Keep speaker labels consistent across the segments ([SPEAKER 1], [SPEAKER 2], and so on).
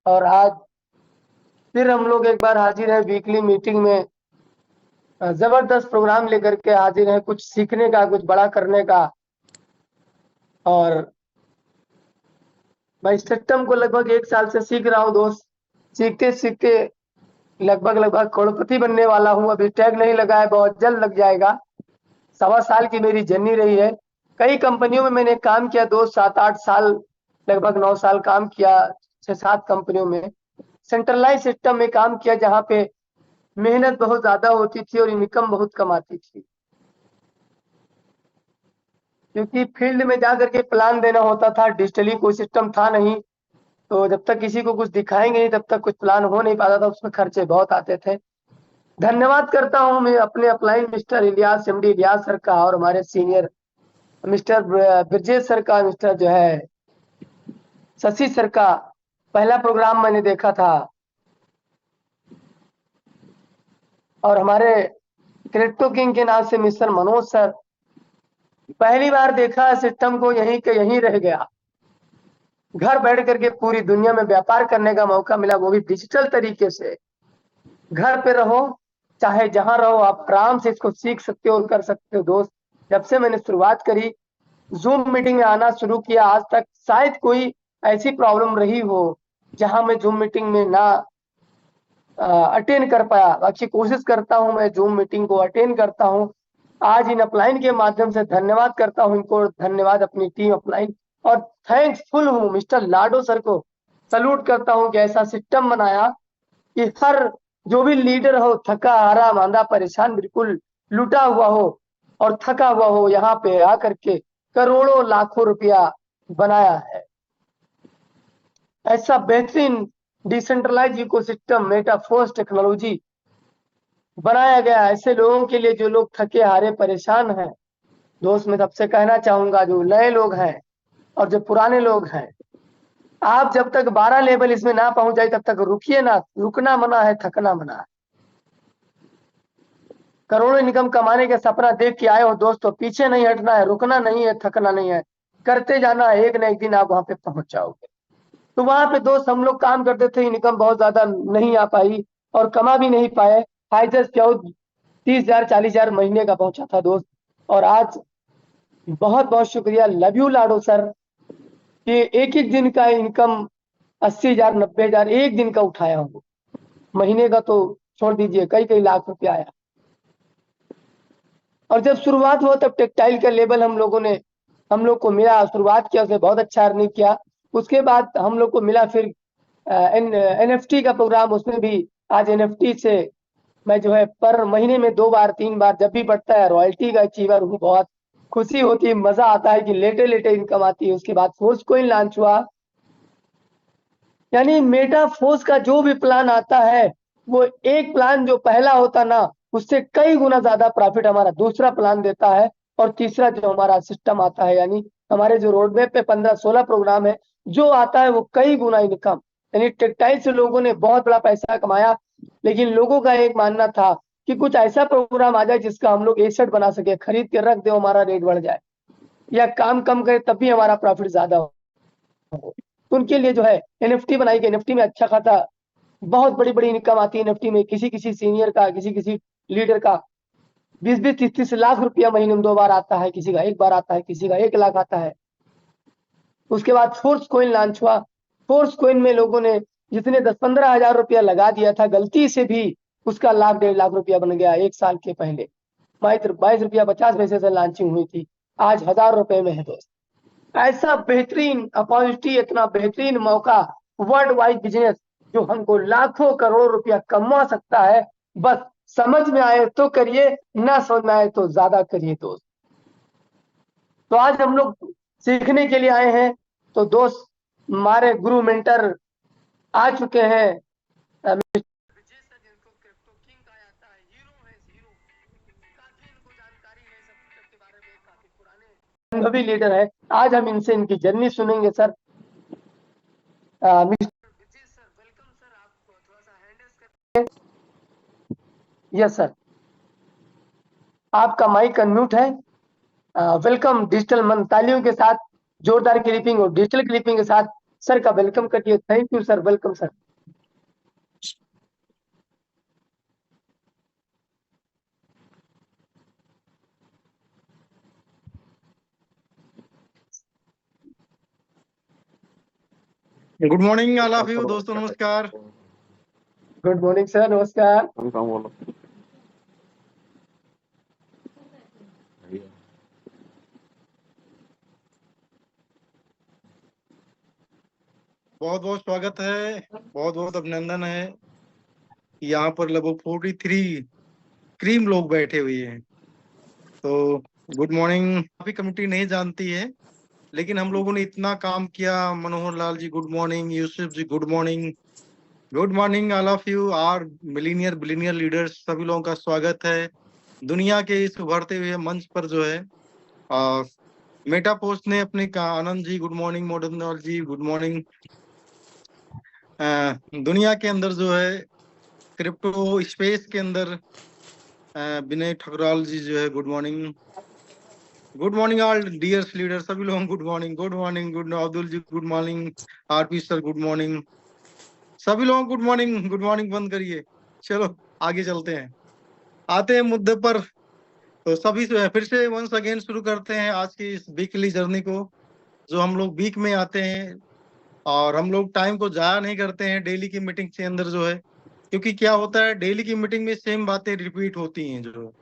[SPEAKER 1] और आज फिर हम लोग एक बार हाजिर है वीकली मीटिंग में। जबरदस्त प्रोग्राम लेकर के हाजिर है, कुछ सीखने का, कुछ बड़ा करने का। और मैं इस सिस्टम को लगभग 1 साल से सीख रहा हूँ दोस्त। सीखते सीखते लगभग करोड़पति बनने वाला हूँ। अभी टैग नहीं लगा है, बहुत जल्द लग जाएगा। 1.25 साल की मेरी जर्नी रही है। कई कंपनियों में मैंने काम किया दोस्त, 7-8 साल, लगभग 9 साल काम किया 6-7 कंपनियों में। सेंट्रलाइज सिस्टम में काम किया जहाँ पे मेहनत बहुत ज्यादा होती थी और इनकम बहुत कम आती थी, क्योंकि फील्ड में जा करके प्लान देना होता था। डिजिटली कोई सिस्टम था नहीं, तो जब तक किसी को कुछ दिखाएंगे नहीं तब तक कुछ प्लान हो नहीं पाता था। उसमें खर्चे बहुत आते थे। धन्यवाद करता हूँ मैं अपने upline mister Ilyas, MD Ilyas sir का, और हमारे सीनियर मिस्टर ब्रजेश सर का, मिस्टर जो है शशि सर का। पहला प्रोग्राम मैंने देखा था। और हमारे क्रिप्टो किंग के नाम से मिस्टर मनोज सर, पहली बार देखा सिस्टम को, यहीं के यहीं रह गया। घर बैठ करके पूरी दुनिया में व्यापार करने का मौका मिला, वो भी डिजिटल तरीके से। घर पे रहो, चाहे जहां रहो, आप आराम से इसको सीख सकते हो और कर सकते हो दोस्त। जब से मैंने शुरुआत करी, जूम मीटिंग में आना शुरू किया, आज तक शायद कोई ऐसी प्रॉब्लम रही हो जहां मैं जूम मीटिंग में ना अटेंड कर पाया। बाकी कोशिश करता हूं, मैं जूम मीटिंग को अटेंड करता हूं। आज इन अपलाइन के माध्यम से धन्यवाद करता हूं इनको, धन्यवाद अपनी टीम अपलाइन, और थैंक्सफुल हूं मिस्टर लाडो सर को। सल्यूट करता हूं कि ऐसा सिस्टम बनाया कि हर जो भी लीडर हो, थका हारा मांदा परेशान, बिल्कुल लुटा हुआ हो और थका हुआ हो, यहाँ पे आकर के करोड़ों लाखों रुपया बनाया है। ऐसा बेहतरीन डिसेंट्रलाइज इकोसिस्टम, मेटाफोर्स टेक्नोलॉजी बनाया गया ऐसे लोगों के लिए जो लोग थके हारे परेशान हैं। दोस्त मैं सबसे कहना चाहूंगा, जो नए लोग हैं और जो पुराने लोग हैं, आप जब तक 12 लेवल इसमें ना पहुंच जाए तब तक रुकिए ना। रुकना मना है, थकना मना है। करोड़ों इनकम कमाने का सपना देख के आए हो दोस्तों, पीछे नहीं हटना है, रुकना नहीं है, थकना नहीं है, करते जाना है। एक ना एक दिन आप वहां पे पहुंच जाओगे। तो वहां पे दोस्त हम लोग काम करते थे, इनकम बहुत ज्यादा नहीं आ पाई और कमा भी नहीं पाए। हाइजेस्ट क्या 30,000 40,000 महीने का पहुंचा था दोस्त। और आज बहुत बहुत शुक्रिया, लव यू लाडो सर, कि एक एक दिन का इनकम 80,000 90,000 एक दिन का उठाया हूँ। महीने का तो छोड़ दीजिए, कई कई लाख रुपया आया। और जब शुरुआत हुआ तब टेक्सटाइल का लेबल हम लोग को मिला, शुरुआत किया, उसने बहुत अच्छा अर्निंग किया। उसके बाद हम लोग को मिला फिर एनएफटी का प्रोग्राम, उसमें भी आज एनएफटी से मैं जो है पर महीने में 2 बार 3 बार जब भी बढ़ता है रॉयल्टी का अचीवर हूँ। बहुत खुशी होती है, मजा आता है कि लेटे लेटे इनकम आती है। उसके बाद फोर्स कोइन लॉन्च हुआ। यानी मेटा फोर्स का जो भी प्लान आता है, वो एक प्लान जो पहला होता ना, उससे कई गुना ज्यादा प्रॉफिट हमारा दूसरा प्लान देता है। और तीसरा जो हमारा सिस्टम आता है, यानी हमारे जो रोड मैप पे 15-16 प्रोग्राम है, जो आता है वो कई गुना इनकम। यानी टेक्सटाइल से लोगों ने बहुत बड़ा पैसा कमाया। लेकिन लोगों का एक मानना था कि कुछ ऐसा प्रोग्राम आ जाए जिसका हम लोग एसेट बना सके, खरीद के रख दे, हमारा रेट बढ़ जाए, या काम कम करे तब भी हमारा प्रॉफिट ज्यादा हो। तो उनके लिए जो है एनएफटी बनाई गई। एनएफटी में अच्छा खाता, बहुत बड़ी बड़ी इनकम आती है एनएफटी में। किसी किसी सीनियर का, किसी किसी लीडर का 20-20 30-30 लाख रुपया महीने में 2 बार आता है, किसी का 1 बार आता है, किसी का 1 लाख आता है। उसके बाद फोर्स कोइन लॉन्च हुआ। फोर्स कोइन में लोगों ने जितने 10-15 हजार रुपया लगा दिया था, गलती से भी उसका लाख 1.5 लाख रुपया बन गया 1 साल के पहले। मात्र 22 रुपया 50 पैसे से लॉन्चिंग हुई थी, आज 1,000 रुपए में है दोस्त। ऐसा बेहतरीन अपॉर्चुनिटी, इतना बेहतरीन मौका, वर्ल्ड वाइड बिजनेस जो हमको लाखों करोड़ रुपया कमा सकता है। बस समझ में आए तो करिए, ना समझ में आए तो ज्यादा करिए दोस्त। तो आज हम लोग सीखने के लिए आए हैं। तो दोस्त हमारे गुरु मेंटर आ चुके हैं, विजय सर, जिनको क्रिप्टो किंग कहा जाता है, हीरो है हीरो। काफी इनको जानकारी है सब के बारे में, काफी पुराने अनुभवी लीडर है। आज हम इनसे इनकी जर्नी सुनेंगे सर। मिस्टर विजय सर, वेलकम सर। आप थोड़ा सा हैंड रेज करें। यस सर, आपका माइक अनम्यूट है। वेलकम डिजिटल मन, तालियों के साथ, जोरदार क्लिपिंग और डिजिटल क्लिपिंग के साथ सर का वेलकम करिए। Thank you sir, welcome sir.
[SPEAKER 2] Good morning all of you दोस्तों, नमस्कार।
[SPEAKER 1] गुड मॉर्निंग सर, नमस्कार।
[SPEAKER 2] बहुत बहुत स्वागत है, बहुत बहुत अभिनंदन है। यहाँ पर लगभग 43 क्रीम लोग बैठे हुए हैं। तो गुड मॉर्निंग। काफी कमेटी नहीं जानती है, लेकिन हम लोगों ने इतना काम किया। Manohar Lal ji good morning, Yusuf ji good morning, good morning all of you are millionaire billionaire leaders, सभी लोगों का स्वागत है दुनिया के इस उभरते हुए मंच पर जो है। मेटा पोस्ट ने अपने Anand ji good morning, modern जी गुड मॉर्निंग। दुनिया के अंदर जो है क्रिप्टो स्पेस के अंदर विनय ठकुराल जी जो है good morning, good morning all dears leader, सभी लोग good morning, good morning, good Abdul ji good morning, RP sir good morning, सभी लोग गुड मॉर्निंग। गुड मॉर्निंग बंद करिए, चलो आगे चलते हैं, आते हैं मुद्दे पर। तो सभी फिर से वंस अगेन शुरू करते हैं आज की इस वीकली जर्नी को, जो हम लोग वीक में आते हैं और हम लोग टाइम को जाया नहीं करते हैं डेली की मीटिंग के अंदर जो है। क्योंकि क्या होता है, डेली की मीटिंग में सेम बातें रिपीट होती हैं जो,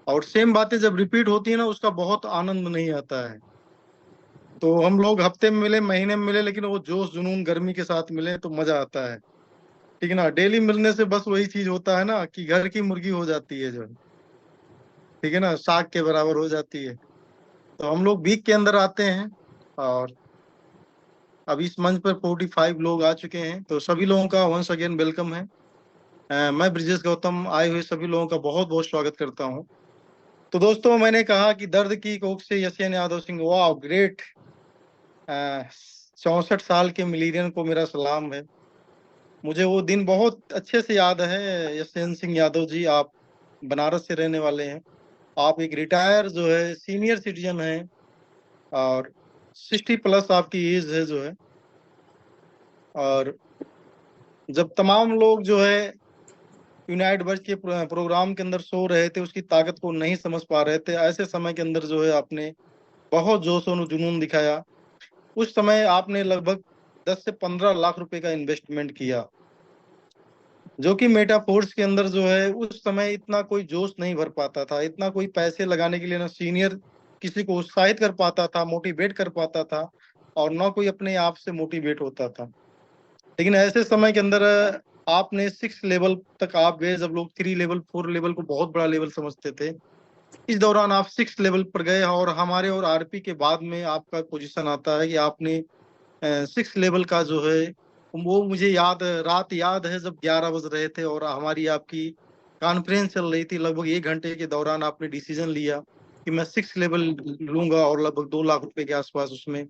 [SPEAKER 2] और सेम बातें जब रिपीट होती है ना, उसका बहुत आनंद नहीं आता है। तो हम लोग हफ्ते में मिले, महीने में मिले, लेकिन वो जोश जुनून गर्मी के साथ मिले तो मजा आता है। ठीक है ना। डेली मिलने से बस वही चीज होता है ना कि घर की मुर्गी हो जाती है जो, ठीक है ना, साग के बराबर हो जाती है। तो हम लोग वीक के अंदर आते हैं और अभी इस मंच पर 45 लोग आ चुके हैं, तो सभी लोगों का वंस अगेन वेलकम है। मैं ब्रिजेश गौतम आए हुए सभी लोगों का बहुत बहुत स्वागत करता हूं। तो दोस्तों, मैंने कहा कि दर्द की कोख से यशेन यादव सिंह, वाह ग्रेट। 64 साल के मिलीनियर को मेरा सलाम है। मुझे वो दिन बहुत अच्छे से याद है। यशेन सिंह यादव जी, आप बनारस से रहने वाले हैं, आप एक रिटायर जो है सीनियर सिटीजन हैं और 60+ आपकी एज है जो है। और जब तमाम लोग जो है यूनाइट वर्ष के प्रोग्राम के अंदर सो रहे थे, उसकी ताकत को नहीं समझ पा रहे थे, ऐसे समय के अंदर जो है आपने बहुत जोश और जुनून दिखाया। उस समय आपने लगभग 10 से 15 लाख रुपए का इन्वेस्टमेंट किया, जो कि मेटा फोर्स के अंदर जो है उस समय इतना कोई जोश नहीं भर पाता था, इतना कोई पैसे लगाने के लिए ना सीनियर किसी को उत्साहित कर पाता था, मोटिवेट कर पाता था, और ना कोई अपने आप से मोटिवेट होता था। लेकिन ऐसे समय के अंदर आपने 6 लेवल तक आप गए, जब लोग 3 लेवल 4 लेवल को बहुत बड़ा लेवल समझते थे। इस दौरान आप 6 लेवल पर गए, और हमारे और आरपी के बाद में आपका पोजीशन आता है कि आपने 6 लेवल का जो है, वो मुझे याद, रात याद है जब 11 बज रहे थे और हमारी आपकी कॉन्फ्रेंस चल रही थी। लगभग 1 घंटे के दौरान आपने डिसीजन लिया कि मैं 6 लेवल लूंगा, और लगभग 2 लाख रुपए के आसपास उसमें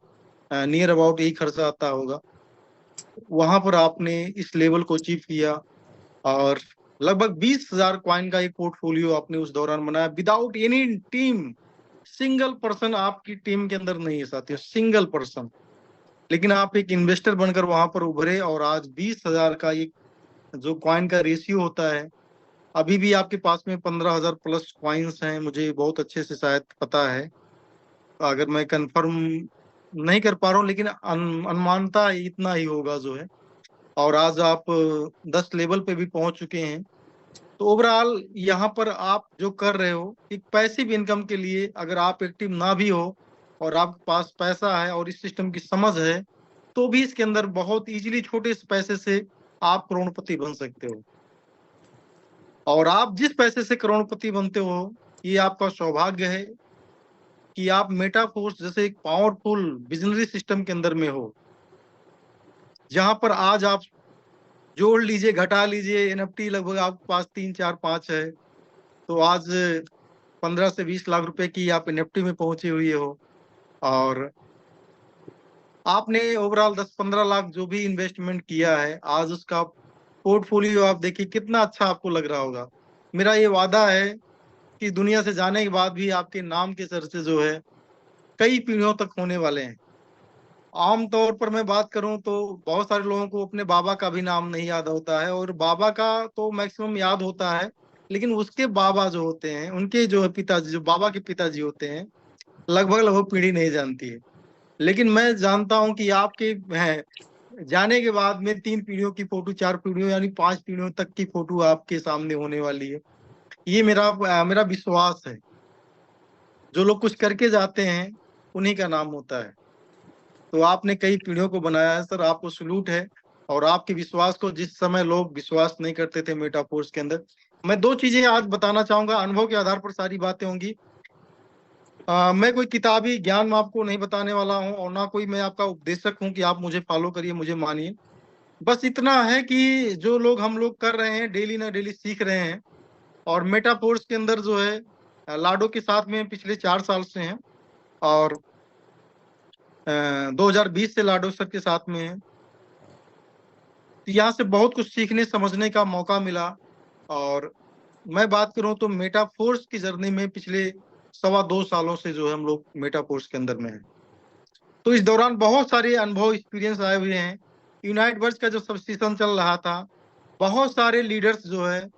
[SPEAKER 2] नियर अबाउट यही खर्चा आता होगा। वहां पर आपने इस लेवल को अचीव किया, और लगभग 20,000 कॉइन का एक पोर्टफोलियो आपने उस दौरान बनाया without any team. Single person आपकी टीम के अंदर नहीं है साथियों, सिंगल पर्सन। लेकिन आप एक इन्वेस्टर बनकर वहां पर उभरे, और आज 20,000 का एक जो कॉइन का रेशियो होता है, अभी भी आपके पास में 15,000 प्लस कॉइन्स हैं, मुझे बहुत अच्छे से शायद पता है। अगर मैं कंफर्म नहीं कर पा रहा हूँ, लेकिन अनुमानता इतना ही होगा जो है। और आज आप 10 लेवल पे भी पहुंच चुके हैं। तो ओवरऑल यहाँ पर आप जो कर रहे हो, एक पैसिव इनकम के लिए, अगर आप एक्टिव ना भी हो और आपके पास पैसा है और इस सिस्टम की समझ है, तो भी इसके अंदर बहुत इजीली छोटे से पैसे से आप करोड़पति बन सकते हो। और आप जिस पैसे से करोड़पति बनते हो, ये आपका सौभाग्य है कि आप मेटाफोर्स जैसे एक पावरफुल विजनरी सिस्टम के अंदर में हो, जहां पर आज आप जोड़ लीजिए घटा लीजिए, एनएफटी लगभग आपके पास 3 4 5 है, तो आज 15 से 20 लाख रुपए की आप एनएफटी में पहुंचे हुए हो। और आपने ओवरऑल 10-15 लाख जो भी इन्वेस्टमेंट किया है, आज उसका पोर्टफोलियो आप देखिए कितना अच्छा आपको लग रहा होगा। मेरा ये वादा है कि दुनिया से जाने के बाद भी आपके नाम के चर्चे जो है कई पीढ़ियों तक होने वाले हैं। आम तौर पर मैं बात करूं तो बहुत सारे लोगों को अपने बाबा का भी नाम नहीं याद होता है, और बाबा का तो मैक्सिमम याद होता है, लेकिन उसके बाबा जो होते हैं, उनके जो है पिताजी, जो बाबा के पिताजी होते हैं, लगभग लगभग पीढ़ी नहीं जानती है। लेकिन मैं जानता हूं कि आपके जाने के बाद में 3 पीढ़ियों की फोटो, 4 पीढ़ियों यानी 5 पीढ़ियों तक की फोटो आपके सामने होने वाली है। ये मेरा विश्वास है। जो लोग कुछ करके जाते हैं उन्हीं का नाम होता है। तो आपने कई पीढ़ियों को बनाया है सर, आपको सलूट है। और आपके विश्वास को जिस समय लोग विश्वास नहीं करते थे मेटाफोर्स के अंदर, मैं 2 चीजें आज बताना चाहूंगा, अनुभव के आधार पर सारी बातें होंगी। मैं कोई किताबी ज्ञान आपको नहीं बताने वाला हूँ, और ना कोई मैं आपका उपदेशक हूँ कि आप मुझे फॉलो करिए, मुझे मानिए। बस इतना है कि जो लोग हम लोग कर रहे हैं, डेली ना डेली सीख रहे हैं। और मेटाफोर्स के अंदर जो है लाडो के साथ में पिछले 4 साल से हैं, और 2020 से लाडो सर के साथ में है। तो यहाँ से बहुत कुछ सीखने समझने का मौका मिला। और मैं बात करूं तो मेटाफोर्स की जर्नी में पिछले 2.25 सालों से जो है हम लोग मेटाफोर्स के अंदर में है। तो इस दौरान बहुत सारे अनुभव, एक्सपीरियंस आए हुए हैं। यूनाइट वर्स का जो सब सीजन चल रहा था, बहुत सारे लीडर्स जो है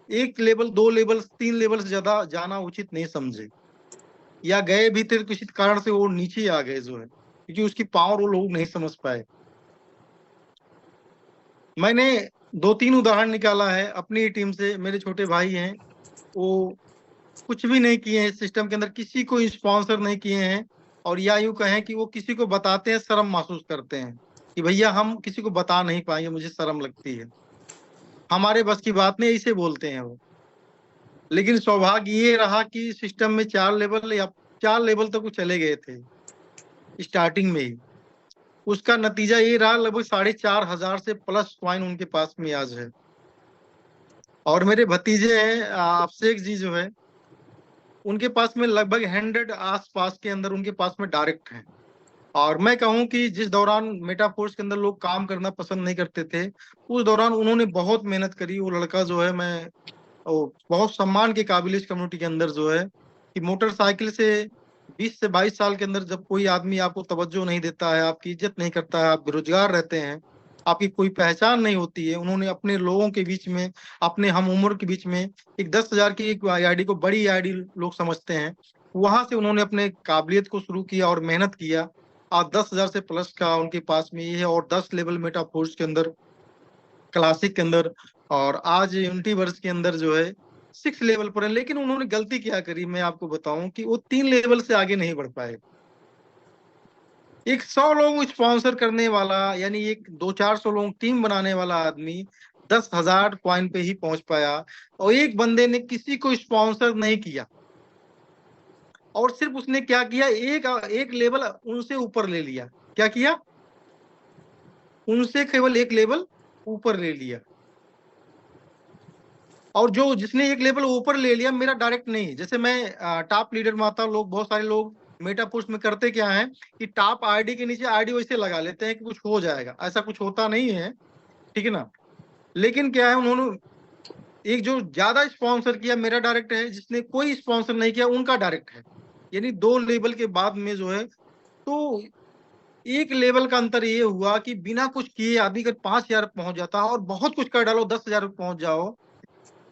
[SPEAKER 2] 1 लेवल, 2 लेवल, 3 लेवल से ज्यादा जाना उचित नहीं समझे, या गए भी थे किसी कारण से वो नीचे आ गए जो है, क्योंकि उसकी पावर वो लोग नहीं समझ पाए। मैंने 2-3 उदाहरण निकाला है अपनी टीम से। मेरे छोटे भाई हैं, वो कुछ भी नहीं किए हैं सिस्टम के अंदर, किसी को स्पॉन्सर नहीं किए हैं, और या यूं कहें कि वो किसी को बताते हैं शर्म महसूस करते हैं कि भैया हम किसी को बता नहीं पाएंगे, मुझे शर्म लगती है, हमारे बस की बात नहीं, ऐसे बोलते हैं वो। लेकिन सौभाग्य ये रहा कि सिस्टम में 4 लेवल या 4 लेवल तक वो चले गए थे स्टार्टिंग में ही। उसका नतीजा ये रहा, लगभग 4,500 से प्लस कॉइन उनके पास में आज है। और मेरे भतीजे हैं अभिषेक जी जो है, उनके पास में लगभग 100 आसपास के अंदर उनके पास में डायरेक्ट हैं। और मैं कहूं कि जिस दौरान मेटाफोर्स के अंदर लोग काम करना पसंद नहीं करते थे, उस दौरान उन्होंने बहुत मेहनत करी। वो लड़का जो है, मैं वो बहुत सम्मान के काबिल इस कम्युनिटी के अंदर जो है, कि मोटरसाइकिल से 20 से 22 साल के अंदर जब कोई आदमी आपको तवज्जो नहीं देता है, आपकी इज्जत नहीं करता है, आप बेरोजगार रहते हैं, आपकी कोई पहचान नहीं होती है, उन्होंने अपने लोगों के बीच में, अपने हम उम्र के बीच में, एक 10,000 की एक आईडी को बड़ी आईडी लोग समझते हैं, वहां से उन्होंने अपने काबिलियत को शुरू किया और मेहनत किया। आज 10,000 से प्लस का उनके पास में ये है, और 10 लेवल मेटाफोर्स के अंदर, क्लासिक के अंदर, और आज यूनिटीवर्स के अंदर जो है 6 लेवल पर है। लेकिन उन्होंने गलती क्या करी, मैं आपको बताऊं कि वो 3 लेवल से आगे नहीं बढ़ पाए। एक 100 लोग स्पॉन्सर करने वाला, यानी एक 200-400 लोग टीम बनाने वाला आदमी 10,000 कॉइन पे ही पहुंच पाया। और एक बंदे ने किसी को स्पॉन्सर नहीं किया, और सिर्फ उसने क्या किया, एक एक लेवल उनसे ऊपर ले लिया। क्या किया? उनसे केवल 1 लेवल ऊपर ले लिया। और जो जिसने 1 लेवल ऊपर ले लिया, मेरा डायरेक्ट नहीं, जैसे मैं टॉप लीडर में आता हूँ, लोग, बहुत सारे लोग मेटा पोस्ट में करते क्या है कि टॉप आईडी के नीचे आईडी वैसे लगा लेते हैं कि कुछ हो जाएगा, ऐसा कुछ होता नहीं है, ठीक है ना। लेकिन क्या है, उन्होंने एक जो ज्यादा स्पॉन्सर किया, मेरा डायरेक्ट है, जिसने कोई स्पॉन्सर नहीं किया उनका डायरेक्ट है। यानी 2 लेवल के बाद में जो है, तो 1 लेवल का अंतर ये हुआ कि बिना कुछ किए आदमी अगर 5,000 पहुंच जाता, और बहुत कुछ कर डालो 10,000 पहुंच जाओ,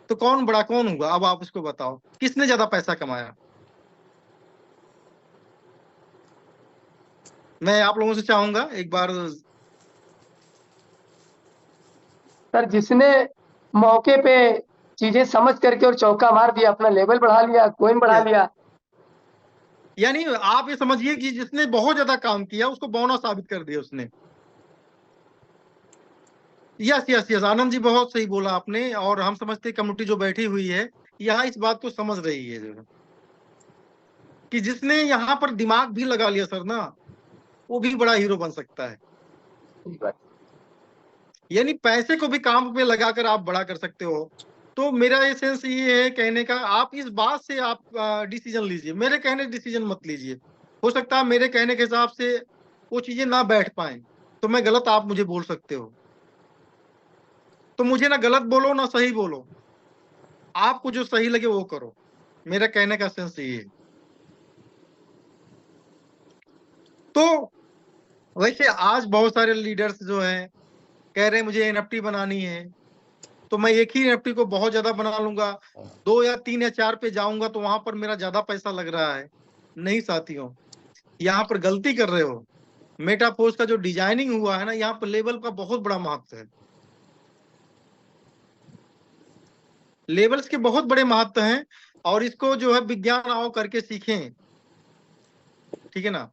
[SPEAKER 2] तो कौन बड़ा कौन हुआ? अब आप इसको बताओ, किसने ज्यादा पैसा कमाया? मैं आप लोगों से चाहूंगा एक बार।
[SPEAKER 1] सर, जिसने मौके पे चीजें समझ करके और चौका मार दिया, अपना लेवल बढ़ा लिया, कोइन बढ़ा लिया।
[SPEAKER 2] यानी आप ये समझिए कि जिसने बहुत ज्यादा काम किया उसको बौना साबित कर दिया उसने। Yes yes yes, Anand ji बहुत सही बोला आपने। और हम समझते कम्युनिटी जो बैठी हुई है यहाँ इस बात को समझ रही है जो है, कि जिसने यहाँ पर दिमाग भी लगा लिया सर ना, वो भी बड़ा हीरो बन सकता है। यानी पैसे को भी काम पे लगाकर आप बड़ा कर सकते हो। तो मेरा एसेंस ये है कहने का, आप इस बात से आप डिसीजन लीजिए, मेरे कहने डिसीजन मत लीजिए। हो सकता है मेरे कहने के हिसाब से वो चीजें ना बैठ पाए, तो मैं गलत, आप मुझे बोल सकते हो। तो मुझे ना गलत बोलो ना सही बोलो, आपको जो सही लगे वो करो। मेरा कहने का सेंस ये है। तो वैसे आज बहुत सारे लीडर्स जो हैं कह रहे हैं मुझे एनएफटी बनानी है, तो मैं एक ही एनएफटी को बहुत ज्यादा बना लूंगा, 2 या 3 या 4 पे जाऊंगा तो वहां पर मेरा ज्यादा पैसा लग रहा है। नहीं साथियों, यहाँ पर गलती कर रहे हो। मेटाफोर्स का जो डिजाइनिंग हुआ है ना, यहाँ पर लेवल का बहुत बड़ा महत्व है। लेवल्स के बहुत बड़े महत्व हैं, और इसको जो है विज्ञान आओ करके सीखें, ठीक है ना।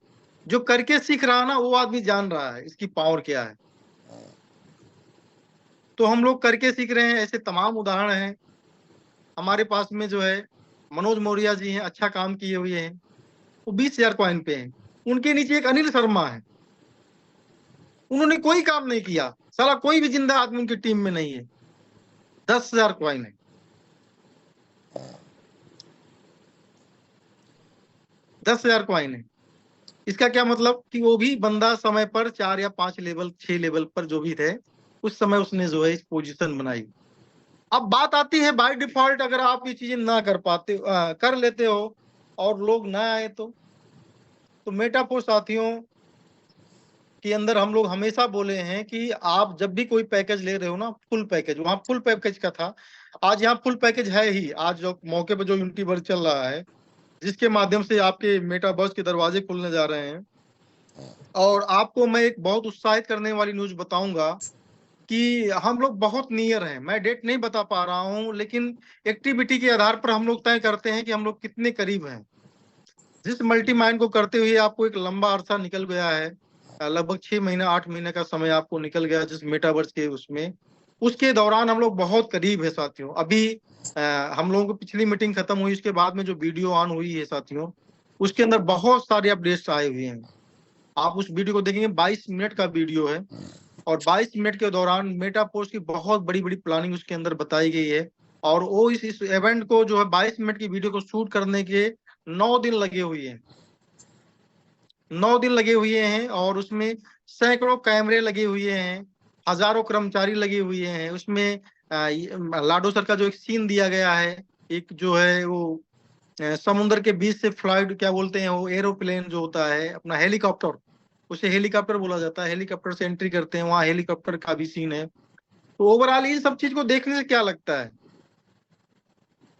[SPEAKER 2] जो करके सीख रहा है ना, वो आदमी जान रहा है इसकी पावर क्या है। तो हम लोग करके सीख रहे हैं, ऐसे तमाम उदाहरण हैं हमारे पास में। जो है मनोज मौर्य जी हैं, अच्छा काम किए हुए हैं, वो 20,000 कॉइन पे हैं। उनके नीचे एक अनिल शर्मा है, उन्होंने कोई काम नहीं किया, साला कोई भी जिंदा आदमी उनकी टीम में नहीं है, 10,000 कॉइन है। 10,000 कॉइन है। इसका क्या मतलब कि वो भी बंदा समय पर 4 या 5 लेवल 6 लेवल पर जो भी थे, उस समय उसने जो है इस पोजीशन बनाई। अब बात आती है बाय डिफॉल्ट, अगर आप ये चीजें ना कर पाते, कर लेते हो और लोग ना आए तो मेटाफोर साथियों के अंदर हम लोग हमेशा बोले हैं कि आप जब भी कोई पैकेज ले रहे हो ना, फुल पैकेज, वहां फुल पैकेज का था, आज यहाँ फुल पैकेज है ही। आज जो मौके पर जो यूनिटीवर्स चल रहा है, जिसके माध्यम से आपके मेटावर्स के दरवाजे खुलने जा रहे हैं। और आपको मैं एक बहुत उत्साहित करने वाली न्यूज बताऊंगा कि हम लोग बहुत नियर हैं। मैं डेट नहीं बता पा रहा हूं, लेकिन एक्टिविटी के आधार पर हम लोग तय करते हैं कि हम लोग कितने करीब हैं। जिस मल्टी माइंड को करते हुए आपको एक लंबा अरसा निकल गया है, लगभग 6 महीना 8 महीने का समय आपको निकल गया जिस मेटावर्स के उसमें, उसके दौरान हम लोग बहुत करीब है साथियों। अभी हम लोगों की पिछली मीटिंग खत्म हुई, उसके बाद में जो वीडियो ऑन हुई है साथियों, उसके अंदर बहुत सारे अपडेट्स आए हुए हैं। आप उस वीडियो को देखेंगे, 22 मिनट का वीडियो है, और 22 मिनट के दौरान मेटापोस्ट की बहुत बड़ी बड़ी प्लानिंग उसके अंदर बताई गई है। और वो इस इवेंट को जो है 22 मिनट की वीडियो को शूट करने के 9 दिन लगे हुए हैं। 9 दिन लगे हुए हैं, और उसमें सैकड़ों कैमरे लगे हुए हैं, हजारों कर्मचारी लगे हुए हैं। उसमें लाडो सर का जो एक सीन दिया गया है, एक जो है वो समुद्र के बीच से फ्लाइट, क्या बोलते हैं वो, एरोप्लेन जो होता है अपना, हेलीकॉप्टर, उसे हेलीकॉप्टर बोला जाता है। हेलीकॉप्टर से एंट्री करते हैं, वहां हेलीकॉप्टर का भी सीन है। तो ओवरऑल ये सब चीज को देखने से क्या लगता है,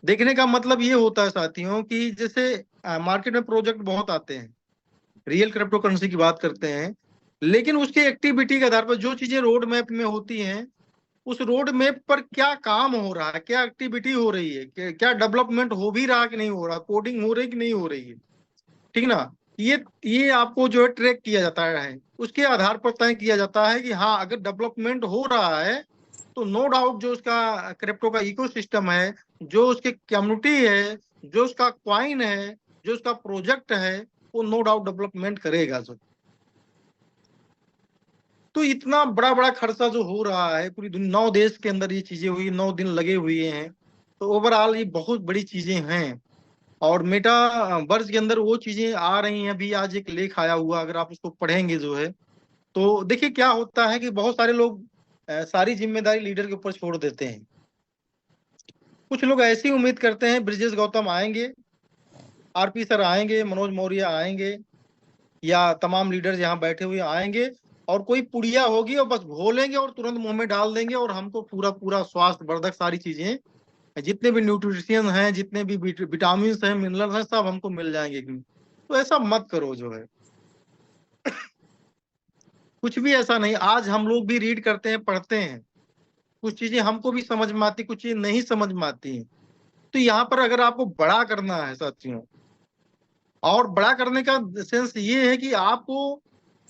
[SPEAKER 2] देखने का मतलब ये होता है साथियों कि जैसे मार्केट में प्रोजेक्ट बहुत आते हैं, रियल क्रिप्टो करेंसी की बात करते हैं, लेकिन उसके एक्टिविटी के आधार पर जो चीजें रोड मैप में होती हैं, उस रोड मैप पर क्या काम हो रहा है, क्या एक्टिविटी हो रही है, क्या डेवलपमेंट हो भी रहा है कि नहीं हो रहा, कोडिंग हो रही है कि नहीं हो रही है, ठीक ना। ये आपको जो है ट्रैक किया जाता है, उसके आधार पर तय किया जाता है कि हाँ, अगर डेवलपमेंट हो रहा है तो नो डाउट जो उसका क्रिप्टो का इकोसिस्टम है, जो उसकी कम्युनिटी है, जो उसका क्वाइन है, जो उसका प्रोजेक्ट है, वो नो डाउट डेवलपमेंट करेगा। तो इतना बड़ा बड़ा खर्चा जो हो रहा है पूरी दुनिया, 9 देश के अंदर ये चीजें हुई, 9 दिन लगे हुए हैं, तो ओवरऑल ये बहुत बड़ी चीजें हैं। और मेटा वर्ष के अंदर वो चीजें आ रही हैं। अभी आज एक लेख आया हुआ, अगर आप उसको पढ़ेंगे जो है, तो देखिए क्या होता है कि बहुत सारे लोग सारी जिम्मेदारी लीडर के ऊपर छोड़ देते हैं। कुछ लोग ऐसी उम्मीद करते हैं ब्रिजेश गौतम आएंगे, आरपी सर आएंगे, मनोज मौर्य आएंगे, या तमाम लीडर्स यहाँ बैठे हुए आएंगे, और कोई पुड़िया होगी और बस घोलेंगे और तुरंत मुंह में डाल देंगे, और हमको पूरा पूरा स्वास्थ्य वर्धक सारी चीजें, जितने भी न्यूट्रिशन हैं, जितने भी विटामिन हैं, मिनरल्स हैं, सब हमको मिल जाएंगे। तो ऐसा मत करो जो है, कुछ भी ऐसा नहीं। आज हम लोग भी रीड करते हैं, पढ़ते हैं, कुछ चीजें हमको भी समझ में आती, कुछ चीजें नहीं समझ में आती हैं। तो यहाँ पर अगर आपको बड़ा करना है साथियों, और बड़ा करने का सेंस ये है कि आपको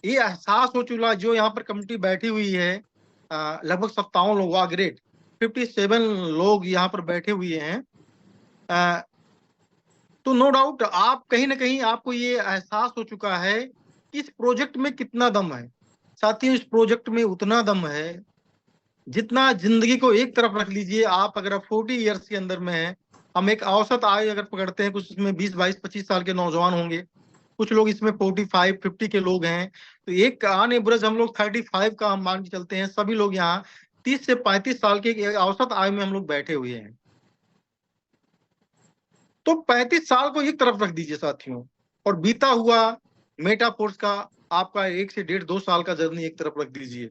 [SPEAKER 2] ये एहसास हो चुका, जो यहाँ पर कमिटी बैठी हुई है, लगभग 57 लोग, वाह ग्रेट, 57 लोग यहाँ पर बैठे हुए हैं। तो नो डाउट आप कहीं ना कहीं आपको ये एहसास हो चुका है कि इस प्रोजेक्ट में कितना दम है। साथियों, इस प्रोजेक्ट में उतना दम है जितना जिंदगी को एक तरफ रख लीजिए आप, अगर आप 40 ईयर्स के अंदर में है, हम एक औसत आयु अगर पकड़ते हैं, कुछ इसमें 20 22 25 साल के नौजवान होंगे, कुछ लोग इसमें 45 50 के लोग हैं, तो एक ऑन एवरेज हम लोग 35 का हम मान के चलते हैं। सभी लोग यहाँ 30 से 35 साल के एक औसत आयु में हम लोग बैठे हुए हैं। तो 35 साल को एक तरफ रख दीजिए साथियों, और बीता हुआ मेटाफोर्स का आपका 1 से 1.5-2 साल का जर्नी एक तरफ रख दीजिए,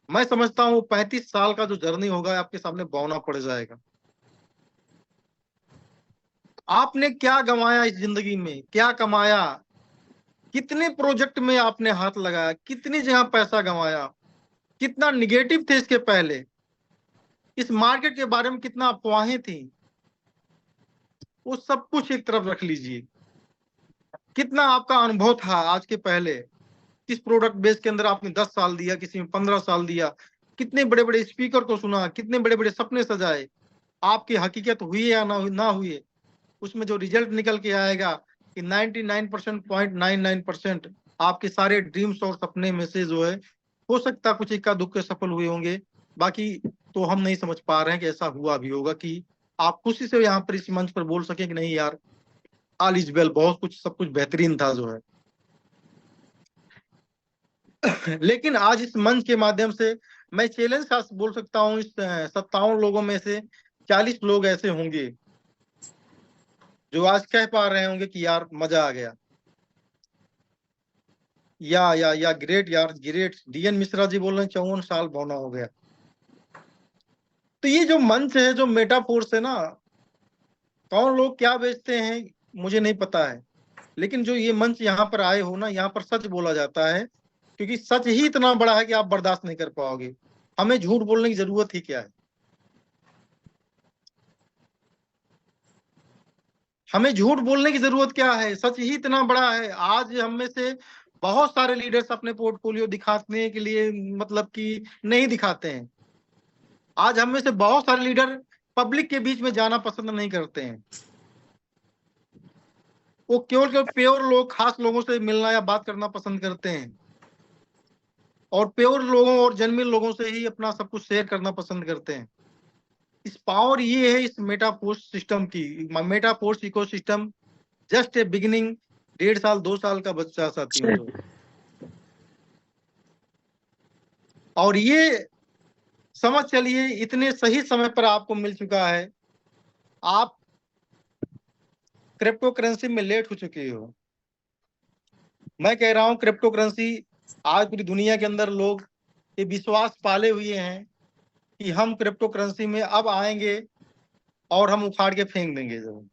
[SPEAKER 2] मैं समझता हूँ 35 साल का जो जर्नी होगा आपके सामने बौना पड़ जाएगा। आपने क्या गंवाया इस जिंदगी में, क्या कमाया, कितने प्रोजेक्ट में आपने हाथ लगाया, कितनी जगह पैसा गंवाया, कितना निगेटिव थे इसके पहले, इस मार्केट के बारे में कितना अफवाहें थी, वो सब कुछ एक तरफ रख लीजिए। कितना आपका अनुभव था आज के पहले, किस प्रोडक्ट बेस के अंदर आपने 10 साल दिया, किसी में 15 साल दिया, कितने बड़े बड़े स्पीकर को सुना, कितने बड़े बड़े सपने सजाए, आपकी हकीकत हुई या ना हुई, उसमें जो रिजल्ट निकल के आएगा कि 99.99% आपके सारे ड्रीम्स और सपने में से जो है, हो सकता कुछ इक्का दुक्के सफल हुए होंगे, बाकी तो हम नहीं समझ पा रहे हैं कि ऐसा हुआ भी होगा कि आप खुशी से यहाँ पर इस मंच पर बोल सकें कि नहीं यार, ऑल इज वेल, बहुत कुछ, सब कुछ बेहतरीन था जो है। लेकिन आज इस मंच के माध्यम से मैं चैलेंज का बोल सकता हूँ, इस 57 लोगों में से 40 लोग ऐसे होंगे जो आज कह पा रहे होंगे कि यार मजा आ गया, या ग्रेट, यार ग्रेट। डीएन मिश्रा जी बोल रहे हैं 54 साल बौना हो गया। तो ये जो मंच है, जो मेटाफोर्स है ना, कौन लोग क्या बेचते हैं मुझे नहीं पता है, लेकिन जो ये मंच यहाँ पर आए हो ना, यहाँ पर सच बोला जाता है, क्योंकि सच ही इतना बड़ा है कि आप बर्दाश्त नहीं कर पाओगे। हमें झूठ बोलने की जरूरत ही क्या है, हमें झूठ बोलने की जरूरत क्या है, सच ही इतना बड़ा है। आज हम में से बहुत सारे लीडर्स अपने पोर्टफोलियो दिखाने के लिए मतलब कि नहीं दिखाते हैं। आज हम में से बहुत सारे लीडर पब्लिक के बीच में जाना पसंद नहीं करते हैं, वो केवल प्योर लोग, खास लोगों से मिलना या बात करना पसंद करते हैं, और प्योर लोगों और जेन्युइन लोगों से ही अपना सब कुछ शेयर करना पसंद करते हैं। इस पावर ये है इस मेटाफोर्स सिस्टम की। Metaforce ecosystem just a beginning, 1.5 साल 2 साल का बच्चा साथियों जो, और ये समझ चलिए इतने सही समय पर आपको मिल चुका है। आप क्रिप्टो करेंसी में लेट हो चुके हो। मैं कह रहा हूं क्रिप्टो करेंसी, आज पूरी दुनिया के अंदर लोग ये विश्वास पाले हुए हैं कि हम क्रिप्टो करेंसी में अब आएंगे और हम उखाड़ के फेंक देंगे जो,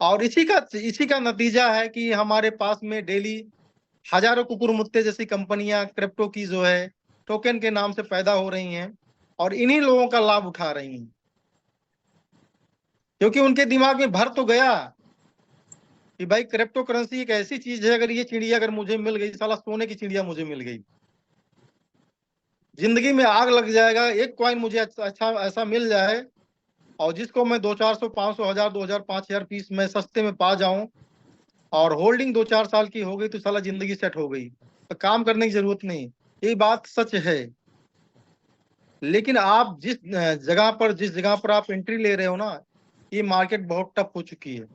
[SPEAKER 2] और इसी का नतीजा है कि हमारे पास में डेली हजारों कुकुर मुत्ते जैसी कंपनियां क्रिप्टो की जो है टोकन के नाम से पैदा हो रही हैं, और इन्हीं लोगों का लाभ उठा रही हैं, क्योंकि उनके दिमाग में भर तो गया कि भाई क्रिप्टो करेंसी एक ऐसी चीज है, अगर ये चिड़िया अगर मुझे मिल गई, साला सोने की चिड़िया मुझे मिल गई, जिंदगी में आग लग जाएगा। एक कॉइन मुझे अच्छा ऐसा मिल जाए और जिसको मैं 200-400 500 1000 2000 5000 पीस में सस्ते में पा जाऊं, और होल्डिंग 2-4 साल की हो गई तो साला जिंदगी सेट हो गई, तो काम करने की जरूरत नहीं। ये बात सच है, लेकिन आप जिस जगह पर आप एंट्री ले रहे हो ना, ये मार्केट बहुत टफ हो चुकी है।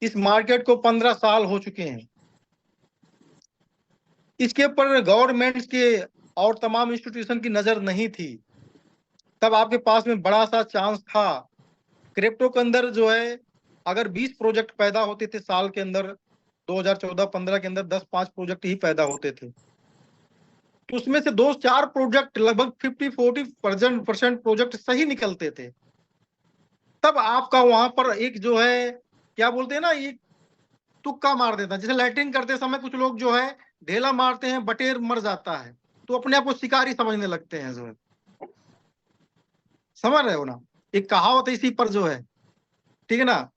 [SPEAKER 2] इस मार्केट को 15 साल हो चुके हैं। इसके ऊपर गवर्नमेंट के और तमाम इंस्टीट्यूशन की नजर नहीं थी। तब आपके पास में बड़ा सा चांस था। क्रिप्टो के अंदर जो है अगर 20 प्रोजेक्ट पैदा होते थे साल के अंदर, 2014-15 के अंदर 10-5 प्रोजेक्ट ही पैदा होते थे, तो उसमें से 2-4 प्रोजेक्ट, लगभग 50-40% प्रोजेक्ट सही निकलते थे। तब आपका वहां पर एक जो है, क्या बोलते हैं ना, ये तुक्का मार देता है। जैसे लैट्रिन करते समय कुछ लोग जो है ढेला मारते हैं, बटेर मर जाता है, तो अपने आप को शिकारी समझने लगते हैं जो है, समझ रहे हो ना, एक कहावत है इसी पर जो है, ठीक है ना।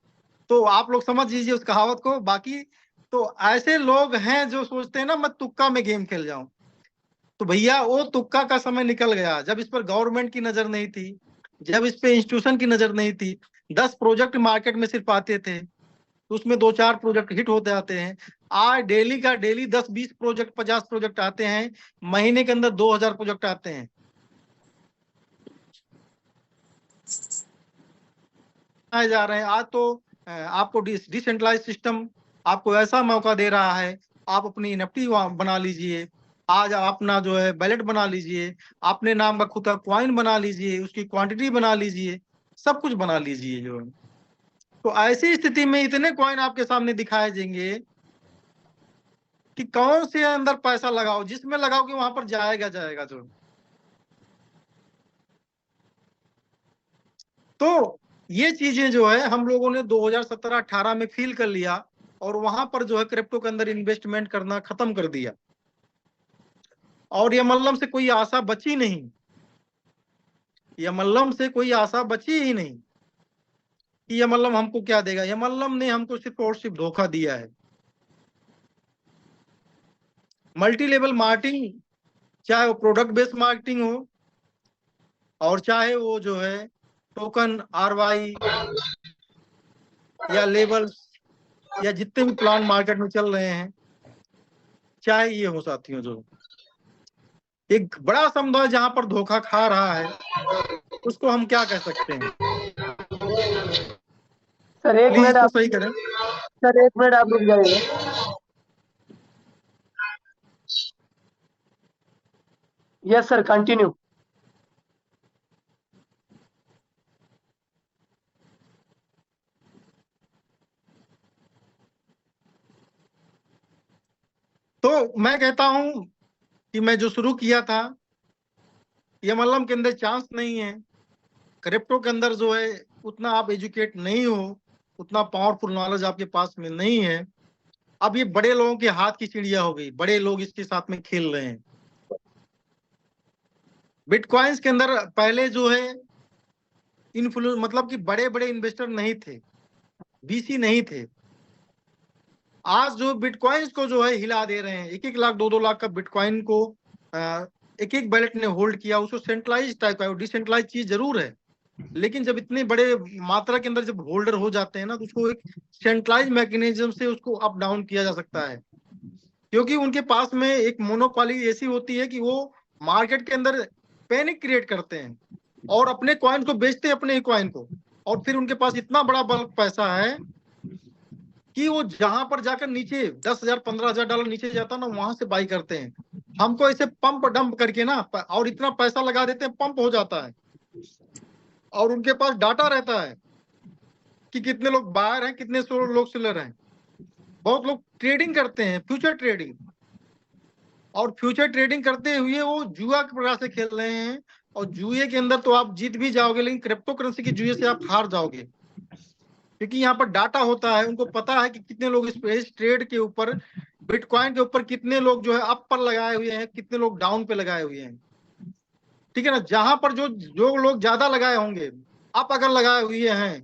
[SPEAKER 2] तो आप लोग समझ लीजिए उस कहावत को। बाकी तो ऐसे लोग हैं जो सोचते हैं ना मैं तुक्का में गेम खेल जाऊं, तो भैया वो तुक्का का समय निकल गया, जब इस पर गवर्नमेंट की नजर नहीं थी, जब इस पे इंस्टीट्यूशन की नजर नहीं थी। 10 प्रोजेक्ट मार्केट में सिर्फ आते थे, तो उसमें 2-4 प्रोजेक्ट हिट होते आते हैं। आज डेली का डेली 10-20 प्रोजेक्ट, 50 प्रोजेक्ट आते हैं, महीने के अंदर 2000 प्रोजेक्ट आते हैं। आए जा रहे हैं आज तो आपको डिसेंट्रलाइज सिस्टम आपको ऐसा मौका दे रहा है, आप अपनी एनएफटी बना लीजिए, आज आप अपना जो है बैलेट बना लीजिए, अपने नाम का खुद का कॉइन बना लीजिए, उसकी क्वांटिटी बना लीजिए, सब कुछ बना लीजिए जो है। तो ऐसी स्थिति में इतने कॉइन आपके सामने दिखाए जाएंगे कि कौन से अंदर पैसा लगाओ, जिसमें लगाओ कि वहां पर जाएगा जाएगा जो। तो ये चीजें जो है हम लोगों ने 2017-18 में फील कर लिया और वहां पर जो है क्रिप्टो के अंदर इन्वेस्टमेंट करना खत्म कर दिया। और ये मल्लम से कोई आशा बची नहीं, ये मल्लम से कोई आशा बची ही नहीं कि ये मल्लम हमको क्या देगा। ये मल्लम ने हमको सिर्फ और सिर्फ धोखा दिया है। मल्टी लेवल मार्केटिंग, चाहे वो प्रोडक्ट बेस्ड मार्केटिंग हो और चाहे वो जो है टोकन RY या लेबल्स या जितने भी प्लान मार्केट में चल रहे हैं, चाहे ये हो साथियों, जो एक बड़ा समुदाय जहां पर धोखा खा रहा है उसको हम क्या कह सकते हैं।
[SPEAKER 1] सर एक
[SPEAKER 2] प्लीज
[SPEAKER 1] मिनट
[SPEAKER 2] इसको
[SPEAKER 1] आप,
[SPEAKER 2] सही करें।
[SPEAKER 1] सर एक मिनट आप रुक जाइएगा। Yes sir, continue.
[SPEAKER 2] तो मैं कहता हूं कि मैं जो शुरू किया था, ये मल्लम के अंदर चांस नहीं है। क्रिप्टो के अंदर जो है उतना आप एजुकेट नहीं हो, उतना पावरफुल नॉलेज आपके पास में नहीं है। अब ये बड़े लोगों के हाथ की चिड़िया हो गई, बड़े लोग इसके साथ में खेल रहे हैं। बिटकॉइंस के अंदर पहले जो है इन्फ्लुएंस, मतलब कि बड़े बड़े इन्वेस्टर नहीं थे, VC नहीं थे। आज जो बिटकॉइंस को जो है हिला दे रहे हैं, 1-1 लाख 2-2 लाख का बिटकॉइन को एक एक बैलेट ने होल्ड किया। उसको सेंट्रलाइज टाइप का, डिसेंट्रलाइज चीज जरूर है, लेकिन जब इतने बड़े मात्रा के अंदर जब होल्डर हो जाते हैं ना, तो उसको एक सेंट्रलाइज मैकेनिज्म से उसको अप डाउन किया जा सकता है। क्योंकि उनके पास में एक मोनोपोली ऐसी होती है कि वो मार्केट के अंदर पैनिक क्रिएट करते हैं और अपने कॉइन को बेचते हैं, अपने ही कॉइन को। और फिर उनके पास इतना बड़ा बल्क पैसा है कि वो जहां पर जाकर नीचे $10,000-15,000 नीचे जाता ना, वहां से बाई करते हैं। हमको ऐसे पंप डंप करके ना और इतना पैसा लगा देते हैं, पंप हो जाता है। और उनके पास डाटा रहता है कि कितने लोग बायर हैं, कितने लोग सेलर हैं। बहुत लोग ट्रेडिंग करते हैं, फ्यूचर ट्रेडिंग। और फ्यूचर ट्रेडिंग करते हुए वो जुआ के प्रकार से खेल रहे हैं। और जुए के अंदर तो आप जीत भी जाओगे, लेकिन क्रिप्टो करेंसी के जुए से आप हार जाओगे। क्योंकि यहाँ पर डाटा होता है, उनको पता है कि कितने लोग इस ट्रेड के ऊपर, बिटकॉइन के ऊपर कितने लोग जो है अप पर लगाए हुए हैं, कितने लोग डाउन पे लगाए हुए हैं। ठीक है ना। जहां पर जो लोग ज्यादा लगाए होंगे, अप अगर लगाए हुए हैं,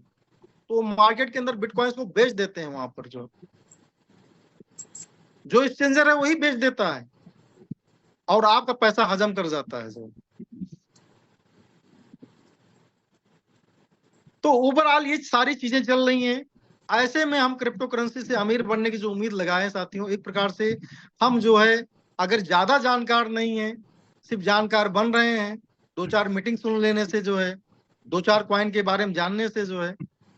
[SPEAKER 2] तो मार्केट के अंदर बिटकॉइंस को बेच देते हैं। वहां पर जो एक्सचेंजर है वही बेच देता है और आपका पैसा हजम कर जाता है जो। तो ओवरऑल ये सारी चीजें चल रही हैं। ऐसे में हम क्रिप्टो करेंसी से अमीर बनने की जो उम्मीद लगाए साथियों, एक प्रकार से हम जो है अगर ज्यादा जानकार नहीं है, सिर्फ जानकार बन रहे हैं, 2-4 मीटिंग सुन लेने से जो है, 2-4 कॉइन के बारे में जानने से जो है,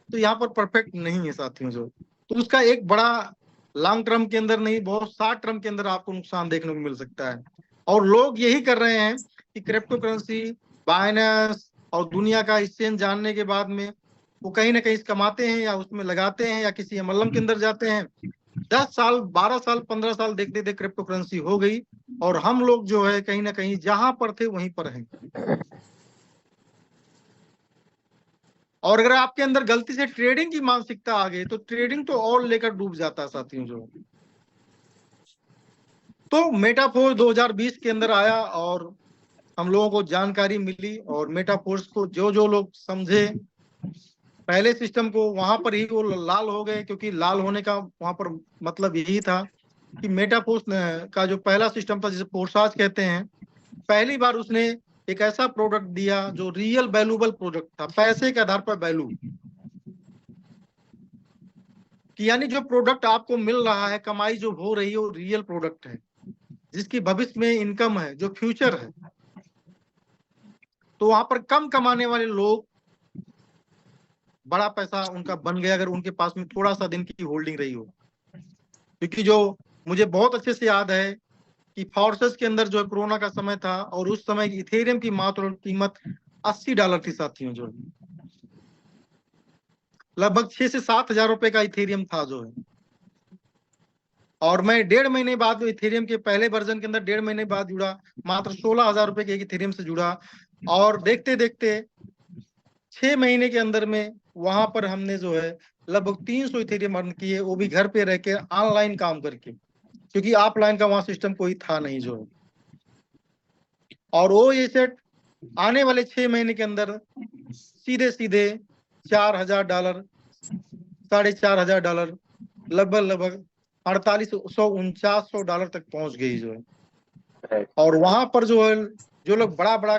[SPEAKER 2] तो यहाँ पर परफेक्ट नहीं है साथियों जो। तो उसका एक बड़ा लॉन्ग टर्म के अंदर नहीं, बहुत शॉर्ट टर्म के अंदर आपको नुकसान देखने को मिल सकता है। और लोग यही कर रहे हैं कि क्रिप्टो करेंसी, बाइनेंस और दुनिया का एक्सचेंज जानने के बाद में वो कहीं ना कहीं कमाते हैं या उसमें लगाते हैं या किसी मल्लम के अंदर जाते हैं। 10 साल, 12 साल, 15 साल देखते देखते क्रिप्टो करेंसी हो गई और हम लोग जो है कहीं ना कहीं जहां पर थे वहीं पर हैं। और अगर आपके अंदर गलती से ट्रेडिंग की मानसिकता आ गई तो ट्रेडिंग तो और लेकर डूब जाता है साथियों जो। तो मेटाफोर्स 2020 के अंदर आया और हम लोगों को जानकारी मिली और मेटाफोर्स को जो लोग समझे पहले सिस्टम को, वहां पर ही वो लाल हो गए। क्योंकि लाल होने का वहां पर मतलब यही था कि मेटाफोर्स का जो पहला सिस्टम था, जिसे पोर्साज कहते हैं, पहली बार उसने एक ऐसा प्रोडक्ट दिया जो रियल वैल्यूबल प्रोडक्ट था, पैसे के आधार पर वैल्यू। कि यानी जो प्रोडक्ट आपको मिल रहा है, कमाई जो हो रही है, वो रियल प्रोडक्ट है, जिसकी भविष्य में इनकम है, जो फ्यूचर है। तो वहां पर कम कमाने वाले लोग बड़ा पैसा उनका बन गया, अगर उनके पास में थोड़ा सा दिन की होल्डिंग रही हो। क्योंकि जो मुझे बहुत अच्छे से याद है कि फॉर्सेस के अंदर जो है कोरोना का समय था और उस समय इथेरियम की मात्र कीमत $80 थी साथियों जो। लगभग 6 से 7 हजार रुपए का इथेरियम था जो है। और मैं 1.5 महीने बाद इथेरियम के पहले वर्जन के अंदर 1.5 महीने बाद जुड़ा, मात्र 16,000 रुपए के एक इथेरियम से जुड़ा, और देखते देखते 6 महीने के अंदर में वहां पर हमने जो है लगभग 300 इथेरियम अर्न किए, वो भी घर पे रह के ऑनलाइन काम करके, क्योंकि ऑफलाइन का वहां सिस्टम कोई था नहीं जो है। और वो ये सेट आने वाले 6 महीने के अंदर सीधे सीधे $4,000, $4,500, लगभग 4800-4900 तक पहुंच गई जो है। और वहां पर जो है जो लोग बड़ा बड़ा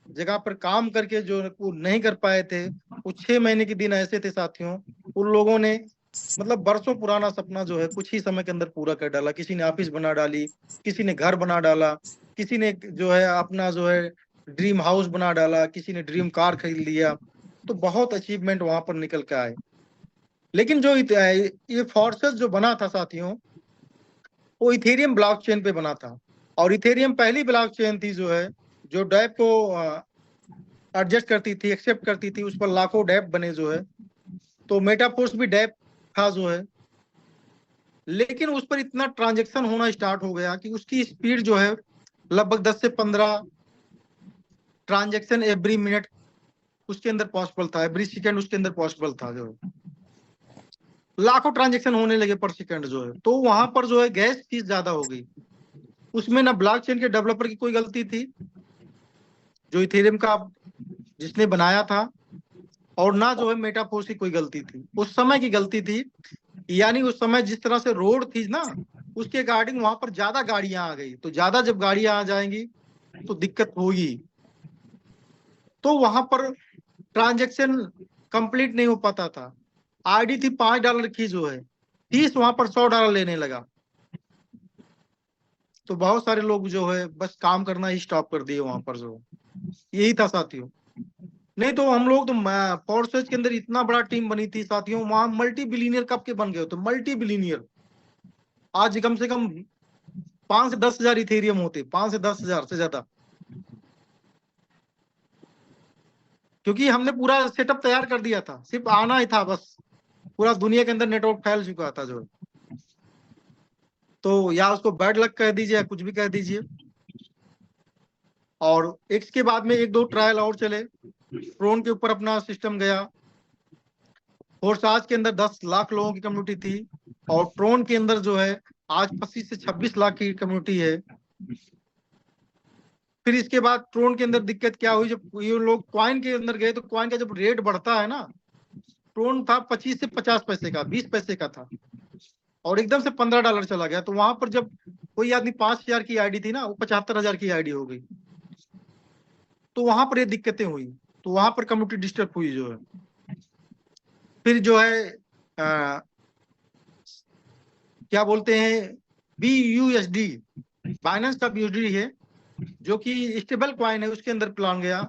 [SPEAKER 2] जगह पर काम करके जो वो नहीं कर पाए थे, वो 6 महीने के दिन ऐसे थे साथियों, उन लोगों ने मतलब बरसों पुराना सपना जो है कुछ ही समय के अंदर पूरा कर डाला। किसी ने ऑफिस बना डाली, किसी ने घर बना डाला, किसी ने जो है अपना जो है ड्रीम हाउस बना डाला, किसी ने ड्रीम कार खरीद लिया। तो बहुत अचीवमेंट वहां पर निकल के आए। लेकिन जो ये फोर्सेस जो बना था साथियों, वो इथेरियम ब्लॉकचेन पे बना था। और इथेरियम पहली ब्लॉकचेन थी जो है जो डैप को एडजस्ट करती थी, एक्सेप्ट करती थी। उस पर लाखों डैप बने जो है। तो मेटाफोर्स भी डैप था जो है। लेकिन उस पर इतना ट्रांजेक्शन होना स्टार्ट हो गया कि उसकी स्पीड जो है लगभग 10 से 15 ट्रांजेक्शन एवरी मिनट उसके अंदर पॉसिबल था, एवरी सेकेंड उसके अंदर पॉसिबल था जो है। लाखों ट्रांजेक्शन होने लगे पर सेकंड जो है। तो वहां पर जो है गैस फीस ज्यादा हो गई। उसमें ना ब्लॉकचेन के डेवलपर की कोई गलती थी, जो इथेरियम का जिसने बनाया था, और ना जो है मेटाफोर्स की कोई गलती थी, उस समय की गलती थी। यानी उस समय जिस तरह से रोड थी ना, उसके अकॉर्डिंग वहां पर ज्यादा गाड़ियां आ गई। तो ज्यादा जब गाड़ियां आ जाएंगी तो दिक्कत होगी। तो वहां पर ट्रांजेक्शन कंप्लीट नहीं हो पाता था। आईडी थी $5 की जो है, फीस वहां पर $100 लेने लगा। तो बहुत सारे लोग जो है बस काम करना ही स्टॉप कर दिए वहां पर जो है। यही था साथियों। नहीं तो हम लोग तो फोर्सेज के अंदर इतना बड़ा टीम बनी थी साथियों, वहां मल्टी बिलीनियर कब के बन गए होते, मल्टी बिलीनियर। आज कम से कम 5 से 10 हजार इथेरियम होते, 5 से 10 हजार से ज्यादा, क्योंकि हमने पूरा सेटअप तैयार कर दिया था, सिर्फ आना ही था बस। पूरा दुनिया के अंदर नेटवर्क फैल चुका था जो है। तो या उसको बैड लक कह दीजिए या कुछ भी कह दीजिए। और इसके बाद में 1-2 ट्रायल और चले। ट्रोन के ऊपर अपना सिस्टम गया। फोर्साज के अंदर 10 लाख लोगों की कम्युनिटी थी, और ट्रोन के अंदर जो है आज 25 से 26 लाख की कम्युनिटी है। फिर इसके बाद ट्रोन के अंदर दिक्कत क्या हुई, जब ये लोग क्वाइन के अंदर गए तो क्वाइन का जब रेट बढ़ता है ना, ट्रोन था 25 से 50 पैसे का, 20 पैसे का था, और एकदम से $15 चला गया। तो वहां पर जब कोई आदमी 5,000 की आईडी थी ना, वो 75,000 की आईडी हो गई। तो वहां पर ये दिक्कतें हुई। तो वहां पर कम्युनिटी डिस्टर्ब हुई जो है। फिर जो है क्या बोलते हैं, BUSD, बाइनेंस का BUSD है, जो कि स्टेबल क्वाइन है, उसके अंदर प्लान गया।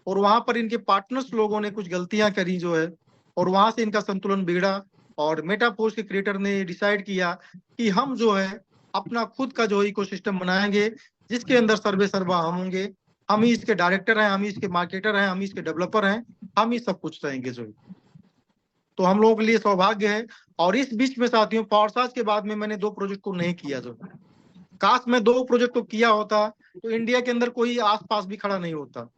[SPEAKER 2] और वहां पर इनके पार्टनर्स लोगों ने कुछ गलतियां करी जो है, और वहां से इनका संतुलन बिगड़ा। और मेटाफोर्स के क्रिएटर ने डिसाइड किया कि हम जो है अपना खुद का जो इकोसिस्टम बनाएंगे, जिसके अंदर सर्वे सर्वा हम होंगे। हम ही इसके डायरेक्टर हैं, हम ही इसके मार्केटर हैं, हम ही इसके डेवलपर हैं, हम ही सब कुछ रहेंगे जो। तो हम लोगों के लिए सौभाग्य है। और इस बीच में साथियों, पावरसाज के बाद में मैंने 2 प्रोजेक्ट को नहीं किया जो। काश मैं 2 प्रोजेक्ट को किया होता तो इंडिया के अंदर कोई आसपास भी खड़ा नहीं होता।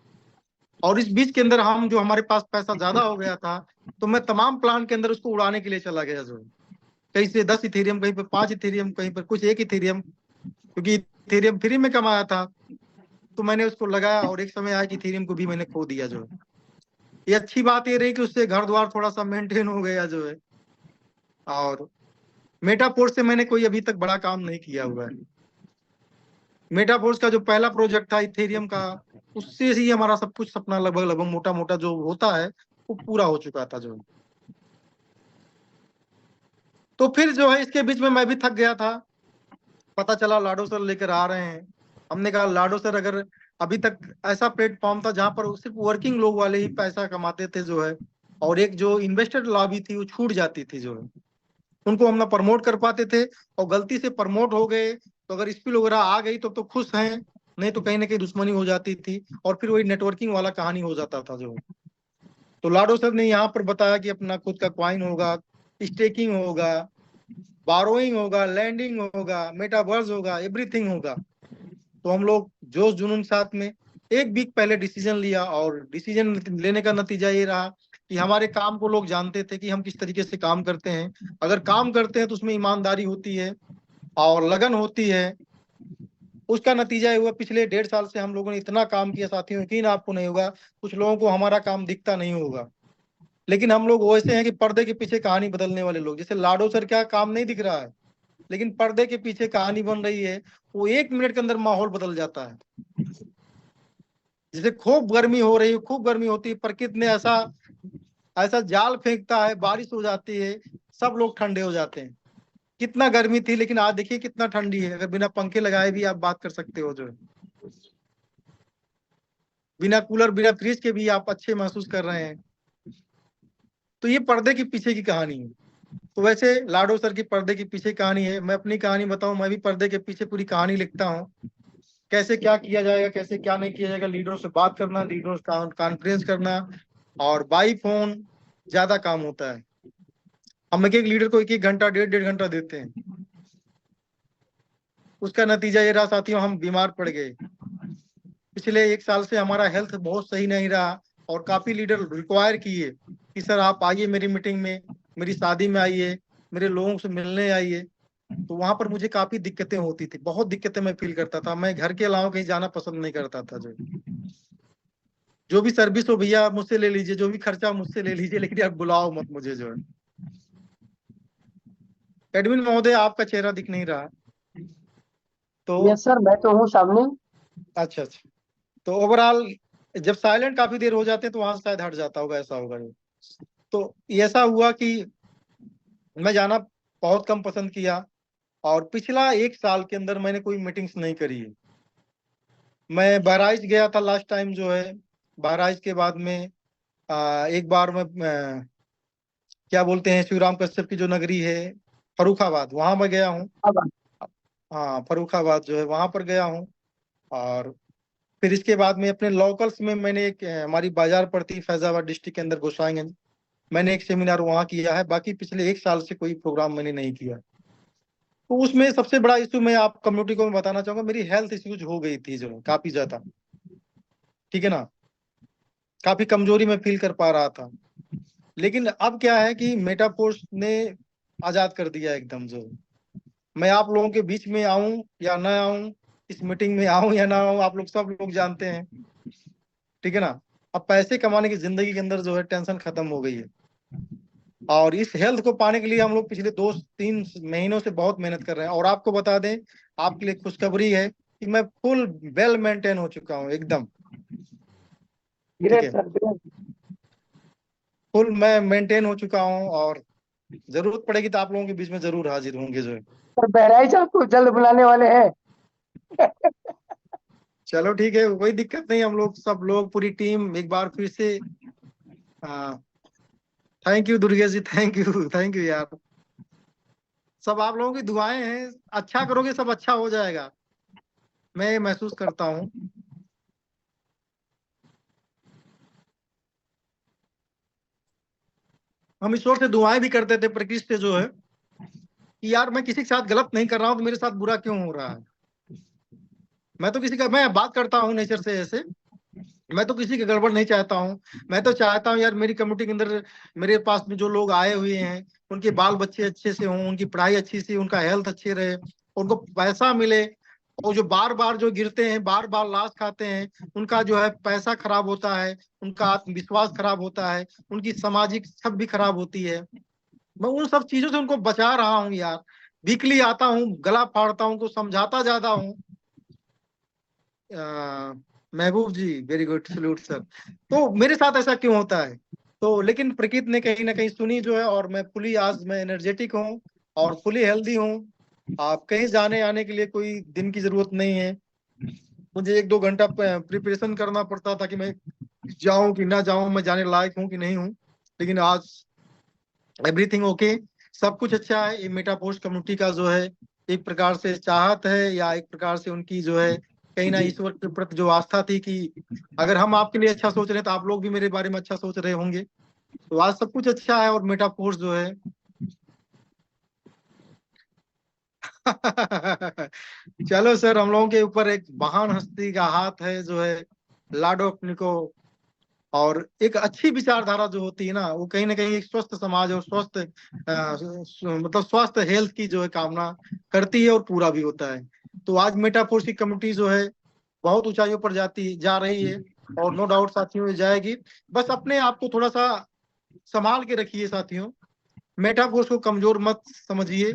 [SPEAKER 2] और इस बीच के अंदर हम जो हमारे पास पैसा ज्यादा हो गया था, तो मैं तमाम प्लान के अंदर उसको उड़ाने के लिए चला गया जो। कहीं से 10 इथेरियम, कहीं पर 5 इथेरियम, कहीं पर कुछ 1 इथेरियम, क्योंकि इथेरियम फ्री में कमाया था। तो मैंने उसको लगाया, और एक समय आया कि इथेरियम को भी मैंने खो दिया जो। ये अच्छी बात ये रही कि उससे घर द्वार थोड़ा सा मेंटेन हो गया जो है। और मेटाफोर्स से मैंने कोई अभी तक बड़ा काम नहीं किया हुआ है। मेटाफोर्स का जो पहला प्रोजेक्ट था इथेरियम का, उससे ही हमारा सब कुछ सपना लगभग लगभग मोटा मोटा जो होता है वो पूरा हो चुका था जो। तो फिर जो है इसके बीच में मैं भी थक गया था। पता चला लाडो सर लेकर आ रहे हैं। हमने कहा लाडो सर, अगर अभी तक ऐसा प्लेटफॉर्म था जहां पर सिर्फ वर्किंग लोग वाले ही पैसा कमाते थे जो है, और एक जो इन्वेस्टर लॉबी थी वो छूट जाती थी जो है, उनको हम ना प्रमोट कर पाते थे। और गलती से प्रमोट हो गए तो अगर स्पिल वगैरह आ गई तो खुश हैं, नहीं तो कहीं ना कहीं दुश्मनी हो जाती थी, और फिर वही नेटवर्किंग वाला कहानी हो जाता था जो। तो लाडो सर ने यहाँ पर बताया कि अपना खुद का क्वाइन होगा, स्टेकिंग होगा, बारोइंग होगा, लैंडिंग होगा, मेटावर्स होगा, एवरीथिंग होगा। तो हम लोग जोश जुनून के साथ में एक वीक पहले डिसीजन लिया, और डिसीजन लेने का नतीजा ये रहा कि हमारे काम को लोग जानते थे कि हम किस तरीके से काम करते हैं। अगर काम करते हैं तो उसमें ईमानदारी होती है और लगन होती है। उसका नतीजा ये हुआ, पिछले 1.5 साल से हम लोगों ने इतना काम किया साथियों, यकीन आपको नहीं होगा, कुछ लोगों को हमारा काम दिखता नहीं होगा, लेकिन हम लोग वैसे हैं कि पर्दे के पीछे कहानी बदलने वाले लोग। जैसे लाडो सर का काम नहीं दिख रहा है, लेकिन पर्दे के पीछे कहानी बन रही है। वो 1 मिनट के अंदर माहौल बदल जाता है। जैसे खूब गर्मी हो रही है, खूब गर्मी होती है, प्रकृति ने ऐसा ऐसा जाल फेंकता है, बारिश हो जाती है, सब लोग ठंडे हो जाते हैं। कितना गर्मी थी, लेकिन आज देखिए कितना ठंडी है। अगर बिना पंखे लगाए भी आप बात कर सकते हो, जो है बिना कूलर बिना फ्रिज के भी आप अच्छे महसूस कर रहे हैं। तो ये पर्दे के पीछे की कहानी है। तो वैसे लाडो सर की पर्दे के पीछे कहानी है। मैं अपनी कहानी बताऊं, मैं भी पर्दे के पीछे पूरी कहानी लिखता हूँ। कैसे क्या किया जाएगा, कैसे क्या नहीं किया जाएगा, लीडरों से बात करना, लीडरों से कॉन्फ्रेंस करना, और बाई फोन ज्यादा काम होता है। हम एक एक लीडर को 1 1 घंटा 1.5 1.5 घंटा देते हैं। उसका नतीजा ये रहा साथियों, हम बीमार पड़ गए। पिछले 1 साल से हमारा हेल्थ बहुत सही नहीं रहा, और काफी लीडर रिक्वायर किए कि सर आप आइए मेरी मीटिंग में, मेरी शादी में आइए, मेरे लोगों से मिलने आइए। तो वहां पर मुझे काफी दिक्कतें होती थी, बहुत दिक्कतें मैं फील करता था। मैं घर के अलावा कहीं जाना पसंद नहीं करता था। जो भी सर्विस हो भैया आप मुझसे ले लीजिए, जो भी खर्चा मुझसे ले लीजिए, लेकिन यार बुलाओ मत मुझे, जो है। एडमिन महोदय आपका चेहरा दिख नहीं रहा। तो
[SPEAKER 1] यस सर, मैं तो हूँ सामने।
[SPEAKER 2] अच्छा अच्छा। तो ओवरऑल जब साइलेंट काफी देर हो जाते हैं तो वहां से शायद हट जाता होगा, ऐसा होगा। तो ये ऐसा हुआ कि मैं जाना बहुत कम पसंद किया, और पिछला 1 साल के अंदर मैंने कोई मीटिंग्स नहीं करी है। मैं बहराइच गया था लास्ट टाइम, जो है बहराइच के बाद में एक बार मैं क्या बोलते हैं, शिवराम कश्यप की जो नगरी है फरुखाबाद, वहां मैं गया हूँ।
[SPEAKER 1] अब
[SPEAKER 2] हाँ, फरुखाबाद जो है वहां पर गया हूँ। और फिर इसके बाद में अपने लोकल्स में मैंने एक हमारी बाजार पड़ती है फैजाबाद डिस्ट्रिक्ट के अंदर गोसाईगंज, मैंने एक सेमिनार वहां किया है। बाकी पिछले 1 साल से कोई प्रोग्राम मैंने नहीं किया। तो उसमें सबसे बड़ा इशू मैं आप कम्युनिटी को मैं बताना चाहूंगा, मेरी हेल्थ इश्यूज हो गई थी जो काफी ज्यादा। ठीक है ना, काफी कमजोरी मैं फील कर पा रहा था। लेकिन अब क्या है कि मेटाफोर्स ने आजाद कर दिया एकदम। जो मैं आप लोगों के बीच में आऊं या ना आऊं, इस मीटिंग में आऊं या ना आऊं, आप लोग सब लोग जानते हैं। ठीक है ना। अब पैसे कमाने की जिंदगी के अंदर जो है टेंशन खत्म हो गई है। और इस हेल्थ को पाने के लिए हम लोग पिछले 2 3 महीनों से बहुत मेहनत कर रहे हैं। और आपको बता दें, आपके लिए खुशखबरी है कि मैं फुल वेल मेंटेन हो चुका हूँ एकदम। ठीक
[SPEAKER 1] ग्रेट
[SPEAKER 2] है,
[SPEAKER 1] सर, ग्रेट।
[SPEAKER 2] फुल मैं मेंटेन हो चुका हूँ, और जरूरत पड़ेगी तो आप लोगों के बीच में जरूर हाजिर होंगे, जो है।
[SPEAKER 1] सर बहराइच आपको जल्द बुलाने वाले हैं।
[SPEAKER 2] चलो ठीक है, कोई दिक्कत नहीं। हम लोग सब लोग पूरी टीम एक बार फिर से thank you Durgesh ji, thank you यार। सब आप लोगों की दुआएं हैं, अच्छा करोगे सब अच्छा हो जाएगा, मैं ये महसूस करता हूँ। हम ईश्वर से दुआएं भी करते थे, प्रकृति से, जो है कि यार मैं किसी के साथ गलत नहीं कर रहा हूँ तो मेरे साथ बुरा क्यों हो रहा है। मैं तो किसी का, मैं बात करता हूँ नेचर से ऐसे, मैं तो किसी की गड़बड़ नहीं चाहता हूँ। मैं तो चाहता हूँ यार मेरी कम्युनिटी के अंदर, मेरे पास में जो लोग आए हुए हैं, उनके बाल बच्चे अच्छे से हों, उनकी पढ़ाई अच्छी से, उनका हेल्थ अच्छे रहे, उनको पैसा मिले। और जो बार बार जो गिरते हैं, बार बार लाश खाते हैं, उनका जो है पैसा खराब होता है, उनका आत्मविश्वास खराब होता है, उनकी सामाजिक छवि भी खराब होती है। मैं उन सब चीजों से उनको बचा रहा हूँ यार। वीकली आता हूँ, गला फाड़ता हूँ, उनको समझाता ज्यादा हूँ। अ, महबूब जी, वेरी गुड, सल्यूट सर। तो मेरे साथ ऐसा क्यों होता है। तो लेकिन प्रकृति ने कहीं ना कहीं सुनी, जो है, और मैं फुली, आज मैं एनर्जेटिक हूँ और फुली हेल्दी हूँ। आप कहीं जाने आने के लिए कोई दिन की जरूरत नहीं है। मुझे 1 2 घंटा प्रिपरेशन करना पड़ता था कि मैं जाऊं कि ना जाऊं, मैं जाने लायक हूं कि नहीं हूं। लेकिन आज एवरीथिंग ओके, सब कुछ अच्छा है। ये मेटापोस्ट कम्युनिटी का जो है एक प्रकार से चाहत है, या एक प्रकार से उनकी जो है कहीं ना ईश्वर के प्रति जो आस्था थी कि अगर हम आपके लिए अच्छा सोच रहे हैं तो आप लोग भी मेरे बारे में अच्छा सोच रहे होंगे। तो आज सब कुछ अच्छा है, और मेटापोस्ट जो है चलो सर, हम लोगों के ऊपर एक महान हस्ती का हाथ है जो है लाडोनिको, और एक अच्छी विचारधारा जो होती है ना, वो कहीं ना कहीं एक स्वस्थ समाज और स्वस्थ मतलब स्वस्थ हेल्थ की जो है कामना करती है और पूरा भी होता है। तो आज मेटाफोर्स की कम्युनिटी जो है बहुत ऊंचाइयों पर जा रही है, और नो डाउट साथियों ये जाएगी। बस अपने आप को थोड़ा सा संभाल के रखिए साथियों, मेटाफोर्स को कमजोर मत समझिए।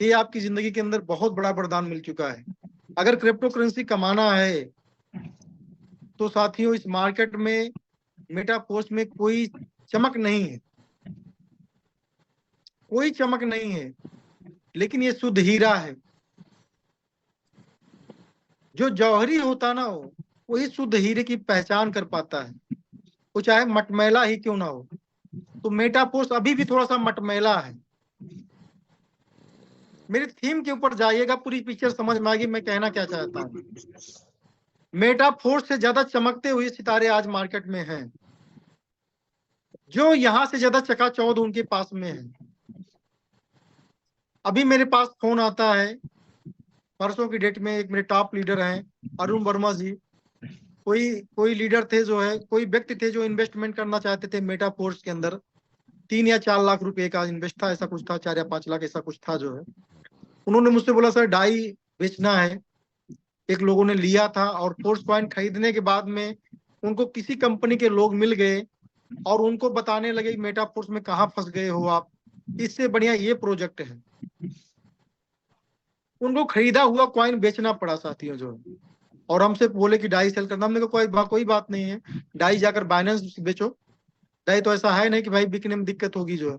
[SPEAKER 2] ये आपकी जिंदगी के अंदर बहुत बड़ा वरदान मिल चुका है। अगर क्रिप्टो करेंसी कमाना है तो साथियों इस मार्केट में मेटाफोर्स में कोई चमक नहीं है, कोई चमक नहीं है, लेकिन ये शुद्ध हीरा है। जो जौहरी होता ना हो, वही शुद्ध हीरे की पहचान कर पाता है, वो चाहे मटमैला ही क्यों ना हो। तो मेटाफोर्स अभी भी थोड़ा सा मटमैला है। मेरी थीम के ऊपर जाइएगा, पूरी पिक्चर समझ में आएगी मैं कहना क्या चाहता हूँ। मेटाफोर्स से ज्यादा चमकते हुए सितारे आज मार्केट में हैं, जो यहां से ज्यादा चकाचौंध उनके पास में है। अभी मेरे पास फोन आता है, परसों की डेट में एक मेरे टॉप लीडर हैं अरुण वर्मा जी, कोई कोई लीडर थे जो है, कोई व्यक्ति थे जो इन्वेस्टमेंट करना चाहते थे मेटाफोर्स के अंदर। 3 या 4 लाख रुपए का इन्वेस्ट था, ऐसा कुछ था, 4 या 5 लाख ऐसा कुछ था जो है। उन्होंने मुझसे बोला सर डाई बेचना है। एक लोगों ने लिया था, और फोर्स पॉइंट खरीदने के बाद में उनको किसी कंपनी के लोग मिल गए और उनको बताने लगे मेटाफोर्स में कहाँ फंस गए हो आप, इससे बढ़िया ये प्रोजेक्ट है। उनको खरीदा हुआ कॉइन बेचना पड़ा साथियों जो है। और हमसे बोले कि डाई सेल करना, हमने कहा कोई बात नहीं है, डाई जाकर बाइनेंस बेचो। डाई तो ऐसा है नहीं कि भाई बिकने में दिक्कत होगी जो है।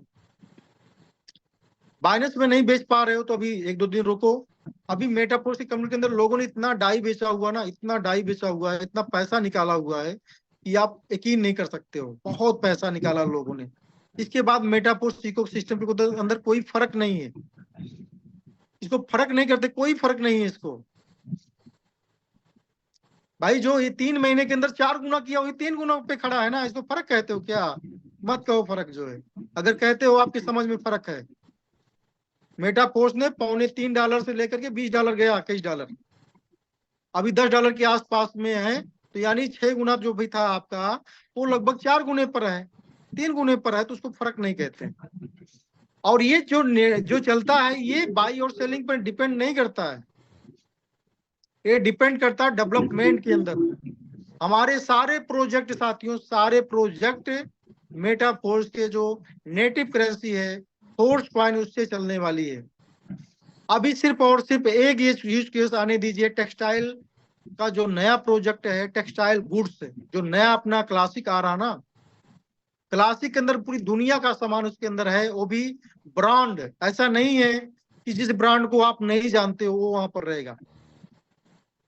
[SPEAKER 2] बाइनेंस में नहीं बेच पा रहे हो तो अभी 1-2 दिन रुको। अभी मेटाफोर्स की कंपनी के अंदर लोगों ने इतना डाई बेचा हुआ ना, इतना डाई बेचा हुआ है, इतना पैसा निकाला हुआ है कि आप यकीन नहीं कर सकते हो, बहुत पैसा निकाला लोगों ने। इसके बाद मेटाफोर्स इकोसिस्टम के अंदर कोई फर्क नहीं है, इसको फर्क नहीं करते, कोई फर्क नहीं है इसको। भाई जो ये 3 महीने के अंदर 4 गुना किया, वही 3 गुना पे खड़ा है ना, इसको फर्क कहते हो क्या? मत कहो फर्क जो है, अगर कहते हो आपकी समझ में फर्क है। मेटाफोर्स ने $3.25 से लेकर के $20 गया, $21, अभी $10 के आसपास में है। तो यानी 6 गुना जो भी था आपका, वो लगभग 4 गुने पर है, 3 गुने पर है, तो उसको फर्क नहीं कहते। और ये जो चलता है ये बाई और सेलिंग पर डिपेंड नहीं करता है, ये डिपेंड करता है डेवलपमेंट के अंदर। हमारे सारे प्रोजेक्ट साथियों, सारे प्रोजेक्ट मेटाफोर्स के जो नेटिव करेंसी है फोर्स कॉइन, उससे चलने वाली है। अभी सिर्फ और सिर्फ एक ये यूज केस आने दीजिए, टेक्सटाइल का जो नया प्रोजेक्ट है, टेक्सटाइल गुड्स जो नया अपना क्लासिक आ रहा ना, क्लासिक के अंदर पूरी दुनिया का सामान उसके अंदर है, वो भी ब्रांड। ऐसा नहीं है कि जिस ब्रांड को आप नहीं जानते हो वो वहां पर रहेगा।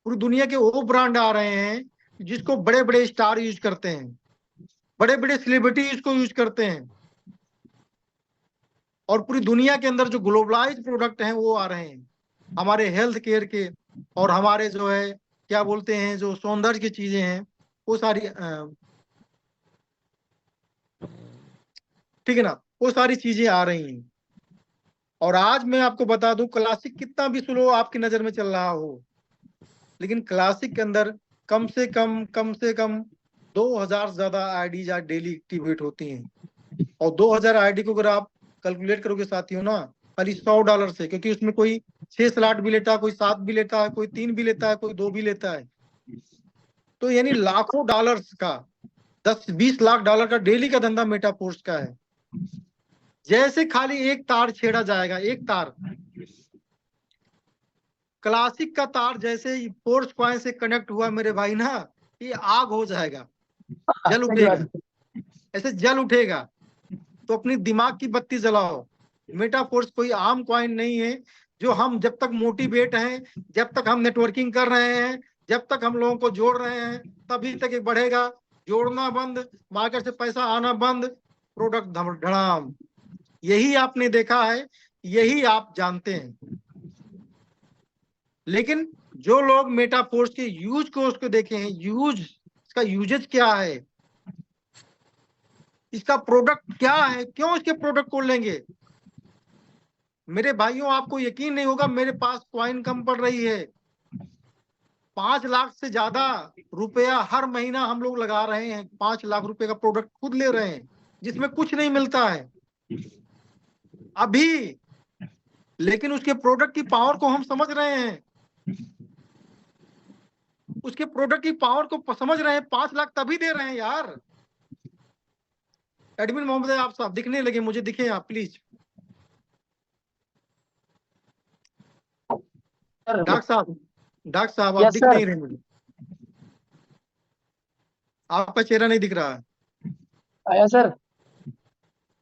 [SPEAKER 2] पूरी दुनिया के वो ब्रांड आ रहे हैं जिसको बड़े बड़े स्टार यूज करते हैं, बड़े बड़े सेलिब्रिटी इसको यूज करते हैं, और पूरी दुनिया के अंदर जो ग्लोबलाइज प्रोडक्ट हैं वो आ रहे हैं हमारे हेल्थ केयर के, और हमारे जो है क्या बोलते हैं जो सौंदर्य की चीजें हैं वो सारी ठीक है ना, वो सारी चीजें आ रही हैं। और आज मैं आपको बता दूं, क्लासिक कितना भी स्लो आपकी नजर में चल रहा हो, लेकिन क्लासिक के अंदर कम से कम 2000 ज्यादा आईडी आज डेली एक्टिवेट होती हैं। और 2000 आईडी को अगर आप कैलकुलेट करोगे साथियों ना, खाली $100 से, क्योंकि उसमें कोई 6 स्लॉट भी लेता है, कोई 7 भी लेता है, कोई 3 भी लेता है, कोई 2 भी लेता है। तो यानी लाखों डॉलर्स का, 10-20 लाख डॉलर का डेली का धंधा मेटाफोर्स का है। जैसे खाली एक तार छेड़ा जाएगा, एक तार, क्लासिक का तार जैसे ही फोर्स कॉइन से कनेक्ट हुआ मेरे भाई ना, ये आग हो जाएगा, जल
[SPEAKER 1] सही बात
[SPEAKER 2] उठेगा,
[SPEAKER 1] है।
[SPEAKER 2] ऐसे जल उठेगा। तो अपनी दिमाग की बत्ती जलाओ। मेटाफोर्स कोई आम कॉइन नहीं है, जो हम जब तक मोटिवेट हैं, जब तक हम नेटवर्किंग कर रहे हैं, जब तक हम लोगों को जोड़ रहे हैं, तभी तक ये बढ़ेगा। जोड़ना बंद, मार्केट से पैसा आना बंद, प्रोडक्ट धड़ाम। यही आपने देखा है, यही आप जानते हैं। लेकिन जो लोग मेटाफोर्स के यूज को उसको देखे हैं, यूज, इसका यूजेज क्या है, इसका प्रोडक्ट क्या है, क्यों इसके प्रोडक्ट को लेंगे, मेरे भाइयों आपको यकीन नहीं होगा, मेरे पास कॉइन कम पड़ रही है। 5 लाख से ज्यादा रुपया हर महीना हम लोग लगा रहे हैं। 5 लाख रुपए का प्रोडक्ट खुद ले रहे हैं, जिसमें कुछ नहीं मिलता है अभी, लेकिन उसके प्रोडक्ट की पावर को हम समझ रहे हैं। उसके प्रोडक्ट की पावर को समझ रहे हैं। 5 लाख तभी दे रहे हैं यार। एडमिन मोहम्मद आप साहब दिखने लगे, मुझे दिखे आप प्लीज। डॉक्टर साहब आप
[SPEAKER 1] यस
[SPEAKER 2] दिख
[SPEAKER 1] सर।
[SPEAKER 2] नहीं रहे मुझे, आपका चेहरा नहीं दिख रहा है।
[SPEAKER 1] आया सर?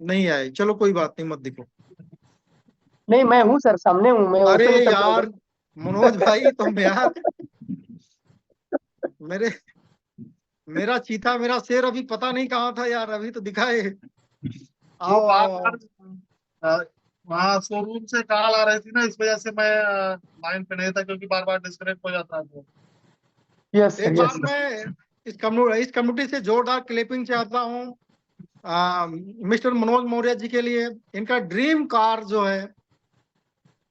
[SPEAKER 2] नहीं आए, चलो कोई बात नहीं, मत दिखो।
[SPEAKER 1] नहीं, मैं हूँ सर, सामने हूँ मैं,
[SPEAKER 2] अरे
[SPEAKER 1] ओपन ही सब
[SPEAKER 2] यार मनोज भाई, तुम यार मेरे मेरा चीता मेरा शेर अभी पता नहीं कहाँ था यार, अभी तो दिखा है।
[SPEAKER 3] वो
[SPEAKER 2] आओ
[SPEAKER 3] बार
[SPEAKER 2] आओ आओ।
[SPEAKER 3] बार वहाँ शोरूम से कॉल आ रही थी ना, इस वजह से मैं लाइन पे नहीं था, क्योंकि बार बार डिस्कनेक्ट हो जाता है तो।
[SPEAKER 1] यस सर,
[SPEAKER 2] एक
[SPEAKER 1] यस
[SPEAKER 2] बार
[SPEAKER 1] सर।
[SPEAKER 2] मैं इस कम्युनिटी से जोरदार क्लैपिंग चाहता हूँ मिस्टर मनोज मौर्य जी के लिए। इनका ड्रीम कार जो है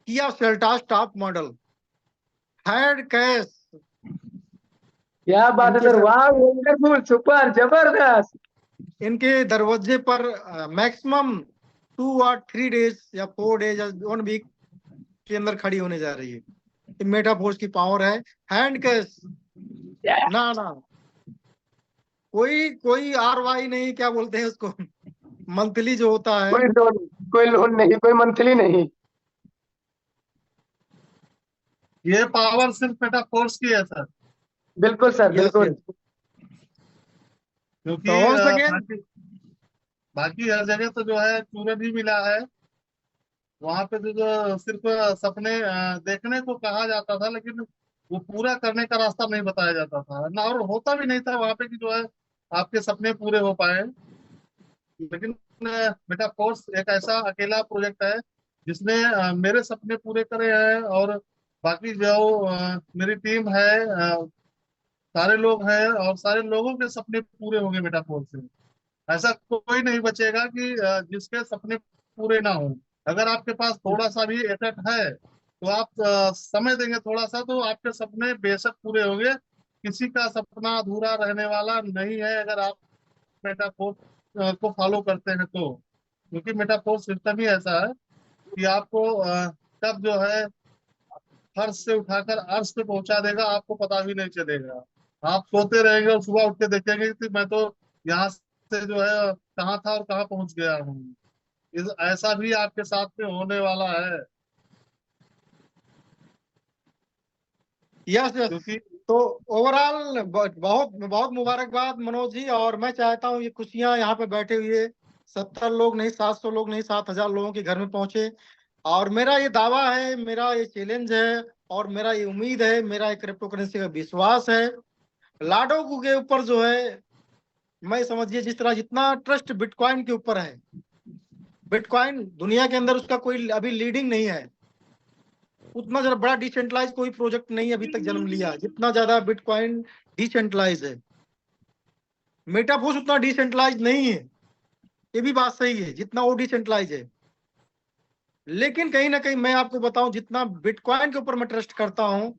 [SPEAKER 2] Kia Seltos top model, had cash.
[SPEAKER 1] क्या बात है
[SPEAKER 2] इनके
[SPEAKER 1] सर, वाह, वंडरफुल, सुपर, जबरदस्त।
[SPEAKER 2] इनके दरवाजे पर मैक्सिमम 2 और 3 डेज या 4 डेज या 1 वीक के अंदर खड़ी होने जा रही है। मेटा फोर्स की पावर है, हैंड कैश। ना ना, कोई कोई RY नहीं, क्या बोलते हैं उसको, मंथली जो होता है।
[SPEAKER 1] कोई लोन, कोई लोन नहीं, कोई मंथली नहीं।
[SPEAKER 3] ये पावर सिर्फ मेटा फोर्स की है सर,
[SPEAKER 1] बिल्कुल सर,
[SPEAKER 2] यस
[SPEAKER 1] बिल्कुल।
[SPEAKER 2] यस।
[SPEAKER 3] क्योंकि
[SPEAKER 2] तो वंस अगेन,
[SPEAKER 3] बाकी बाकी हर जगह तो जो है चूरन ही मिला है। वहां पे जो सिर्फ सपने देखने को कहा जाता था, लेकिन वो पूरा करने का रास्ता नहीं बताया जाता था ना, और होता भी नहीं था वहां पे कि जो है आपके सपने पूरे हो पाए। लेकिन मेटा फोर्स एक ऐसा अकेला प्रोजेक्ट है जिसने मेरे सपने पूरे करे हैं, और बाकी जो मेरी टीम है, सारे लोग हैं, और सारे लोगों के सपने पूरे होंगे मेटा फोर्स से। ऐसा कोई नहीं बचेगा कि जिसके सपने पूरे ना हो। अगर आपके पास थोड़ा सा भी एसेट है, तो आप समय देंगे थोड़ा सा, तो आपके सपने बेशक पूरे होंगे। किसी का सपना अधूरा रहने वाला नहीं है, अगर आप मेटाफोर को फॉलो करते हैं तो। क्योंकि मेटाफोर सिस्टम ही ऐसा है कि आपको कब जो है फर्श से उठाकर अर्श पे पहुंचा देगा, आपको पता भी नहीं चलेगा। आप सोते रहेंगे और सुबह उठ के देखेंगे कि मैं तो यहाँ से जो है कहाँ था और कहाँ पहुंच गया हूँ। ऐसा भी आपके साथ में होने वाला है।
[SPEAKER 2] Yes yes.
[SPEAKER 3] क्योंकि
[SPEAKER 2] तो ओवरऑल बहुत बहुत मुबारकबाद मनोज जी। और मैं चाहता हूँ ये खुशियां यहाँ पे बैठे हुए 70 लोग नहीं, 700 लोग नहीं, 7,000 लोगों के घर में पहुंचे। और मेरा ये दावा है, मेरा ये चैलेंज है, और मेरा ये उम्मीद है, मेरा एक क्रिप्टो करेंसी का विश्वास है लाडो के ऊपर जो है। मैं समझिए जिस तरह जितना ट्रस्ट बिटकॉइन के ऊपर है, बिटकॉइन दुनिया के अंदर उसका कोई अभी लीडिंग नहीं है। उतना ज्यादा बड़ा डिसेंट्रलाइज कोई प्रोजेक्ट नहीं अभी तक जन्म लिया जितना ज्यादा बिटकॉइन डिसेंट्रलाइज है। मेटाफोर्स उतना डिसेंट्रलाइज नहीं है, ये भी बात सही है, जितना वो डिसेंट्रलाइज है। लेकिन कहीं ना कहीं मैं आपको बताऊं, जितना बिटकॉइन के ऊपर मैं ट्रस्ट करता हूं,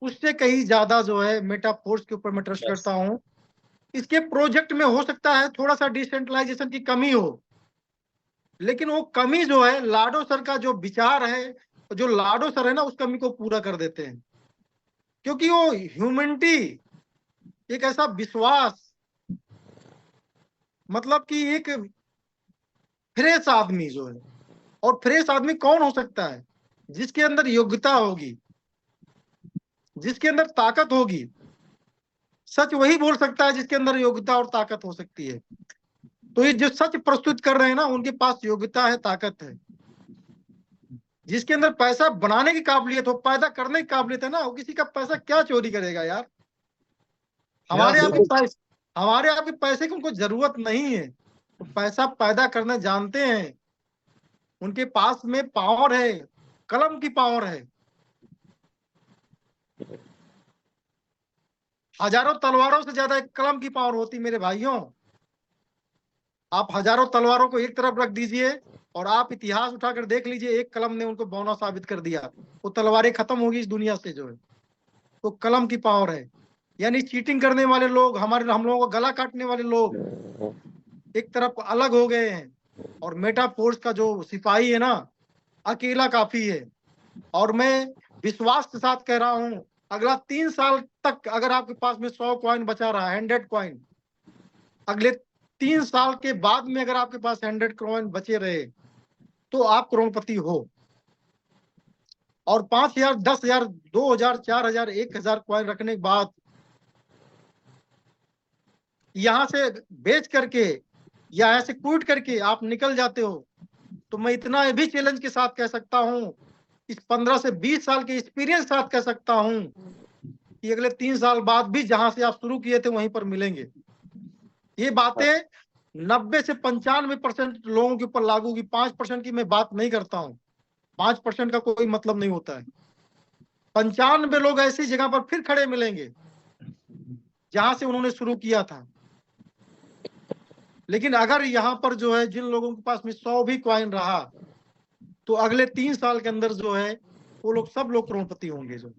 [SPEAKER 2] उससे कहीं ज्यादा जो है मेटाफोर्स के ऊपर मैं ट्रस्ट करता हूं। इसके प्रोजेक्ट में हो सकता है थोड़ा सा डिसेंट्रलाइजेशन की कमी हो, लेकिन वो कमी जो है लाडो सर का जो विचार है, जो लाडो सर है ना, उस कमी को पूरा कर देते हैं। क्योंकि वो ह्यूमैनिटी, एक ऐसा विश्वास, मतलब कि एक फ्रेश आदमी जो है, और फ्रेश आदमी कौन हो सकता है? जिसके अंदर योग्यता होगी, जिसके अंदर ताकत होगी। सच वही बोल सकता है जिसके अंदर योग्यता और ताकत हो सकती है। तो ये जो सच प्रस्तुत कर रहे हैं ना, उनके पास योग्यता है, ताकत है। जिसके अंदर पैसा बनाने की काबिलियत हो, पैदा करने की काबिलियत है ना, वो किसी का पैसा क्या चोरी करेगा यार। हमारे
[SPEAKER 3] यस
[SPEAKER 2] आपके
[SPEAKER 3] सर,
[SPEAKER 2] पैसे, हमारे आपके पैसे की उनको जरूरत नहीं है। तो पैसा पैदा करना जानते हैं, उनके पास में पावर है, कलम की पावर है। हजारों तलवारों से ज्यादा एक कलम की पावर होती मेरे भाइयों। आप हजारों तलवारों को एक तरफ रख दीजिए, और आप इतिहास उठाकर देख लीजिए, एक कलम ने उनको बौना साबित कर दिया। वो तलवारें खत्म होगी इस दुनिया से जो है, तो कलम की पावर है। यानी चीटिंग करने वाले लोग, हम लोगों का गला काटने वाले लोग एक तरफ अलग हो गए हैं, और मेटा फोर्स का जो सिपाही है ना, अकेला काफी है। और मैं विश्वास के साथ कह रहा हूं, अगला 3 साल तक अगर आपके पास में 100 कॉइन बचा रहा है, 100 कॉइन, अगले 3 साल के बाद में अगर आपके पास 100 कॉइन बचे रहे, तो आप करोड़पति हो। और 5,000, 10,000, 2,000, 4,000, 1,000 कॉइन रखने के बाद यहां से बेच करके या ऐसे क्विट करके आप निकल जाते हो, तो मैं इतना भी चैलेंज के साथ कह सकता हूं, इस 15 से 20 साल के एक्सपीरियंस के साथ कह सकता हूं कि अगले 3 साल बाद भी जहां से आप शुरू किए थे वहीं पर मिलेंगे। ये बातें 90 से 95% लोगों के ऊपर लागू होगी। 5% की मैं बात नहीं करता हूं, 5% का कोई मतलब नहीं होता है। 95 लोग ऐसी जगह पर फिर खड़े मिलेंगे जहां से उन्होंने शुरू किया था। लेकिन अगर यहाँ पर जो है जिन लोगों के पास में 100 भी कॉइन रहा, तो अगले 3 साल के अंदर जो है वो लोग सब लोग करोड़पति होंगे जो।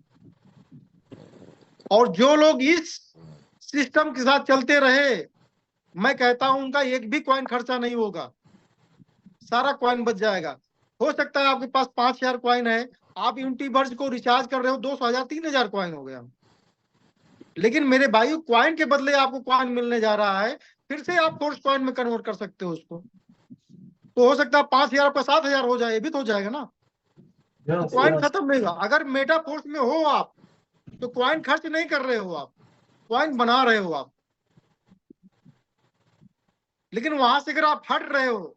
[SPEAKER 2] और जो लोग इस सिस्टम के साथ चलते रहे, मैं कहता हूं उनका एक भी कॉइन खर्चा नहीं होगा, सारा कॉइन बच जाएगा। हो सकता है आपके पास 5,000 कॉइन है, आप यूनिवर्स को रिचार्ज कर रहे हो, 200,000, 3,000 कॉइन हो गया। लेकिन मेरे भाई, कॉइन के बदले आपको कॉइन मिलने जा रहा है, फिर से आप फोर्स कॉइन में कन्वर्ट कर सकते हो उसको। तो हो सकता है 5,000 का 7,000 हो जाए, ये भी तो हो जाएगा ना। तो कॉइन खत्म नहीं होगा। अगर मेटा फोर्स में हो आप, तो कॉइन खर्च नहीं कर रहे हो आप, कॉइन बना रहे हो आप। लेकिन वहां से अगर आप हट रहे हो,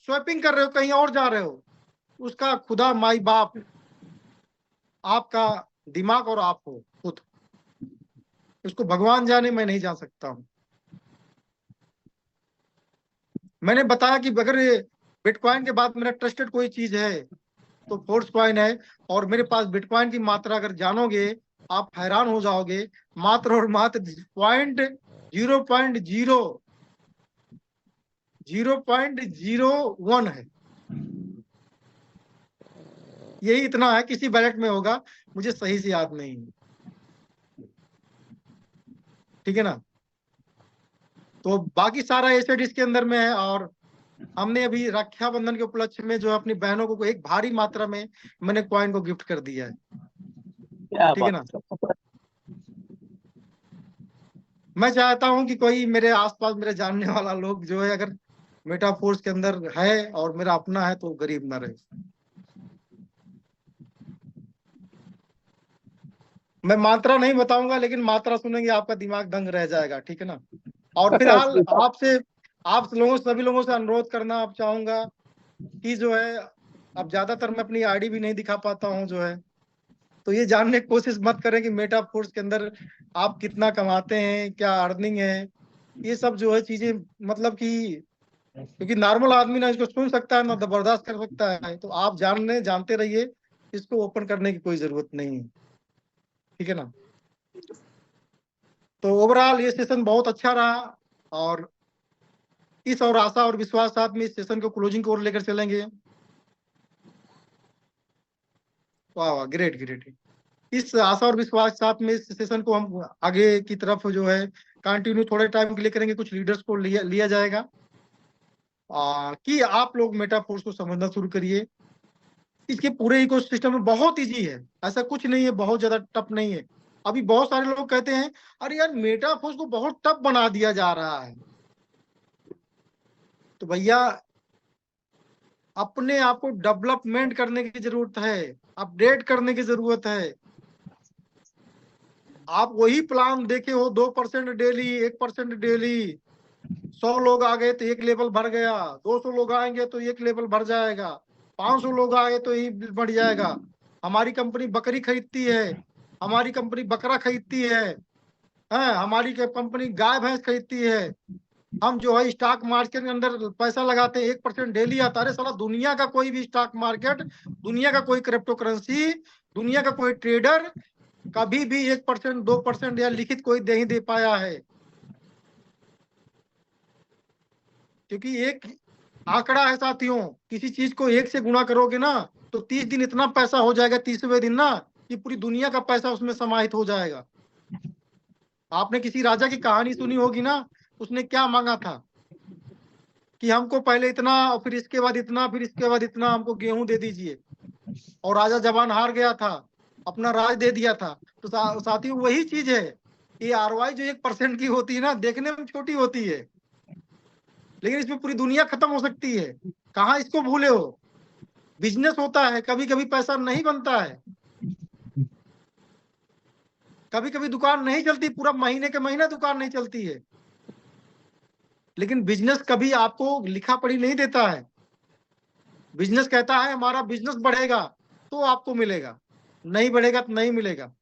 [SPEAKER 2] स्वैपिंग कर रहे हो, कहीं और जा रहे हो, उसका खुदा माई बाप आपका दिमाग और आप हो खुद, उसको भगवान जाने, मैं नहीं जा सकता हूं। मैंने बताया कि अगर बिटकॉइन के बाद मेरा ट्रस्टेड कोई चीज है तो फोर्स कॉइन है। और मेरे पास बिटकॉइन की मात्रा अगर जानोगे, आप हैरान हो जाओगे। मात्र और मात्र 0.01 है, यही इतना है। किसी बैलेट में होगा, मुझे सही से याद नहीं है, ठीक है ना। तो बाकी सारा एसेट इसके अंदर में है। और हमने अभी रक्षाबंधन के उपलक्ष्य में जो अपनी बहनों को एक भारी मात्रा में मैंने कॉइन को गिफ्ट कर दिया है,
[SPEAKER 1] क्या
[SPEAKER 2] ठीक है
[SPEAKER 1] बात
[SPEAKER 2] ना।
[SPEAKER 1] है।
[SPEAKER 2] मैं चाहता हूं कि कोई मेरे आसपास मेरे जानने वाला लोग जो है, अगर मेटा फोर्स के अंदर है और मेरा अपना है, तो गरीब ना रहे। मैं मात्रा नहीं बताऊंगा, लेकिन मात्रा सुनेंगे आपका दिमाग दंग रह जाएगा, ठीक है ना। और फिलहाल आप लोगों, सभी लोगों से अनुरोध करना आप चाहूंगा कि जो है, अब ज्यादातर मैं अपनी आईडी भी नहीं दिखा पाता हूं जो है, तो ये जानने की कोशिश मत करें कि मेटा फोर्स के अंदर आप कितना कमाते हैं, क्या अर्निंग है। ये सब जो है चीजें, मतलब कि क्योंकि नॉर्मल आदमी ना इसको सुन सकता है ना बर्दाश्त कर सकता है, तो आप जानते रहिए, इसको ओपन करने की कोई जरूरत नहीं है, ठीक है ना। तो ओवरऑल ये सेशन बहुत अच्छा रहा, और इस और आशा और विश्वास साथ में इस सेशन को क्लोजिंग की ओर लेकर चलेंगे। वाह वाह, ग्रेट ग्रेट। इस आशा और विश्वास के साथ में इस सेशन को हम आगे की तरफ जो है कंटिन्यू थोड़े टाइम के लिए करेंगे। कुछ लीडर्स को लिया जाएगा कि आप लोग मेटा फोर्स को समझना शुरू करिए। इसके पूरे इकोसिस्टम में बहुत इजी है, ऐसा कुछ नहीं है, बहुत ज्यादा टफ नहीं है। अभी बहुत सारे लोग कहते हैं, अरे यार मेटा फोर्स को बहुत टफ बना दिया जा रहा है। तो भैया, अपने आप को डेवलपमेंट करने की जरूरत है, अपडेट करने की जरूरत है। आप वही प्लान देखे हो, 2% डेली, 1% डेली। 100 लोग आ गए तो एक लेवल भर गया, 200 लोग आएंगे तो एक लेवल भर जाएगा, 500 लोग आए तो ही बढ़ जाएगा। हमारी कंपनी बकरी खरीदती है, हमारी कंपनी बकरा खरीदती है, हमारी कंपनी गाय भैंस खरीदती है। हम जो है स्टॉक मार्केट के अंदर पैसा लगाते हैं, 1% डेली आता है। अरे साला, दुनिया का कोई भी स्टॉक मार्केट, दुनिया का कोई क्रिप्टो करेंसी, दुनिया का कोई ट्रेडर कभी भी 1%, 2% या लिखित कोई नहीं दे पाया है। क्योंकि एक आंकड़ा है साथियों, किसी चीज को 1 से गुणा करोगे ना तो 30 दिन इतना पैसा हो जाएगा, 30वें दिन ना कि पूरी दुनिया का पैसा उसमें समाहित हो जाएगा। आपने किसी राजा की कहानी सुनी होगी ना, उसने क्या मांगा था कि हमको पहले इतना और फिर इसके बाद इतना, फिर इसके बाद इतना, हमको गेहूं दे दीजिए। और राजा जबान हार गया था, अपना राज दे दिया था। तो साथियों वही चीज है, ये आरवाई जो 1% की होती है ना, देखने में छोटी होती है, लेकिन इसमें पूरी दुनिया खत्म हो सकती है। कहाँ इसको भूले हो? बिजनेस होता है, कभी कभी पैसा नहीं बनता है, कभी कभी दुकान नहीं चलती, पूरा महीने के महीना दुकान नहीं चलती है, लेकिन बिजनेस कभी आपको लिखा पढ़ी नहीं देता है। बिजनेस कहता है हमारा बिजनेस बढ़ेगा तो आपको मिलेगा, नहीं बढ़ेगा तो नहीं मिलेगा।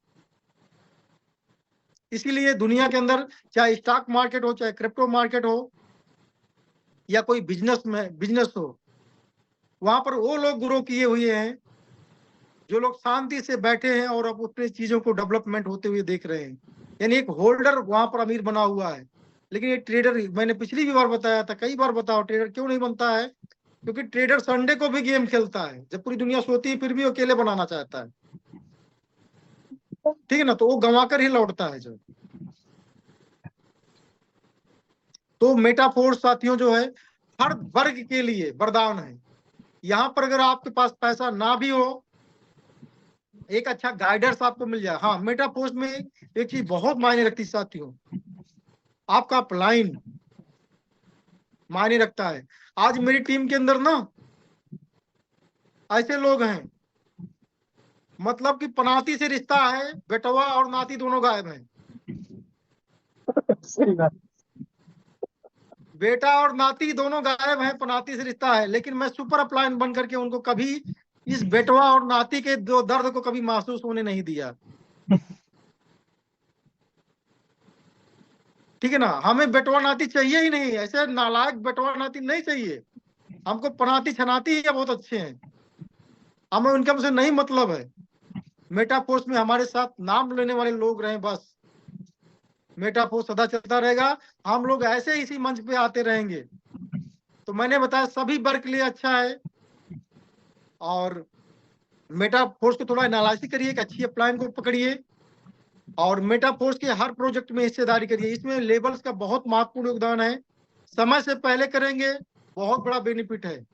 [SPEAKER 2] इसीलिए दुनिया के अंदर चाहे स्टॉक मार्केट हो, चाहे क्रिप्टो मार्केट हो, या कोई बिजनेस हो, वहां पर वो लोग ग्रो किए हुए हैं जो लोग शांति से बैठे हैं और अब अपने चीजों को डेवलपमेंट होते हुए देख रहे हैं। यानी एक होल्डर वहां पर अमीर बना हुआ है, लेकिन ये ट्रेडर, मैंने पिछली भी बार बताया था, कई बार बताओ, ट्रेडर क्यों नहीं बनता है? क्योंकि ट्रेडर संडे को भी गेम खेलता है, जब पूरी दुनिया सोती है फिर भी अकेले बनाना चाहता है, ठीक है ना, तो वो गंवा कर ही लौटता है जो। तो मेटाफोर्स साथियों जो है हर वर्ग के लिए वरदान है। यहाँ पर अगर आपके पास पैसा ना भी हो, एक अच्छा गाइडर्स आपको मिल जाए। हाँ, मेटाफोर्स में एक चीज बहुत मायने रखती है साथियों, आपका अपलाइन मायने रखता है। आज मेरी टीम के अंदर ना ऐसे लोग हैं, मतलब कि पनाती से रिश्ता है, बेटवा और नाती दोनों गायब हैं।
[SPEAKER 1] सही बात।
[SPEAKER 2] बेटा और नाती दोनों गायब हैं, पनाती से रिश्ता है, लेकिन मैं सुपर अपलाइन बन करके उनको कभी इस बेटवा और नाती के दो दर्द को कभी महसूस होने नहीं दिया। ठीक है ना, हमें बेटवा नाती चाहिए ही नहीं, ऐसे नालायक बेटवा नाती नहीं चाहिए। हमको पनाती छनाती ही बहुत अच्छे हैं, हमें उनके हमसे नहीं मतलब है। मेटाफोर्स में हमारे साथ नाम लेने वाले लोग रहे बस, मेटाफोर्स सदा चलता रहेगा, हम लोग ऐसे इसी मंच पे आते रहेंगे। तो मैंने बताया सभी वर्ग के लिए अच्छा है, और मेटाफोर्स को थोड़ा एनालिसिस करिए, एक अच्छी अपलाइन को पकड़िए, और मेटाफोर्स के हर प्रोजेक्ट में हिस्सेदारी करिए। इसमें लेबल्स का बहुत महत्वपूर्ण योगदान है, समय से पहले करेंगे बहुत बड़ा बेनिफिट है।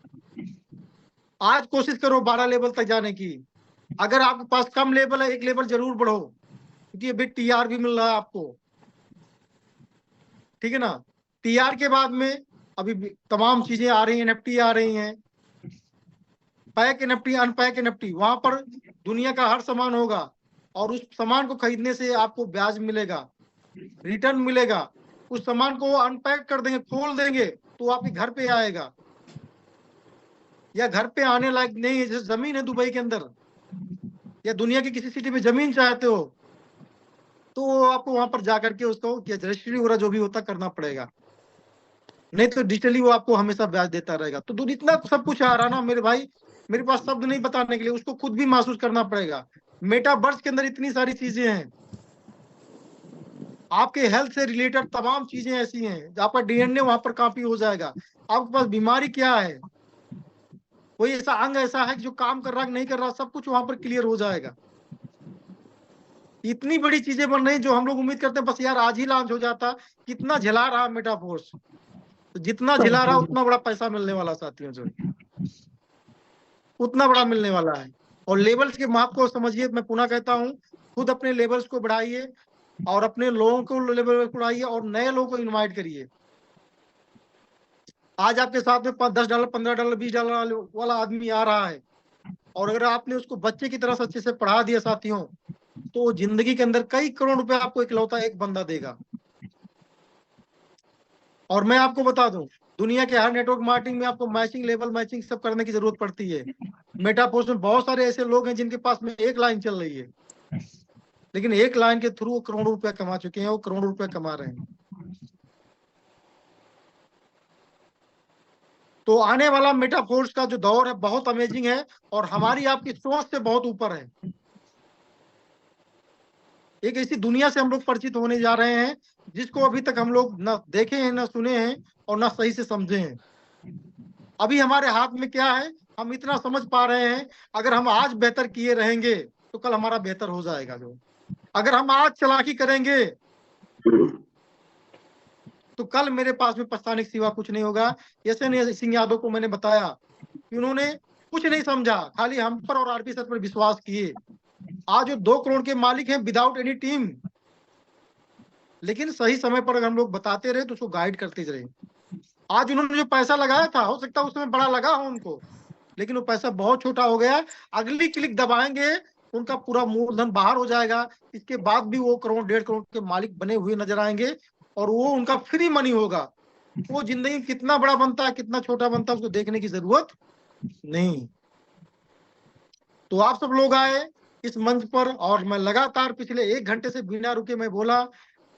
[SPEAKER 2] आज कोशिश करो 12 लेवल तक जाने की, अगर आपके पास कम लेवल है 1 लेवल जरूर बढ़ो, क्योंकि अभी टीआर भी मिल रहा है आपको, ठीक है ना। टीआर के बाद में अभी तमाम चीजें आ रही हैं, एनएफटी आ रही हैं, पैक एनएफटी, अनपैक एनएफटी, वहां पर दुनिया का हर सामान होगा, और उस सामान को खरीदने से आपको ब्याज मिलेगा, रिटर्न मिलेगा। उस सामान को अनपैक कर देंगे, खोल देंगे तो आपके घर पे आएगा, या घर पे आने लायक नहीं है, जैसे जमीन है दुबई के अंदर या दुनिया की किसी सिटी में जमीन चाहते हो, तो आपको वहां पर जाकर के उसको रजिस्ट्री वगैरह जो भी होता करना पड़ेगा, नहीं तो डिजिटली वो आपको हमेशा ब्याज देता रहेगा। तो इतना सब कुछ आ रहा ना मेरे भाई, मेरे पास शब्द नहीं बताने के लिए, उसको खुद भी महसूस करना पड़ेगा। मेटावर्स के अंदर इतनी सारी चीजें हैं, आपके हेल्थ से रिलेटेड तमाम चीजें ऐसी हैं, आपका डीएनए वहां पर कॉपी हो जाएगा, आपके पास बीमारी क्या है, कोई ऐसा अंग ऐसा है जो काम कर रहा है नहीं कर रहा, सब कुछ वहां पर क्लियर हो जाएगा। इतनी बड़ी चीजें बन रही जो हम लोग उम्मीद करते हैं बस यार आज ही लॉन्च हो जाता। कितना झिला रहा मेटाफोर्स, तो जितना झिला रहा उतना बड़ा पैसा मिलने वाला साथियों, जो उतना बड़ा मिलने वाला है। और लेवल्स के माप को समझिए, मैं पुनः कहता हूँ, खुद अपने लेवल्स को बढ़ाइए और अपने लोगों को लेवल बढ़ाइए और नए लोगों को इनवाइट करिए। आज आपके साथ में $10, $15, $20 वाला आदमी आ रहा है, और अगर आपने उसको बच्चे की तरह से अच्छे से पढ़ा दिया साथियों, तो जिंदगी के अंदर कई करोड़ रुपए आपको इकलौता एक बंदा देगा। और मैं आपको बता दूं, दुनिया के हर नेटवर्क मार्केटिंग में आपको मैचिंग, लेवल मैचिंग सब करने की जरूरत पड़ती है। मेटाफोर्स में बहुत सारे ऐसे लोग हैं जिनके पास में एक लाइन चल रही है, लेकिन एक लाइन के थ्रू वो करोड़ों रुपया कमा चुके हैं, वो करोड़ों रुपया कमा रहे हैं। तो आने वाला मेटाफोर्स का जो दौर है बहुत अमेजिंग है, और हमारी आपकी सोच से बहुत ऊपर है। एक ऐसी दुनिया से हम लोग परिचित होने जा रहे हैं जिसको अभी तक हम लोग न देखे हैं, न सुने हैं, और न सही से समझे हैं। अभी हमारे हाथ में क्या है, हम इतना समझ पा रहे हैं, अगर हम आज बेहतर किए रहेंगे तो कल हमारा बेहतर हो जाएगा। जो अगर हम आज चालाकी करेंगे तो कल मेरे पास में पछताने के सिवा कुछ नहीं होगा। यशस्वी सिंह यादव को मैंने बताया कि उन्होंने कुछ नहीं समझा, खाली हम पर और आरपी सर पर विश्वास किए। आज वो 2 करोड़ के मालिक हैं विदाउट एनी टीम, लेकिन सही समय पर अगर हम लोग बताते रहे तो उसको गाइड करते रहे। आज उन्होंने जो पैसा लगाया था, हो सकता है उस समय बड़ा लगा हो उनको, लेकिन वो पैसा बहुत छोटा हो गया। अगली क्लिक दबाएंगे, उनका पूरा मूलधन बाहर हो जाएगा। इसके बाद भी वो करोड़ 1.5 करोड़ के मालिक बने हुए नजर आएंगे, और वो उनका फ्री मनी होगा। वो जिंदगी में कितना बड़ा बनता है कितना छोटा बनता है उसको देखने की जरूरत नहीं। तो आप सब लोग आए इस मंच पर, और मैं लगातार पिछले 1 घंटे से बिना रुके मैं बोला,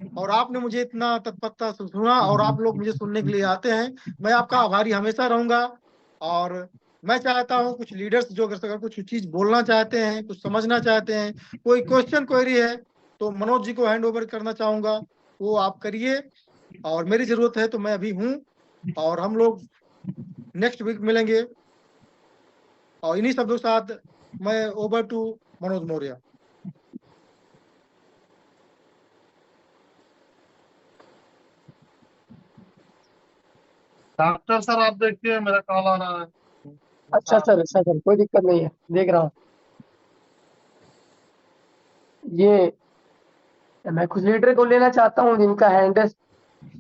[SPEAKER 2] और आपने मुझे इतना तत्परता से सुना, और आप लोग मुझे सुनने के लिए आते हैं। मैं आपका आभारी हमेशा रहूंगा। और मैं चाहता हूं कुछ लीडर्स जो अगर कुछ चीज बोलना चाहते हैं, कुछ समझना चाहते हैं, कोई क्वेश्चन क्वेरी है, तो मनोज जी को हैंड ओवर करना चाहूंगा, वो आप करिए। और मेरी जरूरत है तो मैं अभी हूँ, और हम लोग नेक्स्ट वीक मिलेंगे। और इन्हीं शब्दों के साथ मैं over to Manoj Maurya.
[SPEAKER 3] Doctor sir आप देखिए मेरा कॉल आ रहा है।
[SPEAKER 1] अच्छा सर, कोई दिक्कत नहीं है, देख रहा हूँ। ये मैं कुछ लीडर को लेना चाहता हूँ जिनका हैंडस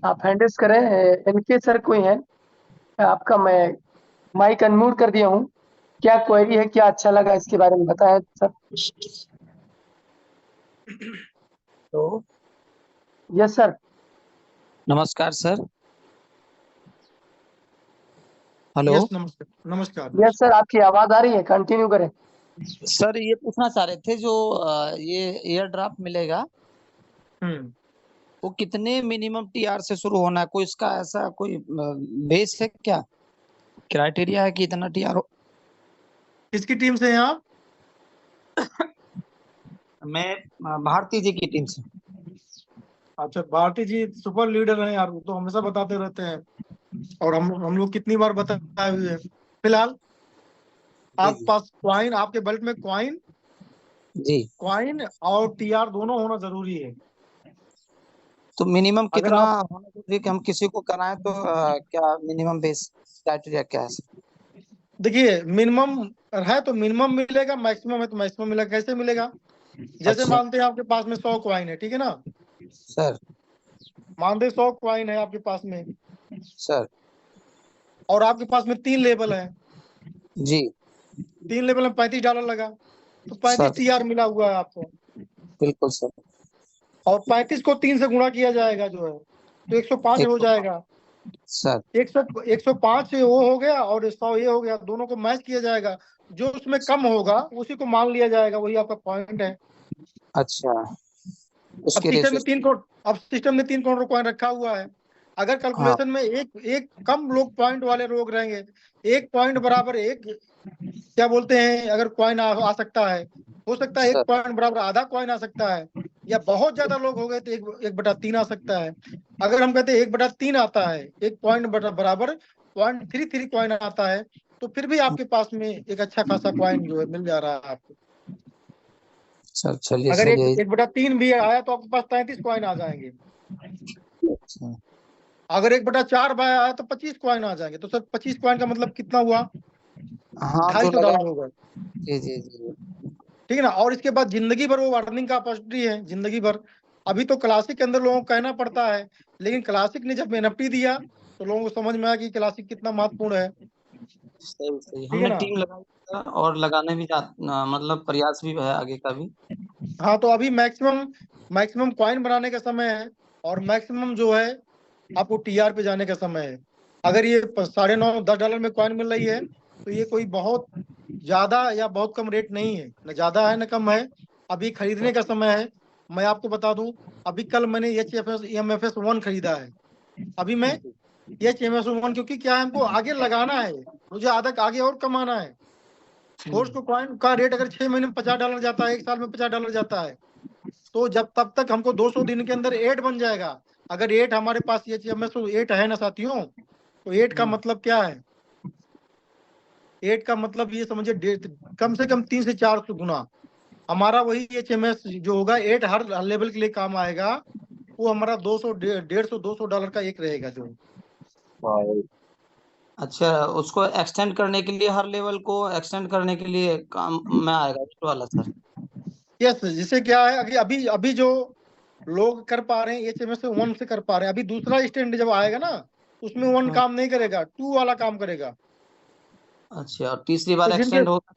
[SPEAKER 1] आप हैंडस करें। इनके सर कोई है आपका? मैं माइक अनम्यूट कर दिया हूँ। क्या क्वेरी है, क्या अच्छा लगा इसके बारे में बताएं सर। तो यस सर।
[SPEAKER 4] नमस्कार सर। हेलो।
[SPEAKER 2] यस नमस्कार। नमस्कार।
[SPEAKER 1] यस सर, आपकी आवाज आ रही है, कंटिन्यू करें।
[SPEAKER 4] सर ये पूछना चाह रहे थे, जो ये एयर ड्राफ्ट मिलेगा वो कितने मिनिमम टीआर से शुरू होना है? कोई इसका ऐसा कोई बेस है क्या, क्राइटेरिया है कि इतना टीआर हो?
[SPEAKER 2] किसकी टीम से हैं आप?
[SPEAKER 4] मैं भारती जी की टीम से।
[SPEAKER 2] अच्छा, भारती जी सुपर लीडर हैं यार, वो तो हमेशा बताते रहते हैं, और हम लोग कितनी बार बताए हुए हैं। फिलहाल आपके
[SPEAKER 4] जी
[SPEAKER 2] पास क्वाइन, आपके बेल्ट में क्वाइन
[SPEAKER 4] जी।
[SPEAKER 2] क्वाइन और टीआर दोनों होना जरूरी है।
[SPEAKER 4] तो मिनिमम
[SPEAKER 2] अगर
[SPEAKER 4] कितना
[SPEAKER 2] आप
[SPEAKER 4] होना जरूरी कि हम किसी को कराएं तो क्या मिनिमम बेस क्राइटेरिया क्या है सर?
[SPEAKER 2] देखिए, मिनिमम है तो मिनिमम मिलेगा, मैक्सिमम है तो मैक्सिमम मिलेगा। कैसे मिलेगा? जैसे
[SPEAKER 4] अच्छा
[SPEAKER 2] मानते हैं आपके पास में 100 क्वाइन है, ठीक है ना?
[SPEAKER 4] सर।
[SPEAKER 2] मानते 100 क्वाइन है आपके पास में,
[SPEAKER 4] सर
[SPEAKER 2] और आपके पास में 3 लेबल है।
[SPEAKER 4] जी
[SPEAKER 2] 3 लेबल में $35 लगा, तो 35
[SPEAKER 4] सर।
[SPEAKER 2] टीआर मिला हुआ है आपको।
[SPEAKER 4] बिल्कुल सर।
[SPEAKER 2] और 35 को 3 से गुणा किया जाएगा जो है, तो 105 हो
[SPEAKER 4] 105
[SPEAKER 2] जाएगा।
[SPEAKER 4] सर।
[SPEAKER 2] 105 से वो हो गया और 100 ये हो गया, दोनों को मैच किया जाएगा। जो उसमें कम होगा उसी को मान लिया जाएगा, वही आपका पॉइंट है।
[SPEAKER 4] अच्छा
[SPEAKER 2] अब
[SPEAKER 4] उसके
[SPEAKER 2] सिस्टम
[SPEAKER 4] रेशो।
[SPEAKER 2] में 3 करोड़, अब सिस्टम में 3 करोड़ कॉइन रखा हुआ है। अगर
[SPEAKER 4] हाँ
[SPEAKER 2] कैलकुलेशन में एक एक कम लोग पॉइंट वाले लोग रहेंगे, 1 पॉइंट बराबर एक, क्या बोलते हैं, अगर कॉइन आ सकता है, हो सकता है 1
[SPEAKER 4] सर।
[SPEAKER 2] पॉइंट बराबर आधा कॉइन आ सकता है, या बहुत ज्यादा लोग हो गए तो 1/3 आ सकता है। अगर हम कहते हैं 1/3 आता है, 1 पॉइंट बराबर 0.33 कॉइन आता है, तो फिर भी आपके पास में एक अच्छा खासा कॉइन जो है मिल जा रहा है आपको।
[SPEAKER 4] सर चलिए
[SPEAKER 2] अगर
[SPEAKER 4] सर
[SPEAKER 2] एक
[SPEAKER 4] यही।
[SPEAKER 2] 1/3 भी आया तो आपके पास 33 कॉइन आ जाएंगे।
[SPEAKER 4] अच्छा
[SPEAKER 2] अगर 1/4 आया तो 25 कॉइन आ जाएंगे। तो सर 25 कॉइन का मतलब कितना हुआ?
[SPEAKER 4] हाँ जो लगा।
[SPEAKER 2] $250 होगा।
[SPEAKER 4] जी जी जी।
[SPEAKER 2] ठीक है ना? और इसके बाद जिंदगी भर वो अर्निंग का अपॉर्चुनिटी है, जिंदगी भर। अभी तो क्लासिक के अंदर लोगों को कहना पड़ता है, लेकिन क्लासिक ने जब एनएफटी दिया तो लोगों को समझ में आया कि क्लासिक कितना महत्वपूर्ण है।
[SPEAKER 4] सही सही,
[SPEAKER 2] ठीक है
[SPEAKER 4] हमने
[SPEAKER 2] ना?
[SPEAKER 4] टीम लगाई है और लगाने भी मतलब प्रयास भी है आगे का भी।
[SPEAKER 2] हाँ, तो अभी मैक्सिमम मैक्सिमम कॉइन बनाने का समय है, और मैक्सिमम जो है आपको टीआर पे जाने का समय है। अगर ये 9.5-10 डॉलर में कॉइन मिल रही है, तो ये कोई बहुत ज्यादा या बहुत कम रेट नहीं है, न ज्यादा है न कम है। अभी खरीदने का समय है। मैं आपको बता दूं, अभी कल मैंने EMFS 1 खरीदा है। अभी मैं EMFS 1, क्योंकि क्या है, हमको आगे लगाना है, मुझे आगे और कमाना है। फोर्स को कॉइन का रेट अगर 6 महीने में $50 जाता है, 1 साल में $50 जाता है, तो जब तब तक हमको 200 दिन के अंदर 8 बन जाएगा। अगर 8 हमारे पास EMFS 8 है ना साथियों, तो 8 का मतलब क्या है? 8 का मतलब ये समझिए कम से कम 3 से 4 गुना हमारा वही HMS जो होगा 8 हर लेवल के लिए काम आएगा, वो हमारा 200 150 $200 का एक रहेगा जो।
[SPEAKER 4] अच्छा, उसको एक्सटेंड करने के लिए, हर लेवल को एक्सटेंड करने के लिए काम में आएगा ये वाला सर।
[SPEAKER 2] यस, जिससे क्या है अभी अभी अभी जो लोग कर पा रहे हैं HMS से 1 से कर पा रहे हैं, अभी दूसरा स्टैंड जब आएगा ना उसमें 1 काम नहीं करेगा, 2 वाला काम करेगा।
[SPEAKER 4] अच्छा, और तीसरी बार
[SPEAKER 2] तो जिनके
[SPEAKER 4] एक्सटेंड होगा,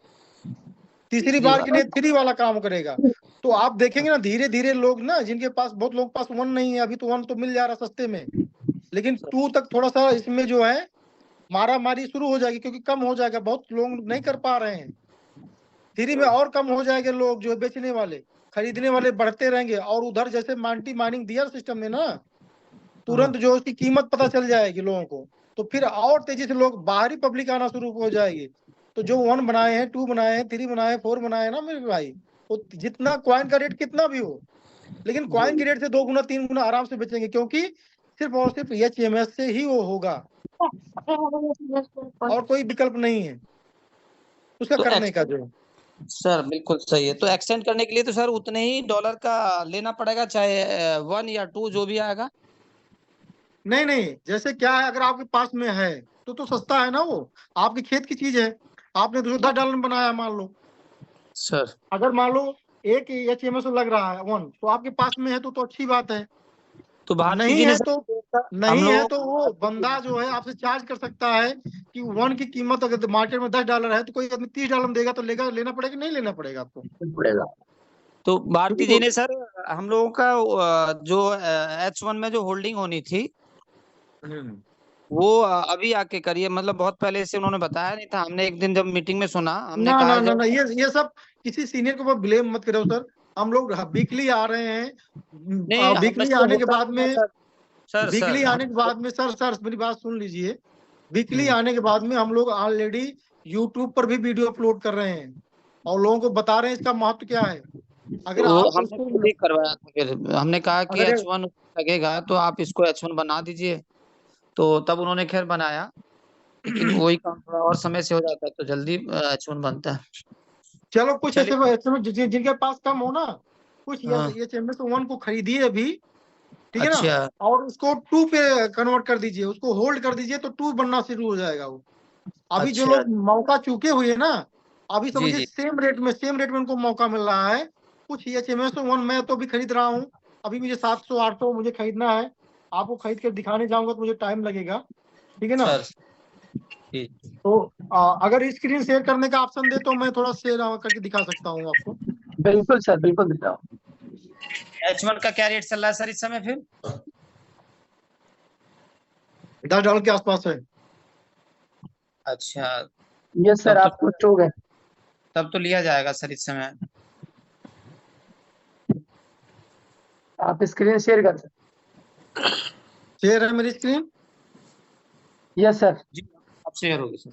[SPEAKER 2] तीसरी बार के लिए 3 वाला काम करेगा। तो आप देखेंगे ना धीरे धीरे लोग ना, जिनके पास बहुत लोग पास 1 नहीं है, अभी तो 1 तो मिल जा रहा सस्ते में, लेकिन 2 तक थोड़ा सा इसमें जो है मारा मारी शुरू हो जाएगी, क्योंकि कम हो जाएगा, बहुत लोग नहीं कर पा रहे हैं। 3 में और कम हो जाएंगे लोग जो बेचने वाले, खरीदने वाले बढ़ते रहेंगे, और उधर जैसे मांटी माइनिंग दिया सिस्टम में ना, तुरंत जो उसकी कीमत पता चल जाएगी लोगों को, तो फिर और तेजी से लोग बाहरी पब्लिक आना शुरू हो जाएगी। तो जो 1 बनाए हैं, 2 बनाए हैं, 3 बनाए हैं, 4 बनाए हैं ना मेरे भाई, वो जितना कॉइन का रेट कितना भी हो, लेकिन कॉइन के रेट से 2 गुना 3 गुना आराम से बेचेंगे, क्योंकि सिर्फ और सिर्फ HMS से ही वो होगा, और कोई विकल्प नहीं है उसका
[SPEAKER 4] तो
[SPEAKER 2] करने का जो।
[SPEAKER 4] सर बिल्कुल सही है। तो एक्सटेंड करने के लिए तो सर उतने ही डॉलर का लेना पड़ेगा, चाहे 1 या 2 जो भी आएगा।
[SPEAKER 2] नहीं नहीं, जैसे क्या है, अगर आपके पास में है तो सस्ता है ना, वो आपके खेत की चीज है, आपने $10 में बनाया मान लो,
[SPEAKER 4] सर
[SPEAKER 2] अगर मान लो एक HMS लग रहा है 1, तो आपके पास में है तो अच्छी बात है।
[SPEAKER 4] तो भारती
[SPEAKER 2] नहीं
[SPEAKER 4] जी ने
[SPEAKER 2] है तो
[SPEAKER 4] सर हम
[SPEAKER 2] नहीं है
[SPEAKER 4] लोगों
[SPEAKER 2] तो वो बंदा जो है आपसे चार्ज कर सकता है कि 1 की कीमत अगर मार्केट में $10 है, तो कोई आदमी $30 में देगा, तो लेना पड़ेगा नहीं लेना पड़ेगा आपको,
[SPEAKER 1] पड़ेगा।
[SPEAKER 4] तो भारती जी
[SPEAKER 2] क्योंकि
[SPEAKER 4] ने सर हम लोगों का जो H1 में जो होल्डिंग होनी थी वो अभी आके करिए, मतलब बहुत पहले से उन्होंने बताया नहीं था, हमने एक दिन जब मीटिंग में सुना, हमने
[SPEAKER 2] ना
[SPEAKER 4] कहा
[SPEAKER 2] ना ना
[SPEAKER 4] जब
[SPEAKER 2] ना, ये सब किसी सीनियर के ऊपर ब्लेम मत करो सर। हम लोग वीकली आ रहे हैं,
[SPEAKER 4] नहीं, हमें
[SPEAKER 2] वीकली
[SPEAKER 4] से
[SPEAKER 2] आने के
[SPEAKER 4] होता
[SPEAKER 2] बाद
[SPEAKER 4] नहीं है
[SPEAKER 2] में,
[SPEAKER 4] सर। सर
[SPEAKER 2] वीकली
[SPEAKER 4] सर हम
[SPEAKER 2] आने के बाद में सर मेरी बात सुन लीजिए, वीकली
[SPEAKER 4] हम्म,
[SPEAKER 2] आने के बाद में हम लोग ऑलरेडी यूट्यूब पर भी वीडियो अपलोड कर रहे हैं, और लोगों को बता रहे हैं इसका महत्व क्या है। अगर
[SPEAKER 4] वो
[SPEAKER 2] आप
[SPEAKER 4] हमने
[SPEAKER 2] उसको
[SPEAKER 4] खुद ही करवाया था, फिर हमने कहा कि
[SPEAKER 2] अगर
[SPEAKER 4] H1 लगेगा तो आप इसको H1 बना दीजिए, तो तब उन्होंने खैर बनाया, लेकिन वही काम थोड़ा और समय से हो जाता है तो जल्दी H1 बनता है।
[SPEAKER 2] चलो कुछ ऐसे
[SPEAKER 4] चलिए।
[SPEAKER 2] ऐसे में जिनके पास कम हो ना, कुछ
[SPEAKER 4] हाँ।
[SPEAKER 2] ये HMS 1 को खरीदिए अभी, ठीक है ना,
[SPEAKER 4] अच्छा।
[SPEAKER 2] और उसको 2 पे कन्वर्ट कर दीजिए, उसको होल्ड कर दीजिए, तो 2 बनना शुरू हो जाएगा वो। अभी जो
[SPEAKER 4] अच्छा।
[SPEAKER 2] लोग मौका चूके हुए हैं ना, अभी
[SPEAKER 4] जी
[SPEAKER 2] समझिए
[SPEAKER 4] जी।
[SPEAKER 2] सेम रेट में उनको मौका मिल रहा है। कुछ HMS 1 मैं तो भी खरीद रहा हूँ, अभी मुझे 700-800 मुझे खरीदना है, आपको खरीद कर दिखाने जाऊंगा तो मुझे टाइम लगेगा, ठीक है ना।
[SPEAKER 4] सर जी।
[SPEAKER 2] तो अगर स्क्रीन शेयर करने का ऑप्शन दे तो मैं थोड़ा शेयर करके दिखा सकता हूँ आपको।
[SPEAKER 1] बिल्कुल सर, बिल्कुल दिख रहा हूँ।
[SPEAKER 4] H1 का क्या रेट चल रहा है सर इस समय फिर?
[SPEAKER 2] $10 के आसपास है।
[SPEAKER 4] अच्छा।
[SPEAKER 1] ये सर
[SPEAKER 4] तब तो
[SPEAKER 1] आप कुछ हो गए।
[SPEAKER 4] तब तो लिया जाएगा सर इस समय।
[SPEAKER 1] आप स्क्रीन शेयर कर सकते।
[SPEAKER 2] शेयर है मेरी स्क्रीन।
[SPEAKER 1] Yes sir.
[SPEAKER 4] जी, अब शेयर होगी सर।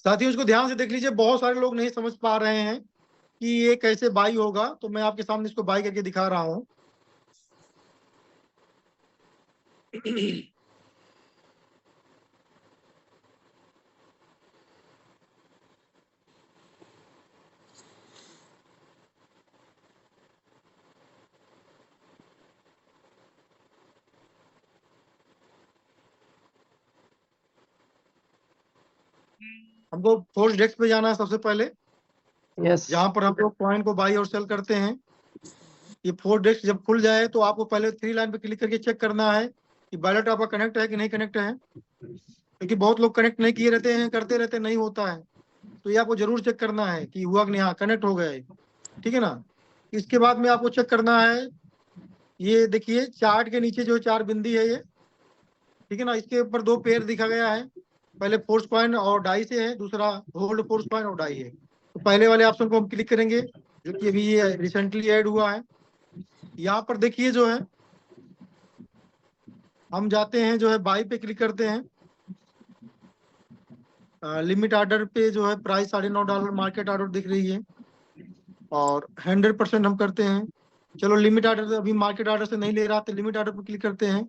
[SPEAKER 2] साथियों इसको ध्यान से देख लीजिए, बहुत सारे लोग नहीं समझ पा रहे हैं कि ये कैसे बाई होगा, तो मैं आपके सामने इसको बाई करके दिखा रहा हूँ। हमको फोर्स डेस्क पे जाना है सबसे पहले,
[SPEAKER 1] यस।
[SPEAKER 2] जहां पर हम लोग कॉइन को बाई और सेल करते हैं। ये फोर्स डेस्क जब खुल जाए तो आपको पहले 3 लाइन पे क्लिक करके चेक करना है कि बैलेट आपका कनेक्ट है कि नहीं कनेक्ट है, क्योंकि बहुत लोग कनेक्ट नहीं किए रहते हैं, करते रहते नहीं होता है, तो ये आपको जरूर चेक करना है कि हुआ कि नहीं, हाँ कनेक्ट हो गया है, ठीक है ना। इसके बाद में आपको चेक करना है, ये देखिए चार्ट के नीचे जो 4 बिंदी है ये, ठीक है ना, इसके ऊपर 2 पेयर दिखा गया है, पहले फोर्स कॉइन और डाई से है, दूसरा होल्ड फोर्स कॉइन और डाई है। तो पहले वाले ऑप्शन को हम क्लिक करेंगे, जो कि अभी ये रिसेंटली ऐड हुआ है। यहाँ पर देखिए जो है, हम जाते हैं जो है बाई पे क्लिक करते हैं, लिमिट ऑर्डर पे जो है प्राइस $9.5 मार्केट ऑर्डर दिख रही है। और 100% हम करते हैं। चलो लिमिट ऑर्डर, अभी मार्केट ऑर्डर से नहीं ले रहा तो लिमिट ऑर्डर पर क्लिक करते हैं।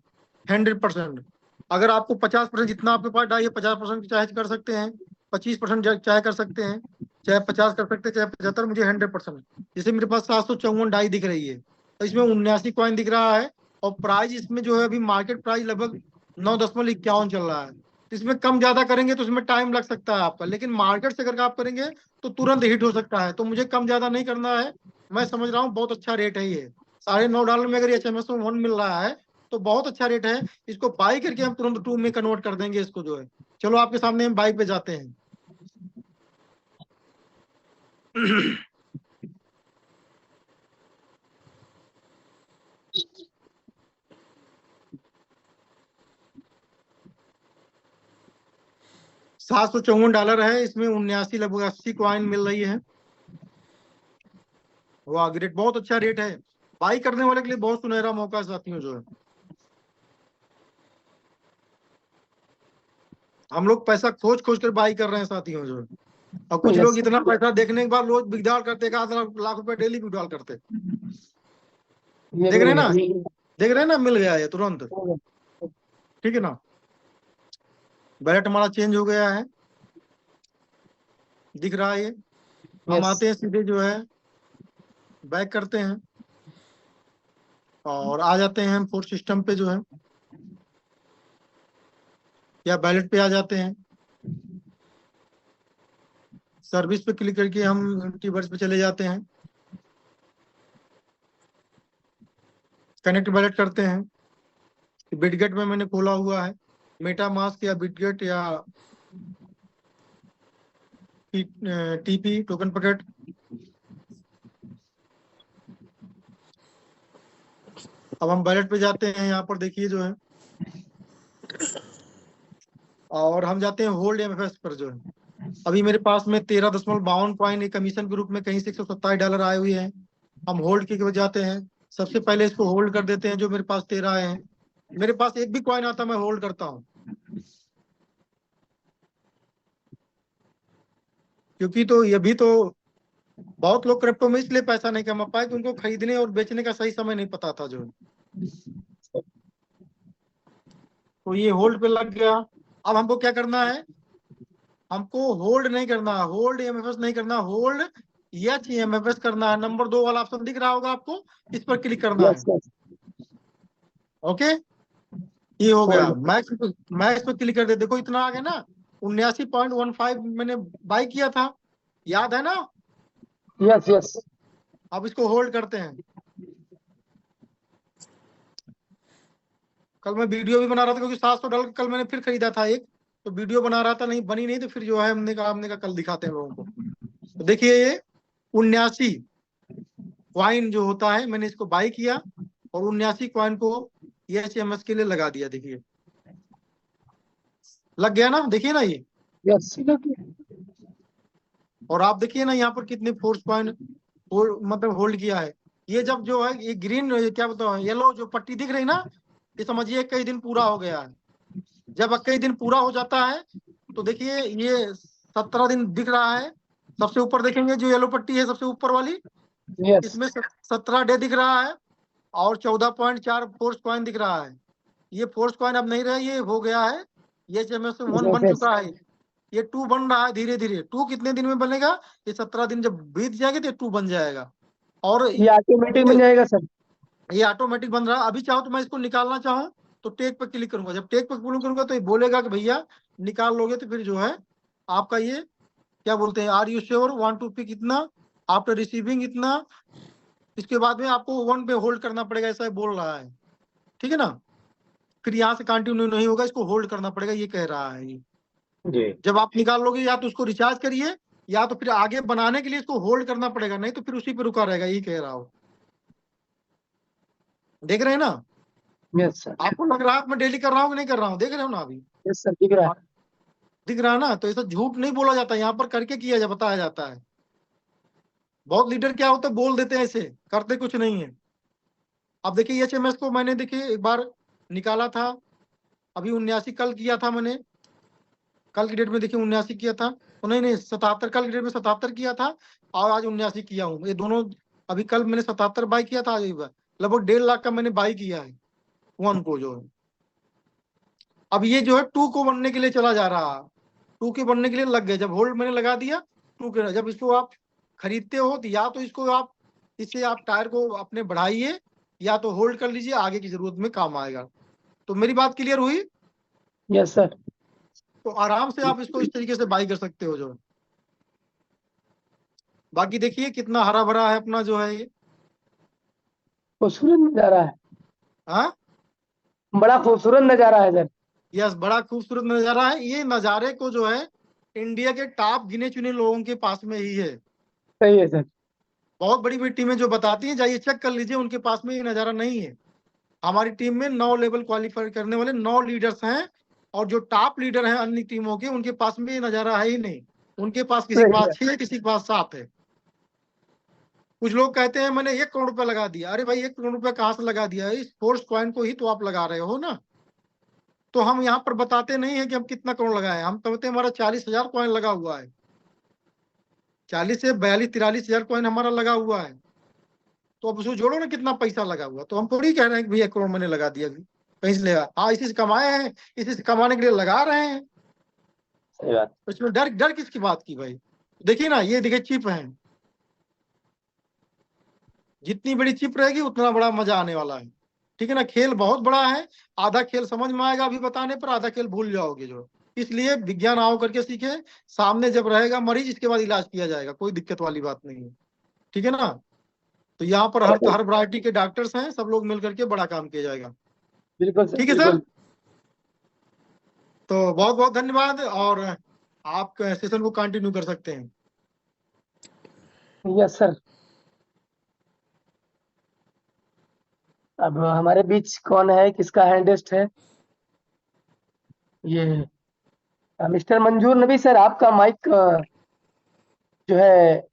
[SPEAKER 2] 100%। अगर आपको 50% जितना आपके पास डाई है 50% चाहे कर सकते हैं, 25% चाहे कर सकते हैं, चाहे 50 कर सकते हैं, चाहे 75। मुझे 100%। जैसे मेरे पास 754 डाई दिख रही है, तो इसमें 79 कॉइन दिख रहा है, और प्राइस इसमें जो है अभी मार्केट प्राइस लगभग 9.51 चल रहा है। तो इसमें कम ज्यादा करेंगे तो इसमें टाइम लग सकता है आपका, लेकिन मार्केट से अगर आप करेंगे तो तुरंत हिट हो सकता है। तो मुझे कम ज्यादा नहीं करना है। मैं समझ रहा हूँ बहुत अच्छा रेट है ये। $9.5 में अगर HMS 1 मिल रहा है तो बहुत अच्छा रेट है। इसको बाई करके हम तुरंत 2 में कन्वर्ट कर देंगे इसको जो है। चलो आपके सामने हम बाई पे जाते हैं। 754 डॉलर है, इसमें 79 लगभग 80 कॉइन मिल रही है। वाह, रेट बहुत अच्छा रेट है। बाई करने वाले के लिए बहुत सुनहरा मौका साथियों जो है। हम लोग पैसा खोज खोज कर बाई कर रहे हैं साथियों जो है। और कुछ
[SPEAKER 1] Yes,
[SPEAKER 2] लोग
[SPEAKER 1] sir.
[SPEAKER 2] इतना पैसा देखने के बाद लोग विड्रॉल करते, 1 लाख रुपए डेली विड्रॉल करते।
[SPEAKER 1] ये
[SPEAKER 2] देख रहे हैं
[SPEAKER 1] भी
[SPEAKER 2] ना,
[SPEAKER 1] है।
[SPEAKER 2] देख रहे हैं ना, मिल गया है तुरंत। ठीक है ना, बैलेट हमारा चेंज हो गया है, दिख रहा है ये। हम
[SPEAKER 1] Yes.
[SPEAKER 2] आते हैं सीधे जो है, बैक करते हैं और आ जाते हैं हम फोर्स सिस्टम पे जो है, या बैलेट पे आ जाते हैं। सर्विस पे क्लिक करके हम यूनिवर्स पे चले जाते हैं, कनेक्ट बैलेट करते हैं। बिटगेट में मैंने खोला हुआ है, मेटा मास्क या बिटगेट या टीपी टोकन पकेट। अब हम बैलेट पे जाते हैं, यहाँ पर देखिए जो है, और हम जाते हैं होल्ड MFS पर जो है। अभी मेरे पास में 13.52 कॉइन कमीशन के रूप में कहीं से $127 आए हुए हैं। हम होल्ड के जाते हैं, सबसे पहले इसको होल्ड कर देते हैं। जो मेरे पास 13 आए हैं, मेरे पास एक भी कॉइन आता मैं होल्ड करता हूँ, क्योंकि तो ये भी तो बहुत लोग क्रिप्टो में इसलिए पैसा नहीं कमा पाए कि उनको खरीदने और बेचने का सही समय नहीं पता था जो। तो ये होल्ड पे लग गया। अब हमको क्या करना है, हमको होल्ड नहीं करना, होल्ड MFS नहीं करना, होल्ड HMFS करना है। नंबर 2 वाला ऑप्शन दिख रहा होगा आपको, इस पर क्लिक करना
[SPEAKER 1] Yes,
[SPEAKER 2] है।
[SPEAKER 1] yes.
[SPEAKER 2] ओके, ये हो गया।
[SPEAKER 1] Hold.
[SPEAKER 2] मैक्स पे क्लिक कर दे, देखो इतना आ गया ना, 79.15 मैंने बाई किया था, याद है ना।
[SPEAKER 1] Yes, yes.
[SPEAKER 2] अब इसको होल्ड करते हैं। कल मैं वीडियो भी बना रहा था, क्योंकि $700 कल मैंने फिर खरीदा था एक, तो वीडियो बना रहा था, नहीं बनी नहीं, तो फिर जो है हमने कहा कल दिखाते हैं लोगों को। तो देखिए ये 79 कॉइन जो होता है, मैंने इसको बाई किया और 79 कॉइन को HMS के लिए लगा दिया। देखिए लग गया ना, देखिए ना ये।
[SPEAKER 1] Yes.
[SPEAKER 2] और आप देखिए ना यहाँ पर कितने फोर्स कॉइन मतलब होल्ड किया है। ये जब जो है ये ग्रीन, क्या बताओ, येलो जो पट्टी दिख रही ना, ये समझिए कई दिन पूरा हो गया है। जब कई दिन पूरा हो जाता है तो देखिए ये 17 दिन दिख रहा है। सबसे ऊपर देखेंगे जो येलो पट्टी है सबसे ऊपर वाली,
[SPEAKER 1] Yes.
[SPEAKER 2] इसमें 17 डे दिख रहा है और 14.4 फोर्स कॉइन दिख रहा है। ये फोर्स कॉइन अब नहीं रहा, ये हो गया है, ये HMS 1 बन
[SPEAKER 1] Yes.
[SPEAKER 2] चुका है। ये 2 बन रहा है धीरे धीरे। 2 कितने दिन में बनेगा, ये 17 दिन जब बीत जाएंगे तो 2 बन जाएगा। और
[SPEAKER 1] ये ऑटोमेटिक बन जाएगा सर।
[SPEAKER 2] ये ऑटोमेटिक बन रहा है। अभी चाहो तो मैं इसको निकालना चाहूँ तो टेक पे क्लिक करूंगा। जब टेक पे क्लिक करूंगा तो ये बोलेगा कि भैया निकाल लोगे, तो फिर जो है आपका ये क्या बोलते हैं, are you sure want to pick इतना आफ्टर रिसीविंग इतना। इसके बाद में आपको 1 पे होल्ड करना पड़ेगा, ऐसा बोल रहा है। ठीक है ना, फिर यहाँ से कंटिन्यू नहीं होगा, इसको होल्ड करना पड़ेगा, ये कह रहा है ये।
[SPEAKER 1] जी।
[SPEAKER 2] जब आप निकाल लोगे या तो उसको रिचार्ज करिए, या तो फिर आगे बनाने के लिए इसको होल्ड करना पड़ेगा, नहीं तो फिर उसी पे रुका रहेगा, यही कह रहा हो। देख रहे हैं ना,
[SPEAKER 1] यस सर।
[SPEAKER 2] आपको लग रहा है मैं डेली कर रहा हूँ कि नहीं कर रहा हूँ, देख रहे हो ना अभी,
[SPEAKER 1] यस सर, दिख रहा है।
[SPEAKER 2] दिख रहा है ना। तो ऐसा झूठ नहीं बोला जाता, यहाँ पर करके किया जा बताया जाता है। बहुत लीडर क्या होता है, बोल देते हैं ऐसे, करते कुछ नहीं है। अब देखिए HMS को मैंने देखिए एक बार निकाला था, अभी 79 कल किया था मैंने, कल की डेट में देखिए 79 किया था, तो नहीं 77, कल की डेट में 77 किया था और आज 79 किया हूँ। ये दोनों, अभी कल मैंने 77 बाई किया था, आज लगभग 1.5 लाख का मैंने बाई किया है 1 को जो है। अब ये जो है 2 को बनने के लिए चला जा रहा है, 2 के बनने के लिए लग गए। जब होल्ड मैंने लगा दिया 2 के, जब इसको आप खरीदते हो तो या तो इसको आप, इससे आप टायर को अपने बढ़ाइए या तो होल्ड कर लीजिए, आगे की जरूरत में काम आएगा। तो मेरी बात क्लियर हुई?
[SPEAKER 1] Yes sir.
[SPEAKER 2] तो आराम से आप इसको इस तरीके से बाई कर सकते हो जो। बाकी देखिए कितना हरा भरा है अपना जो है ये।
[SPEAKER 1] खूबसूरत नजारा है,
[SPEAKER 2] हाँ
[SPEAKER 1] बड़ा खूबसूरत नजारा है सर।
[SPEAKER 2] यस, बड़ा खूबसूरत नजारा है। ये नजारे को जो है इंडिया के टॉप गिने चुने लोगों के पास में ही है।
[SPEAKER 1] सही है सर।
[SPEAKER 2] बहुत बड़ी बड़ी टीमें जो बताती हैं, जाइए चेक कर लीजिए, उनके पास में ये नजारा नहीं है। हमारी टीम में 9 लेवल क्वालिफाई करने वाले 9 लीडर्स हैं, और जो टॉप लीडर हैं अन्य टीमों के, उनके पास में ये नजारा है ही नहीं। उनके पास किसी के
[SPEAKER 1] सही है।
[SPEAKER 2] पास 6 है, किसी के पास 7 है। कुछ लोग कहते हैं मैंने 1 करोड़ रुपया लगा दिया। अरे भाई 1 करोड़ रुपया कहाँ से लगा दिया? इस फोर्स कॉइन को ही तो आप लगा रहे हो ना। तो हम यहाँ पर बताते नहीं है कि हम कितना करोड़ लगाए, हम कहते हैं हमारा 40,000 कॉइन लगा हुआ है, 40 से 42-43,000 कॉइन हमारा लगा हुआ है। तो अब उसको जोड़ो ना कितना पैसा लगा हुआ। तो हम थोड़ी कह रहे हैं कि भैया 1 करोड़ मैंने लगा दिया कहीं से लगा। हाँ, इसी से कमाए हैं, इसी से कमाने के लिए लगा रहे हैं।
[SPEAKER 1] सही बात।
[SPEAKER 2] तो इसमें डर डर किसकी बात की भाई? देखिए ना, ये देखिए चिप है, जितनी बड़ी चिप रहेगी उतना बड़ा मजा आने वाला है। ठीक है ना, खेल बहुत बड़ा है। आधा खेल समझ में आएगा अभी बताने पर, आधा खेल भूल जाओगे जो। इसलिए विज्ञान आओ करके सीखे, सामने जब रहेगा मरीज इसके बाद इलाज किया जाएगा, कोई दिक्कत वाली बात नहीं है। ठीक है ना। तो यहाँ पर हर वैरायटी के डॉक्टर्स हैं, सब लोग मिल करके बड़ा काम किया जाएगा।
[SPEAKER 1] बिल्कुल सर,
[SPEAKER 2] ठीक है सर।
[SPEAKER 1] बिल्कुल।
[SPEAKER 2] तो बहुत बहुत धन्यवाद, और आप सेशन को कंटिन्यू कर सकते हैं।
[SPEAKER 1] Yes sir. अब हमारे बीच कौन है, किसका हैंडेस्ट है? ये मिस्टर मंजूर नबी सर, आपका माइक जो है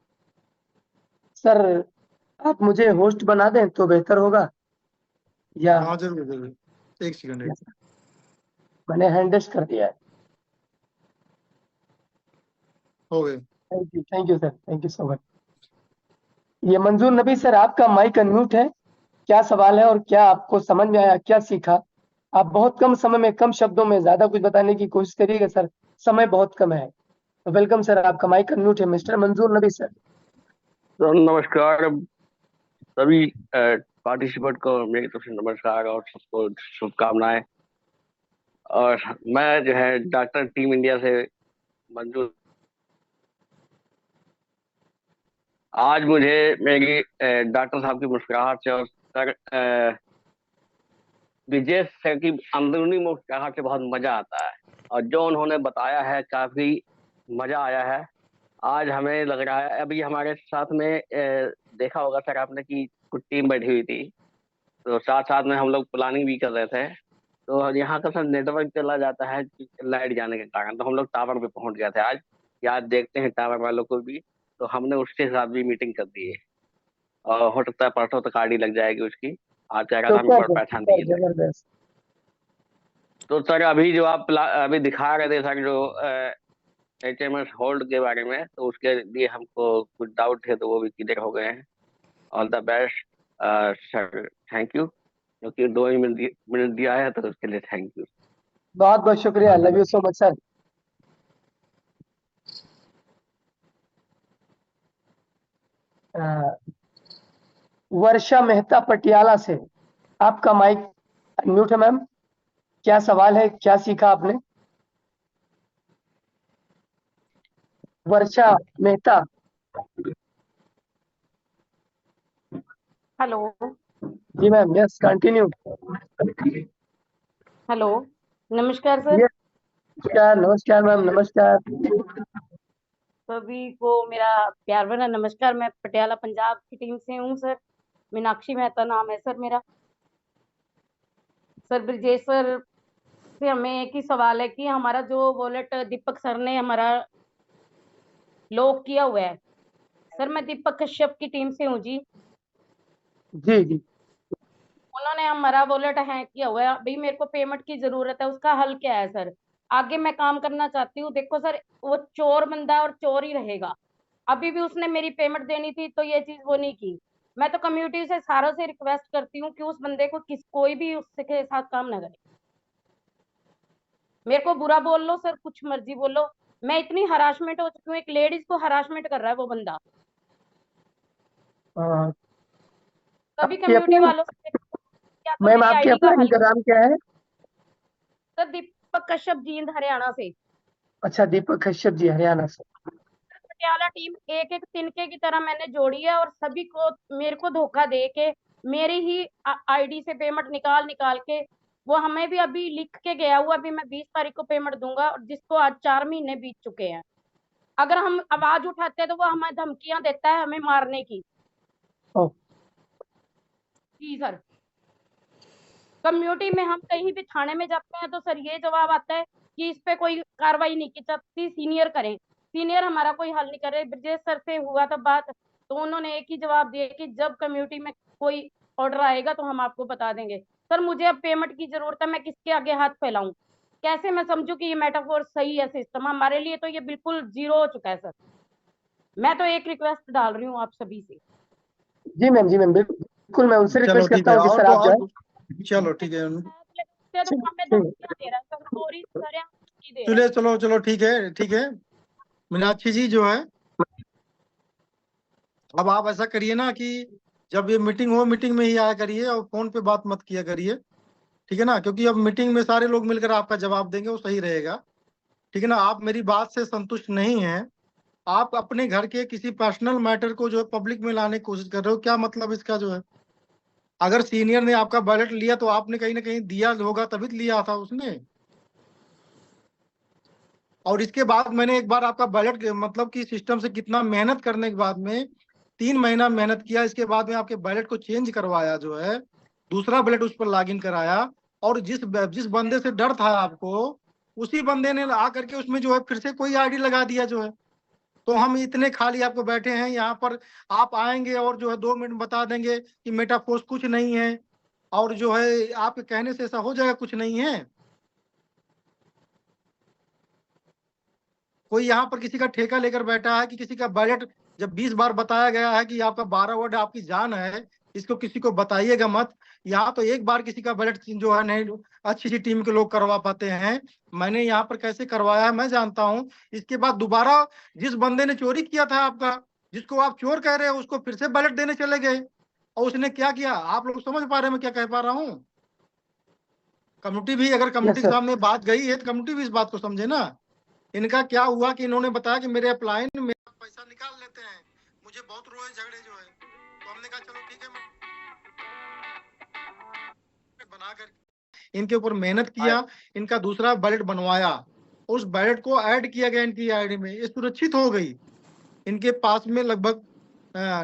[SPEAKER 1] सर, आप मुझे होस्ट बना दें तो बेहतर होगा। या
[SPEAKER 2] हाँ जरूर जरूर, 1 सेकंड।
[SPEAKER 1] यस, मैंने हैंडेस्ट कर दिया है।
[SPEAKER 2] हो गए।
[SPEAKER 1] Thank you sir, thank you so much. ये मंजूर नबी सर, आपका माइक अनम्यूट है। क्या सवाल है और क्या आपको समझ में आया, क्या सीखा? आप बहुत कम समय में, कम शब्दों में ज्यादा कुछ बताने की कोशिश करिएगा सर, समय बहुत कम है। तो वेलकम सर, आपका माइक अनम्यूट है मिस्टर मंजूर नबी सर।
[SPEAKER 5] सर नमस्कार, सभी पार्टिसिपेंट को मेरी तरफ से नमस्कार और सबको शुभकामनाएं। और मैं जो है डॉक्टर टीम इंडिया से मंजूर। आज मुझे मेरी डॉक्टर साहब की मुस्कुराहट से और सर विजय सर की अंदरूनी मुस्कुराहट से बहुत मजा आता है, और जो उन्होंने बताया है काफी मजा आया है। आज हमें लग रहा है, अभी हमारे साथ में देखा होगा सर आपने कि कुछ टीम बैठी हुई थी, तो साथ साथ में हम लोग प्लानिंग भी कर रहे थे। तो यहाँ का सर नेटवर्क चला जाता है लाइट जाने के कारण, तो हम लोग टावर पे पहुंच गए थे आज। याद देखते हैं टावर वालों को भी, तो हमने उसके साथ भी मीटिंग कर दी है, और हो सकता है परसों तक गाड़ी लग जाएगी उसकी। आज चाहेगा तो हमें
[SPEAKER 1] सुपर सर,
[SPEAKER 5] पहचान
[SPEAKER 1] सुपर,
[SPEAKER 5] दीजिए।
[SPEAKER 1] जबरदस्त।
[SPEAKER 5] तो सर अभी जो आप अभी दिखा रहे थे सर, जो HMS होल्ड के बारे में, तो उसके लिए हमको कुछ डाउट थे, तो वो भी क्लियर हो गए हैं। All the best sir, thank you, क्योंकि 2 ही मिनट दिया है तो उसके लिए थैंक यू।
[SPEAKER 1] बहुत बहुत शुक्रिया, love you so much sir. Varsha Mehta Patiala से, आपका माइक अनम्यूट है मैम। क्या सवाल है, क्या सीखा आपने? वर्षा मेहता।
[SPEAKER 6] हेलो।
[SPEAKER 1] जी मैम, यस कंटिन्यू।
[SPEAKER 6] हेलो, नमस्कार सर।
[SPEAKER 1] नमस्कार, नमस्कार मैम, नमस्कार।
[SPEAKER 6] सभी को मेरा प्यार भरा नमस्कार। मैं पटियाला पंजाब की टीम से हूँ सर। मीनाक्षी मेहता नाम है सर मेरा। सर ब्रजेश सर से हमें एक ही सवाल है कि हमारा जो वॉलेट दीपक सर ने हमारा लॉक किया हुआ है। सर मैं दीपक कश्यप की टीम से हूँ जी।
[SPEAKER 1] जी जी।
[SPEAKER 6] उन्होंने हमारा वॉलेट हैक किया हुआ है, अभी मेरे को पेमेंट की जरूरत है, उसका हल क्या है सर? आगे मैं काम करना चाहती हूँ। देखो सर, वो चोर बंदा है और चोर ही रहेगा। अभी भी उसने मेरी पेमेंट देनी थी तो ये चीज वो नहीं की। मैं तो कम्युनिटी से सारों से रिक्वेस्ट करती हूँ कि उस बंदे को कोई भी उसके साथ काम ना करे। मेरे को बुरा बोल लो सर, कुछ मर्जी बोलो, मैं इतनी हरासमेंट हो चुकी हूँ। एक लेडीज को हरासमेंट कर रहा है वो बंदा।
[SPEAKER 1] हाँ,
[SPEAKER 6] सभी
[SPEAKER 1] आपकी
[SPEAKER 6] कम्युनिटी
[SPEAKER 1] अपनी
[SPEAKER 6] वालों से या तो
[SPEAKER 1] मैम
[SPEAKER 6] मेरी
[SPEAKER 1] आपके
[SPEAKER 6] आईडी का
[SPEAKER 1] अपना
[SPEAKER 6] हल
[SPEAKER 1] इनका नाम क्या है?
[SPEAKER 6] सर। दीपक कश्यप, जींद, हरियाणा से।
[SPEAKER 1] अच्छा, दीपक कश्यप जी, हरियाणा से।
[SPEAKER 6] पटियाला टीम एक एक तिनके की तरह मैंने जोड़ी है, और सभी को मेरे को धोखा दे के मेरी ही आईडी से पेमेंट निकाल निकाल के वो हमें भी अभी लिख के गया हुआ। अभी मैं 20 तारीख को पेमेंट दूंगा, और जिसको आज 4 महीने बीत चुके हैं। अगर हम आवाज उठाते हैं तो वो हमें धमकियां देता है, हमें मारने की।
[SPEAKER 1] ओ,
[SPEAKER 6] जी सर। कम्युनिटी में हम कहीं भी थाने में जाते हैं तो सर ये जवाब आता है कि इस पे कोई कार्रवाई नहीं की जाती, सीनियर करें। सीनियर हमारा कोई हल नहीं करे। ब्रजेश सर से हुआ था बात, तो उन्होंने एक ही जवाब दिया कि जब कम्युनिटी में कोई ऑर्डर आएगा तो हम आपको बता देंगे। सर मुझे अब पेमेंट की जरूरत है, मैं किसके आगे हाथ फैलाऊं? कैसे मैं समझू कि ये मेटाफोर सही है सिस्टम? हमारे लिए तो ये बिल्कुल जीरो हो चुका है सर। मैं तो एक रिक्वेस्ट डाल रही हूँ आप सभी से।
[SPEAKER 1] जी मैम, जी मैम, बिल्कुल मैं उनसे
[SPEAKER 2] चलो
[SPEAKER 1] रिक्वेस्ट
[SPEAKER 2] ठीक
[SPEAKER 1] करता
[SPEAKER 2] है,
[SPEAKER 1] हूँ कि
[SPEAKER 2] और
[SPEAKER 1] सर
[SPEAKER 2] तो
[SPEAKER 1] आप जो है।
[SPEAKER 2] और चलो ठीक है।
[SPEAKER 6] तो
[SPEAKER 1] ठीक
[SPEAKER 6] हमें
[SPEAKER 1] ठीक
[SPEAKER 6] धमकियां दे रहा है सर, और इस तरह धमकी दे रहा है।
[SPEAKER 2] चलिए, चलो चलो ठीक है, ठीक है। मीनाक्षी जी जो है, अब आप ऐसा करिए ना कि जब ये मीटिंग हो, मीटिंग में ही आया करिए और फोन पे बात मत किया करिए, ठीक है ना? क्योंकि अब मीटिंग में सारे लोग मिलकर आपका जवाब देंगे, वो सही रहेगा, ठीक है ना? आप मेरी बात से संतुष्ट नहीं हैं, आप अपने घर के किसी पर्सनल मैटर को जो है पब्लिक में लाने की कोशिश कर रहे हो, क्या मतलब इसका जो है? अगर सीनियर ने आपका बैलेट लिया तो आपने कहीं ना कहीं दिया होगा, तभी तो लिया था उसने। और इसके बाद मैंने एक बार आपका बैलेट मतलब कि सिस्टम से कितना मेहनत करने के बाद में 3 महीना मेहनत किया, इसके बाद में आपके बैलेट को चेंज करवाया जो है, दूसरा बैलेट उस पर लॉगिन कराया, और जिस जिस बंदे से डर था आपको, उसी बंदे ने आ करके उसमें जो है फिर से कोई आईडी लगा दिया जो है। तो हम इतने खाली आपको बैठे हैं यहाँ पर, आप आएंगे और जो है 2 मिनट में बता देंगे कि मेटाफोर्स कुछ नहीं है, और जो है आपके कहने से ऐसा हो जाएगा कुछ नहीं है। कोई यहाँ पर किसी का ठेका लेकर बैठा है कि किसी का बैलेट जब 20 बार बताया गया है कि आपका 12 वर्ड आपकी जान है, इसको किसी को बताइएगा मत। यहाँ तो एक बार किसी का बैलेट जो है नहीं, अच्छी सी टीम के लोग करवा पाते हैं। मैंने यहाँ पर कैसे करवाया है मैं जानता हूँ। इसके बाद दोबारा जिस बंदे ने चोरी किया था आपका, जिसको आप चोर कह रहे हो, उसको फिर से बैलेट देने चले गए, और उसने क्या किया? आप लोग समझ पा रहे हैं मैं क्या कह पा रहा हूँ? कम्युनिटी भी, अगर
[SPEAKER 1] यस
[SPEAKER 2] कम्युनिटी के
[SPEAKER 1] सर।
[SPEAKER 2] सामने बात गई है तो कम्युनिटी भी इस बात को समझे ना। इनका क्या हुआ कि इन्होंने बताया कि मेरे अपलाइन मेरा पैसा निकाल लेते हैं, मुझे बहुत रोए झगड़े जो है, तो हमने कहा चलो ठीक है, मैं बनाकर इनके ऊपर मेहनत किया, इनका दूसरा बैलेट बनवाया, उस बैलेट को ऐड किया गया इनकी आईडी में, ये सुरक्षित हो गई। इनके पास में लगभग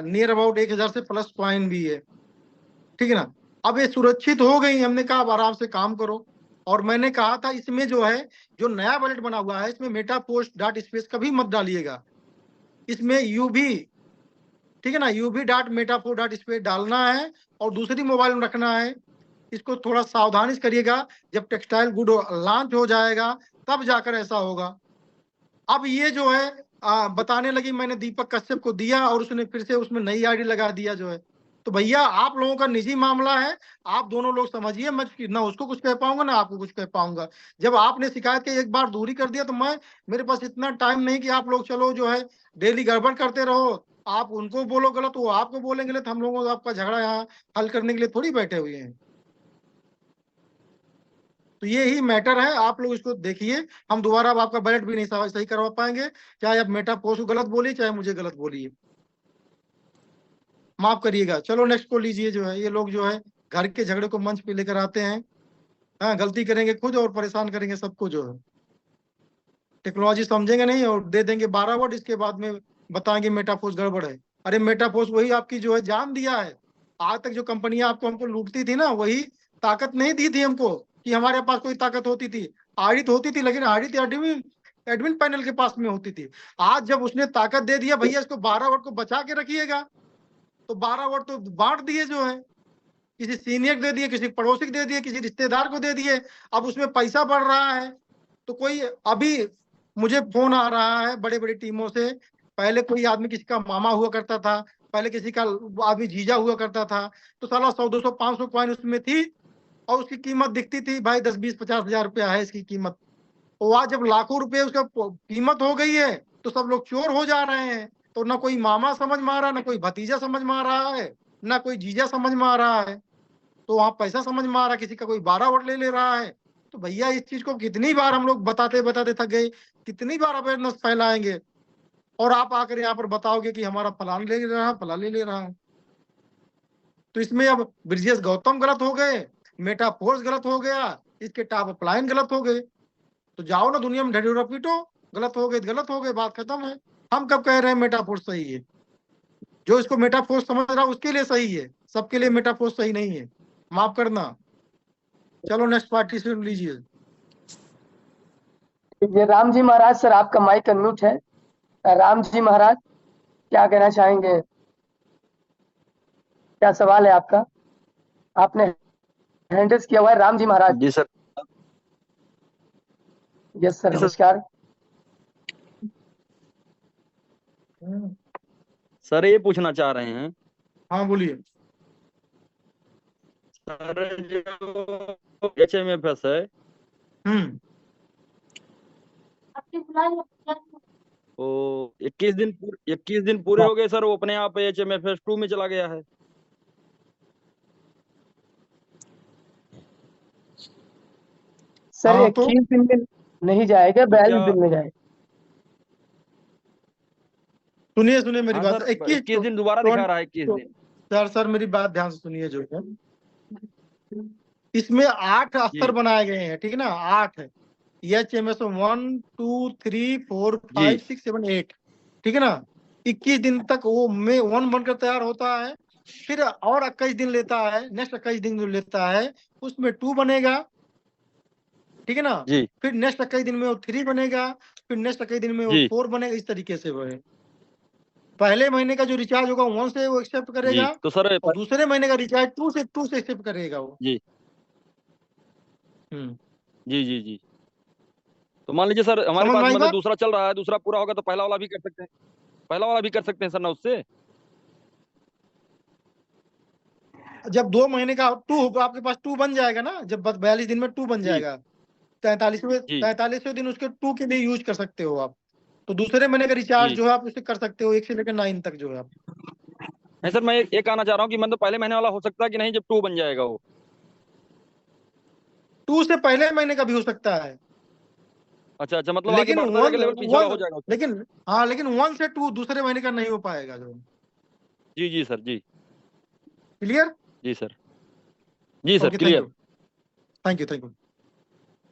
[SPEAKER 2] नियर अबाउट 1000 से प्लस कॉइन भी है, ठीक है ना? अब ये सुरक्षित हो गई। हमने कहा अब आराम से काम करो, और मैंने कहा था इसमें जो है, जो नया बैलेट बना हुआ है, इसमें मेटा पोस्ट डॉट स्पेस कभी मत डालिएगा, इसमें यूवी, ठीक है ना, UV dot metaphor dot space डालना है और दूसरी मोबाइल में रखना है। इसको थोड़ा सावधानी से करिएगा, जब टेक्सटाइल गुड लॉन्च हो जाएगा तब जाकर ऐसा होगा। अब ये जो है बताने लगी मैंने दीपक कश्यप को दिया, और उसने फिर से उसमें नई आईडी लगा दिया जो है। तो भैया आप लोगों का निजी मामला है, आप दोनों लोग समझिए, मैं ना उसको कुछ कह पाऊंगा ना आपको कुछ कह पाऊंगा। जब आपने शिकायत के एक बार दूरी कर दिया तो मैं, मेरे पास इतना टाइम नहीं कि आप लोग चलो जो है डेली गड़बड़ करते रहो, आप उनको बोलो गलत, वो आपको बोलेंगे गलत, हम लोगों आपका झगड़ा यहाँ हल करने के लिए थोड़ी बैठे हुए हैं। तो ये ही मैटर है, आप लोग इसको देखिए। हम दोबारा अब आपका बैलेट भी नहीं सही करवा पाएंगे, चाहे आप मेटा पोस्ट को गलत बोलिए चाहे मुझे गलत बोलिए, माफ करिएगा। चलो नेक्स्ट को लीजिए। जो है ये लोग जो है घर के झगड़े को मंच पे लेकर आते हैं, हाँ गलती करेंगे खुद और परेशान करेंगे सबको। जो है टेक्नोलॉजी समझेंगे नहीं और दे देंगे 12 वर्ड, इसके बाद में बताएंगे मेटाफोर्स गड़बड़ है। अरे मेटाफोर्स वही आपकी जो है जान दिया है। आज तक जो कंपनियां आपको हमको लूटती थी ना, वही ताकत नहीं दी थी हमको कि हमारे पास कोई ताकत होती थी। आड़ी तो होती थी, लेकिन आड़ी तो एडमिन एडमिन पैनल के पास में होती थी। आज जब उसने ताकत दे दिया, भैया इसको 12 वर्ड को बचा के रखिएगा, तो 12 वर्ड तो बांट दिए जो है, किसी सीनियर को दे दिए, किसी पड़ोसी को दे दिए, किसी रिश्तेदार को दे दिए। अब उसमें पैसा बढ़ रहा है, तो कोई अभी मुझे फोन आ रहा है बड़े बड़ी टीमों से, पहले कोई आदमी किसी का मामा हुआ करता था, पहले किसी का आदमी जीजा हुआ करता था, तो साला 100 200 500 कॉइन उसमें थी और उसकी कीमत दिखती थी भाई 10 20 50 हजार रुपया है इसकी कीमत। और आज जब लाखों रुपए उसका कीमत हो गई है तो सब लोग चोर हो जा रहे हैं। तो ना कोई मामा समझ में आ रहा है, ना कोई भतीजा समझ में आ रहा है, ना कोई जीजा समझ में आ रहा है। तो वहां पैसा समझ में आ रहा है, किसी का कोई 12 वोट ले ले रहा है। तो भैया इस चीज को कितनी बार हम लोग बताते बताते थक गए, कितनी बार अवेयरनेस फैलाएंगे, और आप आकर यहाँ पर बताओगे कि हमारा फलान ले रहा है, फलान ले रहा है। तो इसमें अब ब्रिजेश गौतम गलत हो गए, मेटाफोर्स गलत हो गया, इसके टॉप अपलाइन गलत हो गए। तो जाओ ना दुनिया में ढेरों पीटो, गलत हो गए तो गलत हो गए, बात खत्म है। हम कब कह रहे हैं मेटाफोर्स सही है? जो इसको मेटाफोर्स समझ रहा है उसके लिए सही है, सबके लिए मेटाफोर्स सही नहीं है, माफ करना। चलो नेक्स्ट पार्टी सुन लीजिए।
[SPEAKER 1] ये राम जी महाराज सर, आपका माइक अनम्यूट है। राम जी महाराज, क्या कहना चाहेंगे? क्या सवाल है आपका? आपने हैंड रेज किया हुआ है, राम जी महाराज।
[SPEAKER 7] जी सर।
[SPEAKER 1] यस सर,
[SPEAKER 7] जी सर।
[SPEAKER 1] नमस्कार।
[SPEAKER 7] सर ये पूछना चाह रहे हैं,
[SPEAKER 2] हाँ बोलिए।
[SPEAKER 7] सर जो HMFS है
[SPEAKER 2] हम्म
[SPEAKER 7] वो 21 दिन पूरे हो गए सर, वो अपने आप HMFS 2 में चला गया है।
[SPEAKER 1] सर
[SPEAKER 2] हाँ, तो
[SPEAKER 1] 21 दिन में नहीं जाएगा,
[SPEAKER 7] तो
[SPEAKER 1] 42
[SPEAKER 7] क्या
[SPEAKER 1] दिन में जाएगा।
[SPEAKER 2] सुनिए सुनिए मेरी
[SPEAKER 7] हाँ
[SPEAKER 2] बात।
[SPEAKER 7] सर
[SPEAKER 2] 21
[SPEAKER 7] दिन दोबारा दिखा रहा है 21 दिन।
[SPEAKER 2] सर मेरी बात ध्यान से सुनिए। जो है इसमें 8 स्तर
[SPEAKER 7] जी
[SPEAKER 2] बनाए गए हैं, ठीक है ना? 8 है, HMS 1 2 3 4
[SPEAKER 7] जी
[SPEAKER 2] 5 6 7 8, ठीक है ना? 21 दिन तक वो में 1 बनकर तैयार होता है, फिर और 21 दिन लेता है, नेक्स्ट 21 दिन जो लेता है उसमें 2 बनेगा, ठीक है ना?
[SPEAKER 7] जी
[SPEAKER 2] फिर नेक्स्ट 21 दिन में वो 3 बनेगा, फिर नेक्स्ट 21 दिन में वो
[SPEAKER 7] जी
[SPEAKER 2] 4 बनेगा। इस तरीके से वो है। पहले महीने का जो रिचार्ज होगा 1 से वो एक्सेप्ट
[SPEAKER 7] जी
[SPEAKER 2] करेगा,
[SPEAKER 7] तो सर
[SPEAKER 2] और दूसरे महीने का रिचार्ज 2 से एक्सेप्ट करेगा वो।
[SPEAKER 7] जी
[SPEAKER 2] हम्म
[SPEAKER 7] जी जी जी तो मान लीजिए सर हमारे
[SPEAKER 2] समझ में
[SPEAKER 7] पास
[SPEAKER 2] आई
[SPEAKER 7] मतलब
[SPEAKER 2] बात?
[SPEAKER 7] दूसरा चल रहा है, दूसरा पूरा होगा तो पहला वाला भी कर सकते हैं, पहला वाला भी कर सकते हैं सर ना उससे।
[SPEAKER 2] जब 2 महीने का 2 होगा आपके पास, 2 बन जाएगा ना, जब बस 42 दिन में 2 बन
[SPEAKER 7] जी
[SPEAKER 2] जाएगा, 43वें
[SPEAKER 7] जी
[SPEAKER 2] 43वें दिन उसके 2 के लिए यूज कर सकते हो आप। तो दूसरे महीने का रिचार्ज
[SPEAKER 7] जी
[SPEAKER 2] जो है आप उसे कर सकते हो 1 से लेकर 9 तक जो है आप।
[SPEAKER 7] नहीं सर, मैं ये कहना चाह रहा हूँ कि मतलब पहले महीने वाला हो सकता है कि नहीं, जब 2 बन जाएगा वो।
[SPEAKER 2] 2 से पहले महीने का भी हो सकता है,
[SPEAKER 7] अच्छा अच्छा, मतलब आगे
[SPEAKER 2] लेकिन
[SPEAKER 7] बढ़ता
[SPEAKER 2] वन
[SPEAKER 7] जाएगा, लेवल पिछड़ा हो
[SPEAKER 2] वन
[SPEAKER 7] जाएगा उससे।
[SPEAKER 2] लेकिन हाँ, लेकिन 1 से 2 दूसरे महीने का नहीं हो पाएगा जो।
[SPEAKER 7] जी जी सर जी
[SPEAKER 2] क्लियर?
[SPEAKER 7] जी सर जी sir
[SPEAKER 2] okay, thank
[SPEAKER 7] clear.
[SPEAKER 2] You thank you thank you.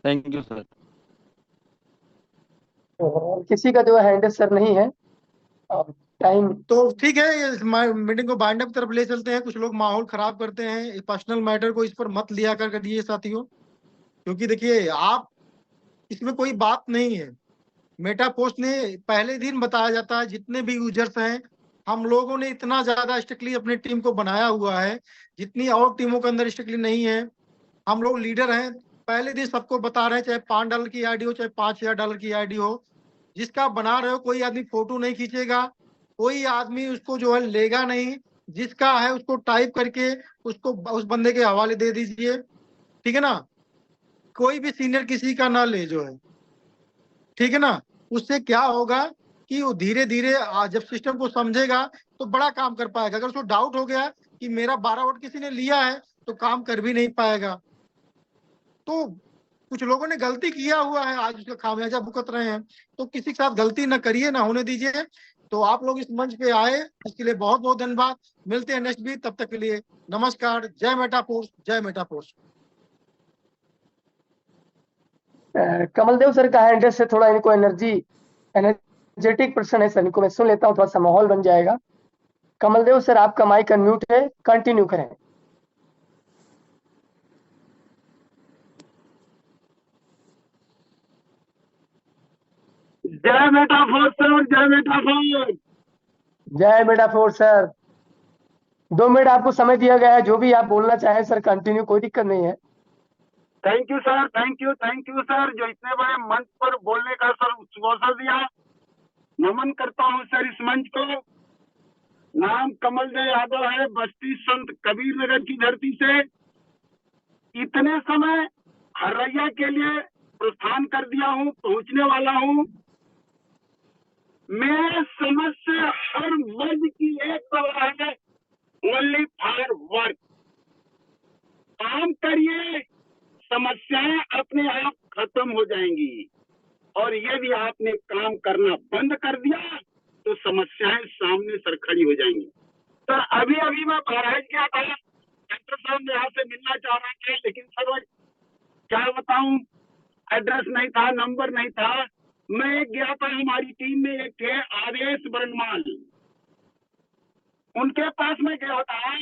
[SPEAKER 7] Thank you sir.
[SPEAKER 1] और किसी का जो हैंड रेज सर नहीं है। और टाइम
[SPEAKER 2] तो ठीक है, ये मीटिंग को बाइंड अप तरफ ले चलते हैं। कुछ लोग माहौल खराब करते हैं, पर्सनल मैटर को इस पर मत लिया कर करिए साथियों, क्योंकि देखिए आप, इसमें कोई बात नहीं है। मेटा पोस्ट ने पहले दिन बताया जाता है, जितने भी यूजर्स हैं, हम लोगों ने इतना ज्यादा स्ट्रिक्टली अपनी टीम को बनाया हुआ है जितनी और टीमों के अंदर स्ट्रिक्टली नहीं है। हम लोग लीडर हैं, पहले दिन सबको बता रहे हैं, चाहे $5 की आईडी हो, चाहे $5000 की आईडी हो, जिसका बना रहे हो कोई आदमी फोटो नहीं खींचेगा, कोई आदमी उसको जो है लेगा नहीं, जिसका है उसको टाइप करके उसको उस बंदे के हवाले दे दीजिए, ठीक है ना? कोई भी सीनियर किसी का ना ले जो है, ठीक है ना? उससे क्या होगा कि वो धीरे धीरे जब सिस्टम को समझेगा तो बड़ा काम कर पाएगा। अगर उसको डाउट हो गया कि मेरा 12 वोट किसी ने लिया है तो काम कर भी नहीं पाएगा। तो कुछ लोगों ने गलती किया हुआ है, आज उसका खामियाजा भुगत रहे हैं। तो किसी के साथ गलती ना करिए, ना होने दीजिए। तो आप लोग इस मंच पे आए, इसके लिए बहुत बहुत धन्यवाद। मिलते हैं नेक्स्ट वीक, तब तक के लिए नमस्कार। जय मेटाफोर्स, जय मेटाफोर्स।
[SPEAKER 1] कमलदेव सर का हैंड रेज से थोड़ा इनको एनर्जेटिक पर्सन है सर, इनको मैं सुन लेता हूँ, थोड़ा सा माहौल बन जाएगा। कमलदेव सर, आपका माइक अनम्यूट है, कंटिन्यू करें।
[SPEAKER 8] जय मेटाफोर्स सर, जय मेटाफोर्स।
[SPEAKER 1] जय मेटाफोर्स सर। 2 मिनट आपको समय दिया गया है, जो भी आप बोलना चाहें सर, कंटिन्यू, कोई दिक्कत नहीं है।
[SPEAKER 8] Thank you sir, thank you sir, जो इतने बड़े मंच पर बोलने का सर अवसर दिया। नमन करता हूँ सर इस मंच को। नाम कमल देव यादव है, बस्ती संत कबीर नगर की धरती से इतने समय हरैया के लिए प्रस्थान कर दिया हूँ, पहुंचने वाला हूँ। मेरे समझ से हर मर्द की एक दवा है, ओनली फॉर वर्क। काम करिए, समस्याएं अपने आप खत्म हो जाएंगी। और यदि आपने काम करना बंद कर दिया तो समस्याएं सामने सर खड़ी हो जाएंगी। सर अभी अभी मैं बहराइच गया था, डॉक्टर साहब ने यहाँ से मिलना चाह रहे थे, लेकिन सर क्या बताऊं, एड्रेस नहीं था, नंबर नहीं था। मैं गया था, हमारी टीम में एक थे आदेश बरनमाल, उनके पास में गया था।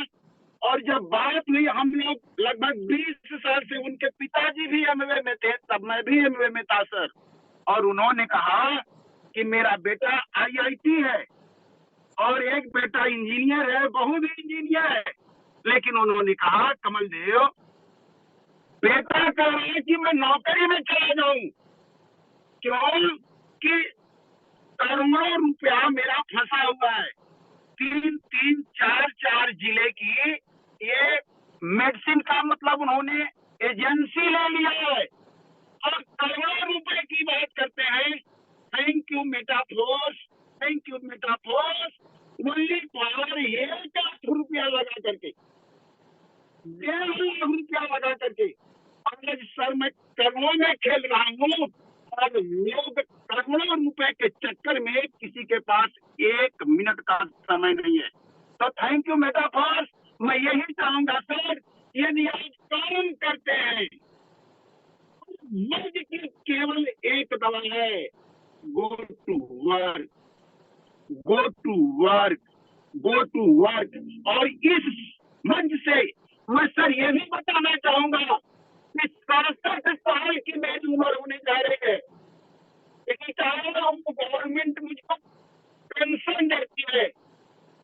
[SPEAKER 8] और जब बात हुई, हम लोग लगभग 20 साल से, उनके पिताजी भी एमवे में थे, तब मैं भी एमवे में था सर। और उन्होंने कहा कि मेरा बेटा आईआईटी है और एक बेटा इंजीनियर है, बहू भी इंजीनियर है। लेकिन उन्होंने कहा कमल देव, बेटा कह रहा है कि मैं नौकरी में चला जाऊं, क्यों कि करोड़ों रुपया मेरा फंसा हुआ है। 3-3, 4-4 जिले की ये मेडिसिन का मतलब उन्होंने एजेंसी ले लिया है और करोड़ों रुपए की बात करते हैं। Thank you Metaforce, thank you Metaforce. Only for 1 lakh रुपया लगा करके, 1.5 लाख रुपया लगा करके आज सर मैं करोड़ों में खेल रहा हूँ। और लोग करोड़ों रुपए के चक्कर में किसी के पास 1 मिनट का समय नहीं है। तो थैंक यू मेटाफोर्स। मैं यही चाहूंगा सर, यदि आप काम करते हैं, मर्द की केवल एक दवा है, go to work, go to work, go to work. और इस मंच से मैं सर ये भी बताना चाहूंगा कि 67 साल की मेरी उम्र होने जा रही है, लेकिन गवर्नमेंट मुझको पेंशन देती है।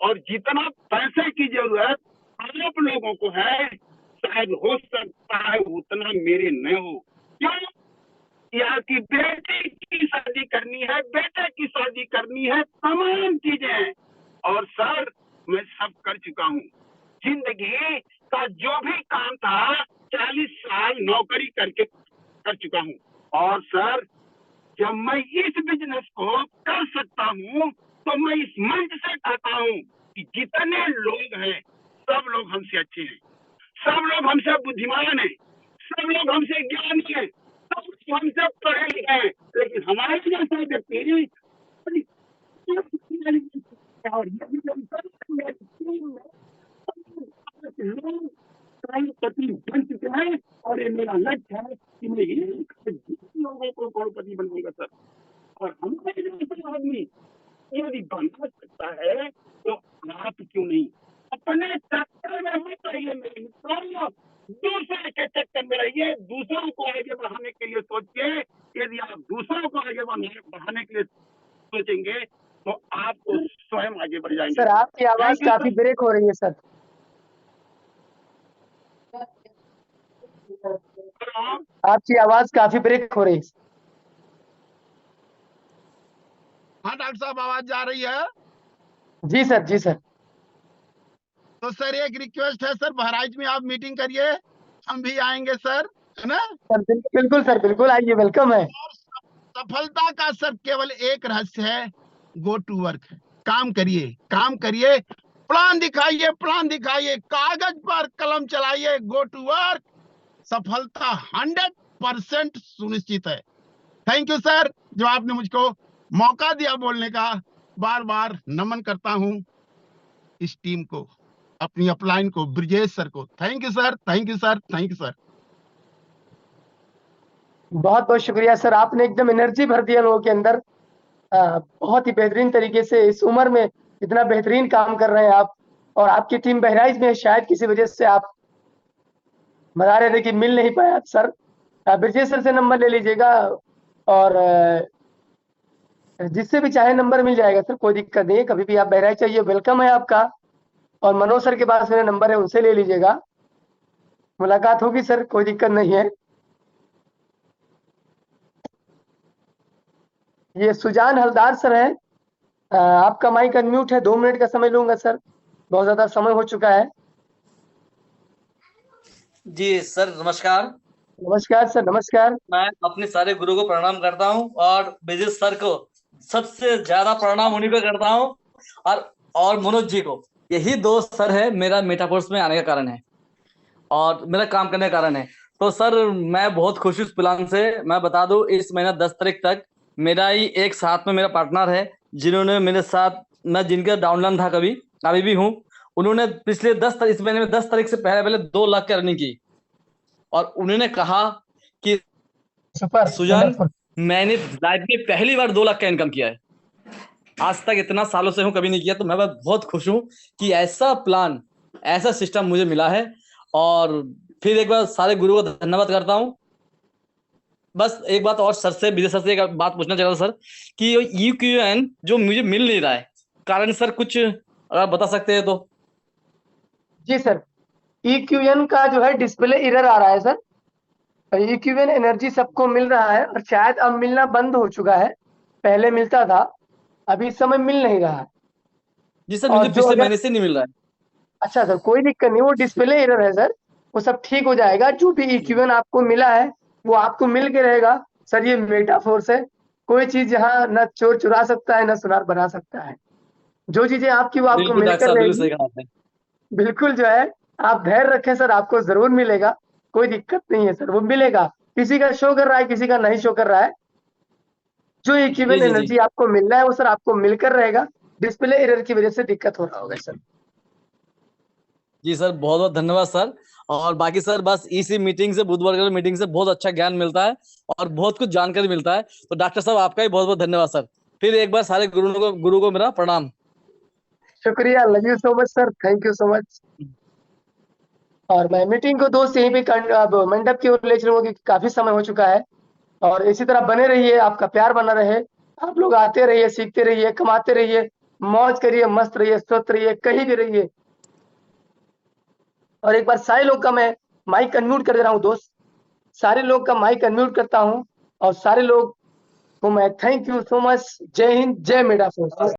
[SPEAKER 8] और जितना पैसे की जरूरत आप लोगों को है, शायद हो सकता है उतना मेरे न हो। क्यों? या कि बेटे की शादी करनी है, बेटे की शादी करनी है, तमाम चीजें। और सर मैं सब कर चुका हूँ। जिंदगी का जो भी काम था 40 साल नौकरी करके कर चुका हूँ। और सर जब मैं इस बिजनेस को कर सकता हूँ तो मैं इस मंच से कहता हूँ कि जितने लोग हैं सब लोग हमसे अच्छे हैं, सब लोग हमसे बुद्धिमान हैं, सब लोग हमसे ज्ञानी हैं, सब लोग हमसे पढ़े लिखे हैं। लेकिन हमारे जैसा व्यक्ति और करोड़पति बन चुके हैं। और ये मेरा लक्ष्य है कि मैं 1 लोगों को करोड़पति बनूंगा सर। और हमारे जैसे आदमी यदि बना सकता है तो आप क्यों नहीं? अपने चक्कर में मत रहिए मेरे मित्रों, दूसरे के चक्कर में रहिए। दूसरों को आगे बढ़ाने के लिए सोचिए। यदि आप दूसरों को आगे बढ़ाने के लिए सोचेंगे तो आप स्वयं आगे बढ़ जाएंगे।
[SPEAKER 1] सर आपकी आवाज काफी ब्रेक हो रही है सर। आपकी आवाज काफी ब्रेक हो रही है।
[SPEAKER 8] हाँ डॉक्टर साहब, आवाज जा रही है?
[SPEAKER 1] जी सर, जी सर।
[SPEAKER 8] तो सर एक रिक्वेस्ट है सर, बहराइच में आप मीटिंग करिए, हम भी आएंगे सर, है ना?
[SPEAKER 1] सर बिल्कुल सर, बिल्कुल आइए, वेलकम है।
[SPEAKER 8] और सफलता का सर केवल एक रहस्य है, गो टू वर्क। काम करिए, काम करिए, प्लान दिखाइए, प्लान दिखाइए, कागज पर कलम चलाइए, गो टू वर्क। सफलता 100% सुनिश्चित है। थैंक यू सर, जो आपने मुझको मौका दिया बोलने का। बार बार नमन करता हूं इस टीम को, अपनी अपलाइन को, ब्रिजेश सर को। Thank you sir, thank you sir, thank you sir.
[SPEAKER 1] बहुत बहुत शुक्रिया सर, आपने एकदम एनर्जी भर दिया लोगों के अंदर। बहुत ही बेहतरीन तरीके से इस उम्र में इतना बेहतरीन काम कर रहे हैं आप। और आपकी टीम बहराइच में है, शायद किसी वजह से आप बता रहे थे कि मिल नहीं पाया सर। ब्रिजेश सर से नंबर ले लीजिएगा और जिससे भी चाहे नंबर मिल जाएगा सर, कोई दिक्कत नहीं है। कभी भी आप बहराइच चाहिए, वेलकम है आपका। और मनोज सर के पास मेरा नंबर है, उनसे ले लीजिएगा, मुलाकात होगी सर, कोई दिक्कत नहीं है। ये सुजान हलदार सर है। आपका माइक अनम्यूट है, 2 मिनट का समय लूंगा सर, बहुत ज्यादा समय हो चुका है।
[SPEAKER 9] जी सर नमस्कार।
[SPEAKER 1] नमस्कार सर, नमस्कार।
[SPEAKER 9] मैं अपने सारे गुरु को प्रणाम करता हूँ और विजय सर को सबसे ज्यादा प्रणाम उन्हीं को करता हूँ, और मनोज जी को। यही 2 सर है मेरा मेटाफोर्स में आने का कारण है और मेरा काम करने का कारण है। तो सर मैं बहुत खुश हूँ इस प्लान से। मैं बता दूं, इस महीना 10 तारीख तक मेरा ही एक साथ में मेरा पार्टनर है, जिन्होंने मेरे साथ, मैं जिनका डाउनलाइन था कभी, अभी भी हूँ, उन्होंने पिछले इस महीने में 10 तारीख से पहले 2 लाख की अर्निंग की। और उन्होंने कहा कि
[SPEAKER 1] सुपर
[SPEAKER 9] सुजान, मैंने लाइफ में पहली बार 2 लाख का इनकम किया है, आज तक इतना सालों से हूँ कभी नहीं किया। तो मैं बहुत खुश हूँ कि ऐसा प्लान, ऐसा सिस्टम मुझे मिला है। और फिर एक बार सारे गुरु को धन्यवाद करता हूँ। बस एक बात और सर से, विजय सर से एक बात पूछना चाह रहा था सर, कि EQN जो मुझे मिल नहीं रहा है, कारण सर कुछ अगर आप बता सकते हैं तो।
[SPEAKER 1] जी सर, EQN का जो है डिस्प्ले एरर आ रहा है सर। EQN एनर्जी सबको मिल रहा है और शायद अब मिलना बंद हो चुका है, पहले मिलता था, अभी इस समय मिल नहीं रहा है।
[SPEAKER 9] जी सर,
[SPEAKER 1] और
[SPEAKER 9] मुझे
[SPEAKER 1] जो
[SPEAKER 9] पिछले
[SPEAKER 1] अगर
[SPEAKER 9] महीने से नहीं मिल रहा है।
[SPEAKER 1] अच्छा सर, कोई दिक्कत नहीं, वो डिस्प्ले एरर है सर, वो सब ठीक हो जाएगा। जो भी EQN आपको मिला है वो आपको मिल के रहेगा सर। ये मेटाफोर्स है, कोई चीज यहाँ न चोर चुरा सकता है, न सुनार बना सकता है। जो चीजें आपकी वो आपको
[SPEAKER 9] बिल्कुल डॉक्टर
[SPEAKER 1] मिलकर
[SPEAKER 9] साहब, बिल्कुल
[SPEAKER 1] रहेगी।
[SPEAKER 9] सही कहा आपने।
[SPEAKER 1] बिल्कुल जो है, आप धैर्य रखें सर, आपको जरूर मिलेगा, कोई दिक्कत नहीं है सर, वो मिलेगा। किसी का शो कर रहा है, किसी का नहीं शो कर रहा है। जो
[SPEAKER 9] जी
[SPEAKER 1] इक्विवेलेंट
[SPEAKER 9] जी जी
[SPEAKER 1] एनर्जी आपको मिल रहा है वो सर आपको मिलकर रहेगा। डिस्प्ले एरर की वजह से दिक्कत हो रहा होगा सर।
[SPEAKER 9] जी सर, बहुत बहुत धन्यवाद सर। और बाकी सर बस इसी मीटिंग से, बुधवार की मीटिंग से बहुत अच्छा ज्ञान मिलता है और बहुत कुछ जानकारी मिलता है। तो डॉक्टर साहब आपका भी बहुत बहुत धन्यवाद सर। फिर एक बार सारे गुरु को मेरा प्रणाम।
[SPEAKER 1] शुक्रिया, love you so much sir, thank you so much. और मैं मीटिंग को दोस्त यहीं पे अब मंडप की ओर ले चलूंगा क्योंकि काफी समय हो चुका है। और इसी तरह बने रहिए, आपका प्यार बना रहे, आप लोग आते रहिए, सीखते रहिए, कमाते रहिए, मौज करिए, मस्त रहिए, स्वस्थ रहिए, कहीं भी रहिए। और एक बार सारे लोग का मैं माइक अनम्यूट कर दे रहा हूँ दोस्त, सारे लोग का माइक अनम्यूट करता हूँ और सारे लोग को मैं थैंक यू सो मच। जय हिंद, जय मेरा फोर्स।